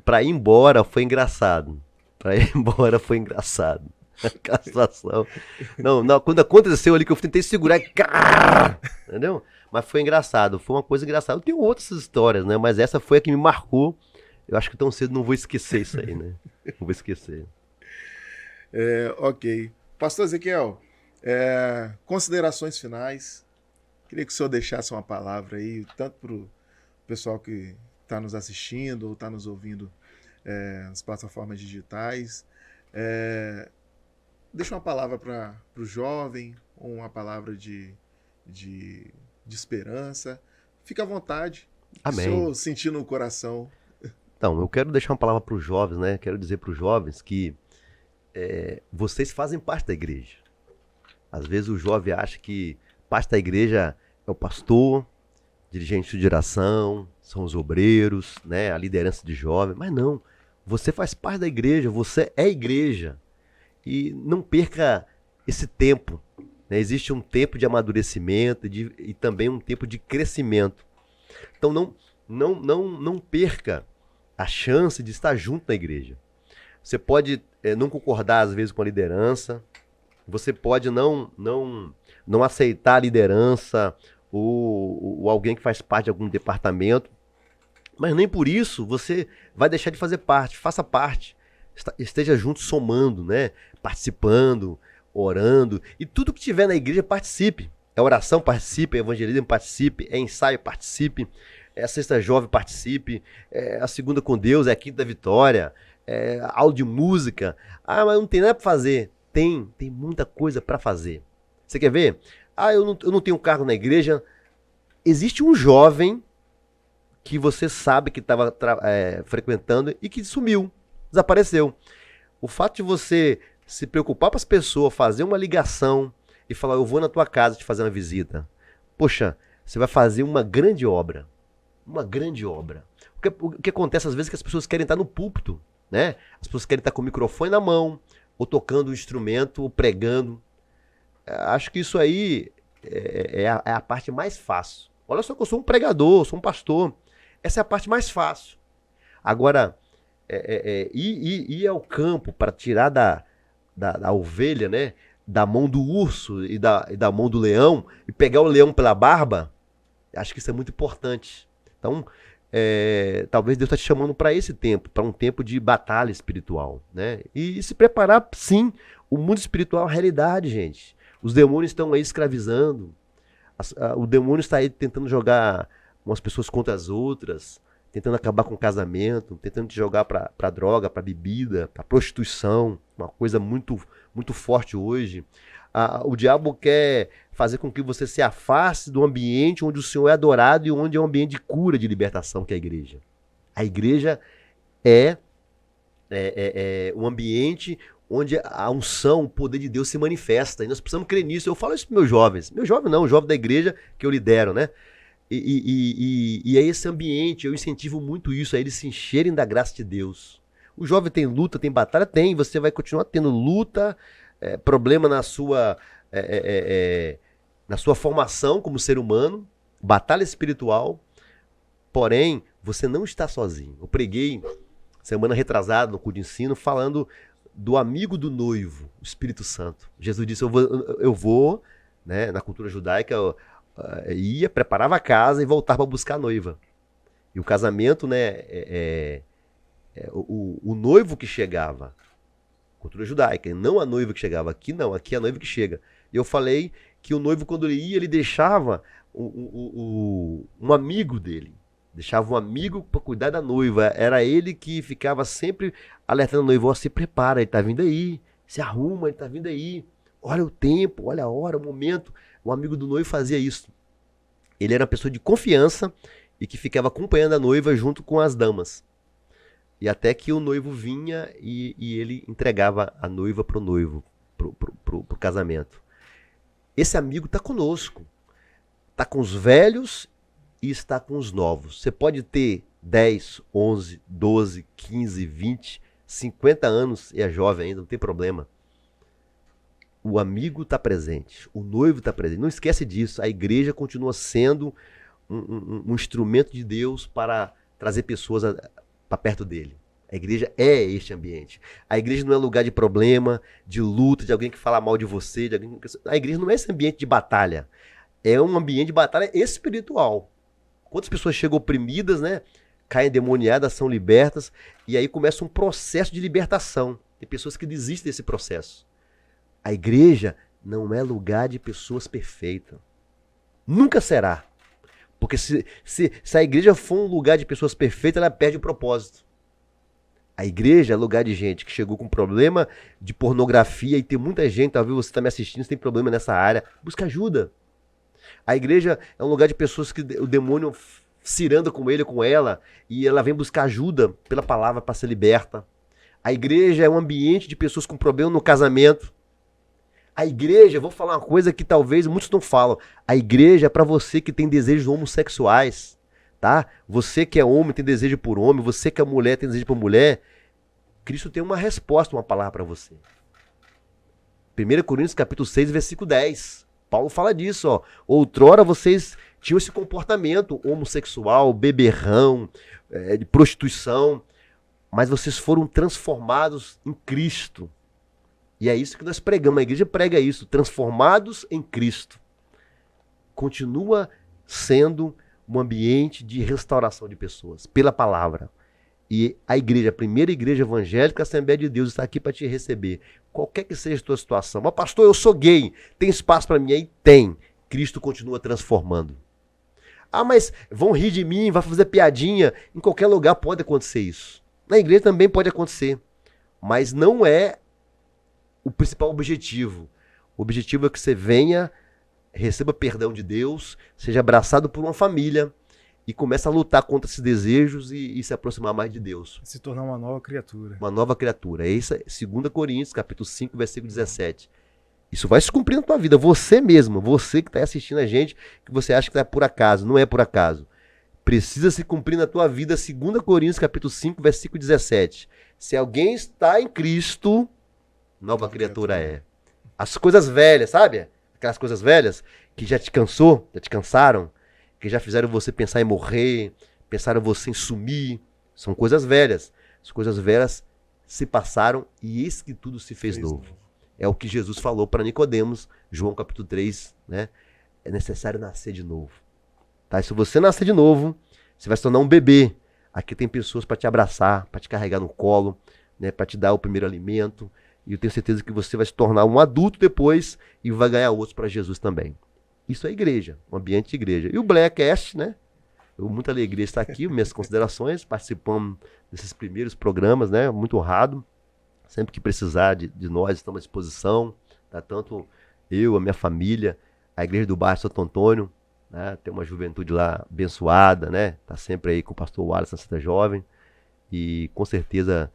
Speaker 3: pra ir embora foi engraçado. Pra ir embora foi engraçado. Aquela situação. Não, quando aconteceu ali que eu tentei segurar, entendeu? Mas foi engraçado, foi uma coisa engraçada. Eu tenho outras histórias, né? Mas essa foi a que me marcou. Eu acho que tão cedo não vou esquecer isso aí, né? Não vou esquecer.
Speaker 1: Ok. Pastor Ezequiel, considerações finais. Queria que o senhor deixasse uma palavra aí, tanto para o pessoal que está nos assistindo ou está nos ouvindo nas plataformas digitais. Deixa uma palavra para o jovem, ou uma palavra de esperança. Fica à vontade.
Speaker 3: Amém.
Speaker 1: O senhor sentir no coração.
Speaker 3: Então, eu quero deixar uma palavra para os jovens, né? Quero dizer para os jovens que vocês fazem parte da igreja. Às vezes o jovem acha que parte da igreja é o pastor, dirigente de oração, são os obreiros, né? A liderança de jovem. Mas não, você faz parte da igreja, você é igreja. E não perca esse tempo, né? Existe um tempo de amadurecimento e também um tempo de crescimento. Então não perca a chance de estar junto na igreja. Você pode não concordar às vezes com a liderança, você pode não aceitar a liderança ou alguém que faz parte de algum departamento, mas nem por isso você vai deixar de fazer parte. Faça parte, esteja junto somando, né? Participando, orando, e tudo que tiver na igreja participe. É oração, participe, é evangelismo, participe, é ensaio, participe, é a sexta jovem, participe, é a segunda com Deus, é a quinta da vitória, é aula de música. Ah, mas não tem nada para fazer. Tem muita coisa para fazer. Você quer ver? Ah, eu não tenho cargo na igreja. Existe um jovem que você sabe que estava frequentando e que sumiu, desapareceu. O fato de você se preocupar para as pessoas, fazer uma ligação e falar, eu vou na tua casa te fazer uma visita. Poxa, você vai fazer uma grande obra. Uma grande obra. O que acontece às vezes é que as pessoas querem estar no púlpito, né? As pessoas querem estar com o microfone na mão, ou tocando um instrumento, ou pregando. Acho que isso aí é a parte mais fácil. Olha só que eu sou um pregador, sou um pastor. Essa é a parte mais fácil. Agora, ir ao campo para tirar da ovelha, né? Da mão do urso e da mão do leão, e pegar o leão pela barba, acho que isso é muito importante. Então, talvez Deus está te chamando para esse tempo, para um tempo de batalha espiritual, né? E se preparar, sim. O mundo espiritual é uma realidade, gente. Os demônios estão aí escravizando. O demônio está aí tentando jogar umas pessoas contra as outras, tentando acabar com o casamento, tentando te jogar para droga, para bebida, para prostituição, uma coisa muito, muito forte hoje. O diabo quer fazer com que você se afaste do ambiente onde o Senhor é adorado e onde é um ambiente de cura, de libertação, que é a igreja. A igreja é um ambiente onde a unção, o poder de Deus se manifesta. E nós precisamos crer nisso. Eu falo isso para meus jovens. Meu jovem não, o jovem da igreja que eu lidero, né? E é esse ambiente, eu incentivo muito isso, a eles se encherem da graça de Deus. O jovem tem luta, tem batalha? Tem. Você vai continuar tendo luta, problema na sua formação como ser humano, batalha espiritual, porém, você não está sozinho. Eu preguei semana retrasada no culto de ensino falando do amigo do noivo, o Espírito Santo. Jesus disse, eu vou, né, na cultura judaica, ia, preparava a casa e voltava para buscar a noiva. E o casamento, né, o noivo que chegava, cultura judaica, e não a noiva que chegava. Aqui não, aqui é a noiva que chega. E eu falei que o noivo, quando ele ia, ele deixava um amigo dele. Deixava um amigo para cuidar da noiva. Era ele que ficava sempre alertando a noiva. Se prepara, ele está vindo aí. Se arruma, ele está vindo aí. Olha o tempo, olha a hora, o momento. O amigo do noivo fazia isso. Ele era uma pessoa de confiança e que ficava acompanhando a noiva junto com as damas. E até que o noivo vinha e ele entregava a noiva para o noivo, pro casamento. Esse amigo está conosco. Está com os velhos e está com os novos. Você pode ter 10, 11, 12, 15, 20, 50 anos e é jovem ainda, não tem problema. O amigo está presente, o noivo está presente. Não esquece disso, a igreja continua sendo um instrumento de Deus para trazer pessoas para perto dele. A igreja é este ambiente. A igreja não é lugar de problema, de luta, de alguém que fala mal de você. A igreja não é esse ambiente de batalha. É um ambiente de batalha espiritual. Quantas pessoas chegam oprimidas, né? Caem endemoniadas, são libertas. E aí começa um processo de libertação. Tem pessoas que desistem desse processo. A igreja não é lugar de pessoas perfeitas. Nunca será. Porque se a igreja for um lugar de pessoas perfeitas, ela perde o propósito. A igreja é lugar de gente que chegou com problema de pornografia e tem muita gente, talvez você está me assistindo, você tem problema nessa área, busca ajuda. A igreja é um lugar de pessoas que o demônio ciranda com ele, com ela, e ela vem buscar ajuda pela palavra para ser liberta. A igreja é um ambiente de pessoas com problema no casamento. A igreja, vou falar uma coisa que talvez muitos não falam, a igreja é para você que tem desejos homossexuais. Tá? Você que é homem tem desejo por homem, você que é mulher tem desejo por mulher, Cristo tem uma resposta, uma palavra para você. 1 Coríntios capítulo 6, versículo 10. Paulo fala disso, ó. Outrora vocês tinham esse comportamento homossexual, beberrão, de prostituição, mas vocês foram transformados em Cristo. E é isso que nós pregamos, a igreja prega isso, transformados em Cristo. Continua sendo um ambiente de restauração de pessoas, pela palavra. E a igreja, a primeira igreja evangélica, a Assembleia de Deus, está aqui para te receber. Qualquer que seja a tua situação. Mas pastor, eu sou gay, tem espaço para mim? Aí tem. Cristo continua transformando. Ah, mas vão rir de mim, vai fazer piadinha. Em qualquer lugar pode acontecer isso. Na igreja também pode acontecer. Mas não é o principal objetivo. O objetivo é que você venha, receba perdão de Deus, seja abraçado por uma família e comece a lutar contra esses desejos e se aproximar mais de Deus.
Speaker 2: Se tornar uma nova criatura.
Speaker 3: Uma nova criatura. Isso é 2 Coríntios, capítulo 5, versículo 17. Isso vai se cumprir na tua vida. Você mesmo, você que está assistindo a gente, que você acha que é por acaso. Não é por acaso. Precisa se cumprir na tua vida 2 Coríntios, capítulo 5, versículo 17. Se alguém está em Cristo, nova criatura é. As coisas velhas, sabe? Aquelas coisas velhas que já te cansou, já te cansaram, que já fizeram você pensar em morrer, pensaram você em sumir. São coisas velhas. As coisas velhas se passaram e eis que tudo se fez novo. É o que Jesus falou para Nicodemos, João capítulo 3, né? É necessário nascer de novo. Tá? E se você nascer de novo, Você vai se tornar um bebê. Aqui tem pessoas para te abraçar, para te carregar no colo, né, para te dar o primeiro alimento. E eu tenho certeza que você vai se tornar um adulto depois e vai ganhar outros para Jesus também. Isso é igreja, um ambiente de igreja. E o Blackcast, né? Muita alegria estar aqui, minhas considerações, participando desses primeiros programas, né? Muito honrado. Sempre que precisar de nós, estamos à disposição. Tá? Tanto eu, a minha família, a igreja do bairro Santo Antônio, né? Tem uma juventude lá abençoada, né? Tá sempre aí com o pastor Wallace na Santa Jovem. E com certeza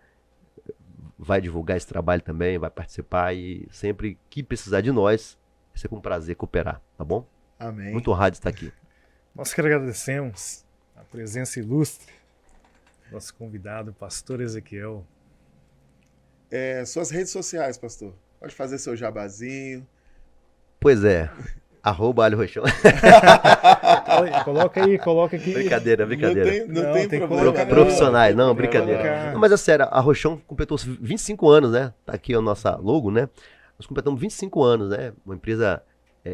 Speaker 3: vai divulgar esse trabalho também, vai participar. E sempre que precisar de nós, é sempre um prazer cooperar, tá bom?
Speaker 1: Amém.
Speaker 3: Muito honrado de estar aqui.
Speaker 2: Nós que agradecemos a presença ilustre do nosso convidado, o pastor Ezequiel.
Speaker 1: Suas redes sociais, pastor. Pode fazer seu jabazinho.
Speaker 3: Pois é. @Alho Roxão.
Speaker 2: Coloca aqui.
Speaker 3: Brincadeira.
Speaker 1: Não tem
Speaker 2: tem que
Speaker 1: problema.
Speaker 2: colocar,
Speaker 3: Profissionais, não,
Speaker 2: Tem que
Speaker 3: brincadeira.
Speaker 2: colocar.
Speaker 3: Não, mas é sério, a Roxão completou 25 anos, né? Tá aqui a nossa logo, né? Nós completamos 25 anos, né? Uma empresa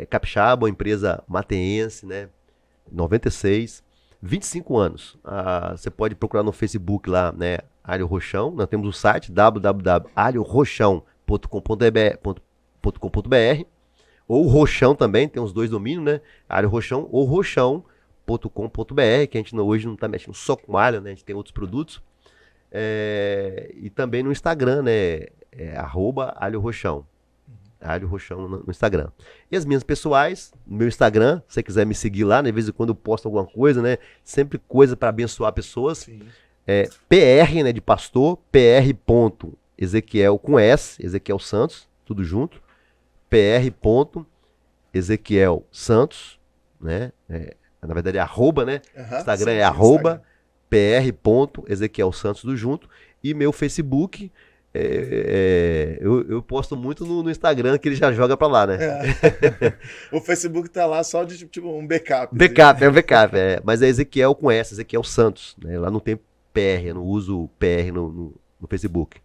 Speaker 3: capixaba, uma empresa mateense, né? 96, 25 anos. Você pode procurar no Facebook lá, né? Alho Roxão. Nós temos o site www.alhoroxão.com.br ou Roxão também, tem os dois domínios, né? Alho Roxão ou roxão.com.br, que a gente hoje não está mexendo só com alho, né? A gente tem outros produtos. E também no Instagram, né? @Alho Roxão. Alho Roxão no Instagram. E as minhas pessoais, no meu Instagram, se você quiser me seguir lá, né, de vez em quando eu posto alguma coisa, né? Sempre coisa para abençoar pessoas.
Speaker 1: Sim.
Speaker 3: PR, né, de pastor, PR.Ezequiel com S, Ezequiel Santos, tudo junto. PR.Ezequiel Santos, né? Na verdade é arroba, né? Instagram
Speaker 1: sim,
Speaker 3: é arroba PR.Ezequiel Santos, tudo junto. E meu Facebook, eu posto muito no Instagram, que ele já joga pra lá, né?
Speaker 1: O Facebook tá lá só de tipo um backup.
Speaker 3: Backup, é um backup, mas é Ezequiel com S, Ezequiel Santos, né? Lá não tem PR, eu não uso PR no Facebook.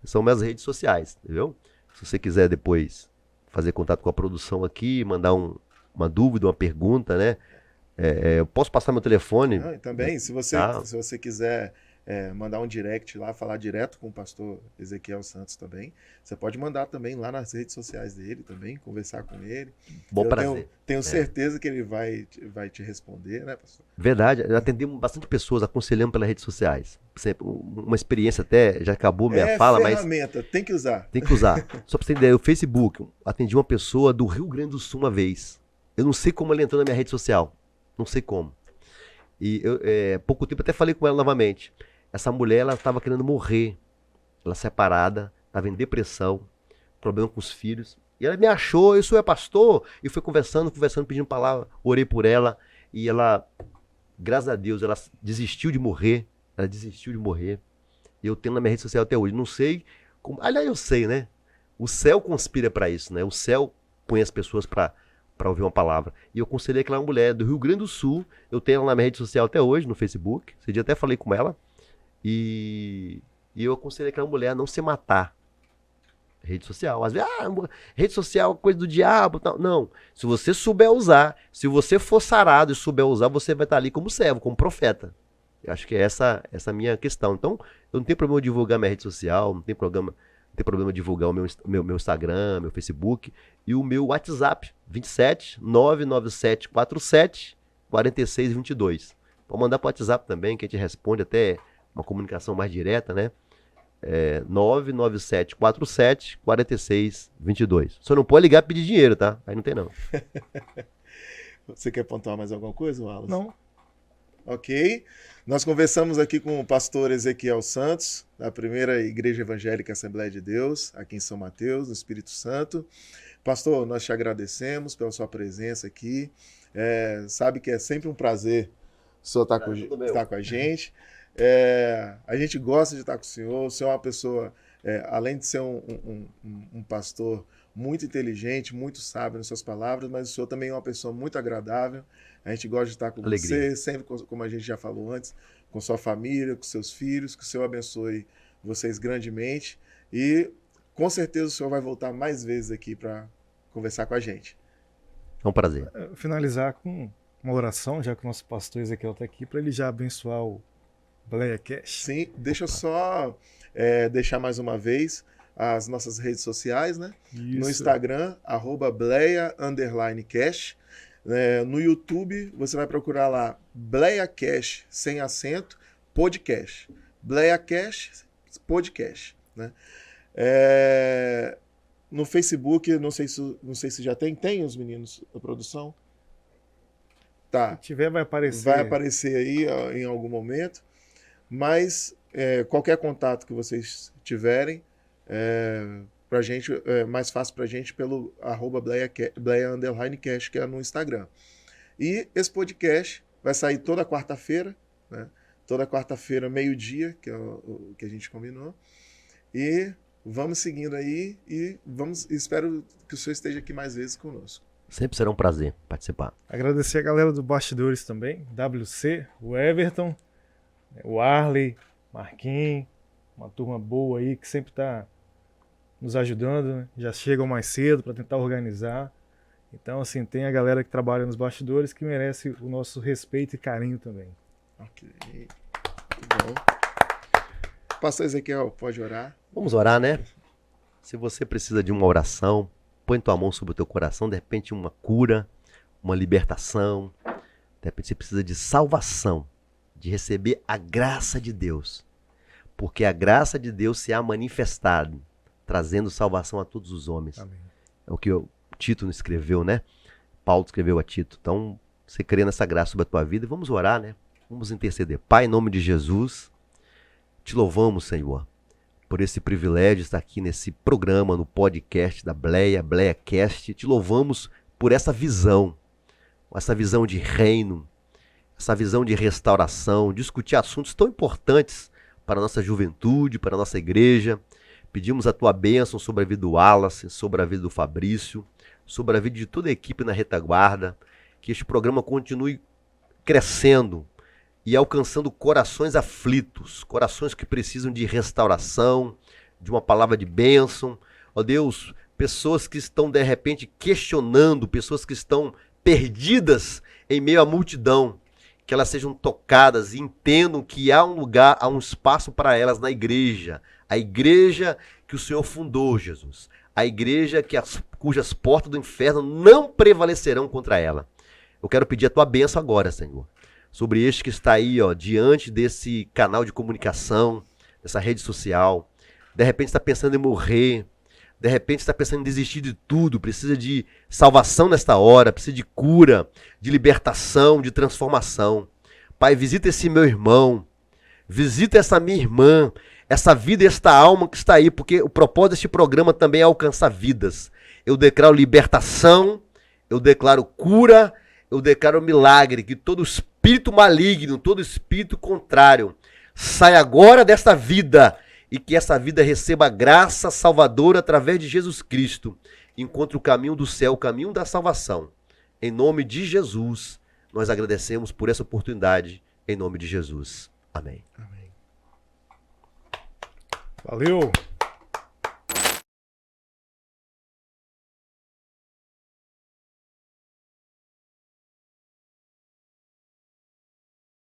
Speaker 3: São minhas redes sociais, entendeu? Se você quiser depois fazer contato com a produção aqui, mandar uma dúvida, uma pergunta, né? Eu posso passar meu telefone?
Speaker 1: Também, se você quiser mandar um direct lá, falar direto com o pastor Ezequiel Santos também, você pode mandar também lá nas redes sociais dele também, conversar com ele.
Speaker 3: Bom prazer.
Speaker 1: Tenho certeza que ele vai te responder, né, pastor?
Speaker 3: Verdade, atendemos bastante pessoas, aconselhamos pelas redes sociais. Sempre, uma experiência até, já acabou minha fala, mas...
Speaker 1: ferramenta, tem que usar.
Speaker 3: Tem que usar. Só pra você ter ideia, o Facebook, atendi uma pessoa do Rio Grande do Sul uma vez. Eu não sei como ela entrou na minha rede social. Não sei como. E pouco tempo até falei com ela novamente. Essa mulher, ela estava querendo morrer. Ela separada, estava em depressão, problema com os filhos. E ela me achou, eu sou pastor. E foi conversando, pedindo palavra. Orei por ela. E ela, graças a Deus, ela desistiu de morrer. E eu tenho na minha rede social até hoje. Não sei como. Aliás, eu sei, né? O céu conspira para isso, né? O céu põe as pessoas para ouvir uma palavra. E eu aconselhei aquela mulher do Rio Grande do Sul. Eu tenho ela na minha rede social até hoje, no Facebook. Esse dia até falei com ela. E eu aconselho aquela mulher a não se matar. Rede social. Às vezes, rede social é coisa do diabo. Tal. Não. Se você souber usar, se você for sarado e souber usar, você vai estar ali como servo, como profeta. Eu acho que é essa a minha questão. Então, eu não tenho problema de divulgar minha rede social, não tem problema de divulgar o meu Instagram, meu Facebook e o meu WhatsApp, 27 997 47 46 22. Pode mandar para o WhatsApp também, que a gente responde até uma comunicação mais direta, né? 997 47 46 22. Só não pode ligar e pedir dinheiro, tá? Aí não tem não.
Speaker 1: Você quer pontuar mais alguma coisa, Wallace?
Speaker 2: Não.
Speaker 1: Ok. Nós conversamos aqui com o pastor Ezequiel Santos, da primeira Igreja Evangélica Assembleia de Deus, aqui em São Mateus, no Espírito Santo. Pastor, nós te agradecemos pela sua presença aqui. Sabe que é sempre um prazer o senhor estar com a gente. A gente gosta de estar com o senhor. O senhor é uma pessoa, além de ser um pastor muito inteligente, muito sábio nas suas palavras, mas o senhor também é uma pessoa muito agradável. A gente gosta de estar com você, sempre, como a gente já falou antes, com sua família, com seus filhos, que o Senhor abençoe vocês grandemente. E com certeza o Senhor vai voltar mais vezes aqui para conversar com a gente.
Speaker 3: É um prazer.
Speaker 2: Finalizar com uma oração, já que o nosso pastor Ezequiel está aqui, para ele já abençoar o Bleia Cash.
Speaker 1: Sim, deixa eu só deixar mais uma vez as nossas redes sociais, né?
Speaker 2: Isso.
Speaker 1: No Instagram, @bleia_cash. No YouTube, você vai procurar lá Bleia Cash, sem acento, podcast. Bleia Cash, podcast, né? No Facebook, não sei se já tem os meninos da produção? Tá.
Speaker 2: Se tiver, vai aparecer.
Speaker 1: Vai aparecer aí ó, em algum momento. Mas qualquer contato que vocês tiverem, pra gente, é mais fácil pra gente pelo @Bleia_Cash, que é no Instagram. E esse podcast vai sair toda quarta-feira, né? Toda quarta-feira, meio-dia, que é o que a gente combinou. E vamos seguindo aí e espero que o senhor esteja aqui mais vezes conosco.
Speaker 3: Sempre será um prazer participar.
Speaker 2: Agradecer a galera do Bastidores também, WC, o Everton, o Arley, Marquinhos, uma turma boa aí que sempre está nos ajudando, né? Já chegam mais cedo para tentar organizar. Então, assim, tem a galera que trabalha nos bastidores que merece o nosso respeito e carinho também.
Speaker 1: Ok. Muito bom. Pastor Ezequiel, pode orar?
Speaker 3: Vamos orar, né? Se você precisa de uma oração, põe tua mão sobre o teu coração, de repente uma cura, uma libertação, de repente você precisa de salvação, de receber a graça de Deus, porque a graça de Deus se há manifestado, trazendo salvação a todos os homens.
Speaker 2: Amém.
Speaker 3: É o que o Tito escreveu, né? Paulo escreveu a Tito. Então, você crê nessa graça sobre a tua vida, vamos orar, né? Vamos interceder. Pai, em nome de Jesus, te louvamos, Senhor, por esse privilégio de estar aqui nesse programa, no podcast da BleiaCast. Te louvamos por essa visão de reino, essa visão de restauração, discutir assuntos tão importantes para a nossa juventude, para a nossa igreja. Pedimos a tua bênção sobre a vida do Wallace, sobre a vida do Fabrício, sobre a vida de toda a equipe na retaguarda, que este programa continue crescendo e alcançando corações aflitos, corações que precisam de restauração, de uma palavra de bênção. Ó Deus, pessoas que estão de repente questionando, pessoas que estão perdidas em meio à multidão, que elas sejam tocadas e entendam que há um lugar, há um espaço para elas na igreja, a igreja que o Senhor fundou, Jesus, a igreja cujas portas do inferno não prevalecerão contra ela. Eu quero pedir a tua bênção agora, Senhor, sobre este que está aí, ó, diante desse canal de comunicação, dessa rede social, de repente está pensando em morrer, de repente está pensando em desistir de tudo, precisa de salvação nesta hora, precisa de cura, de libertação, de transformação. Pai, visita esse meu irmão, visita essa minha irmã, essa vida e esta alma que está aí, porque o propósito deste programa também é alcançar vidas. Eu declaro libertação, eu declaro cura, eu declaro milagre, que todo espírito maligno, todo espírito contrário, saia agora desta vida e que essa vida receba graça salvadora através de Jesus Cristo. Encontre o caminho do céu, o caminho da salvação. Em nome de Jesus, nós agradecemos por essa oportunidade, em nome de Jesus. Amém.
Speaker 1: Amém.
Speaker 2: Valeu!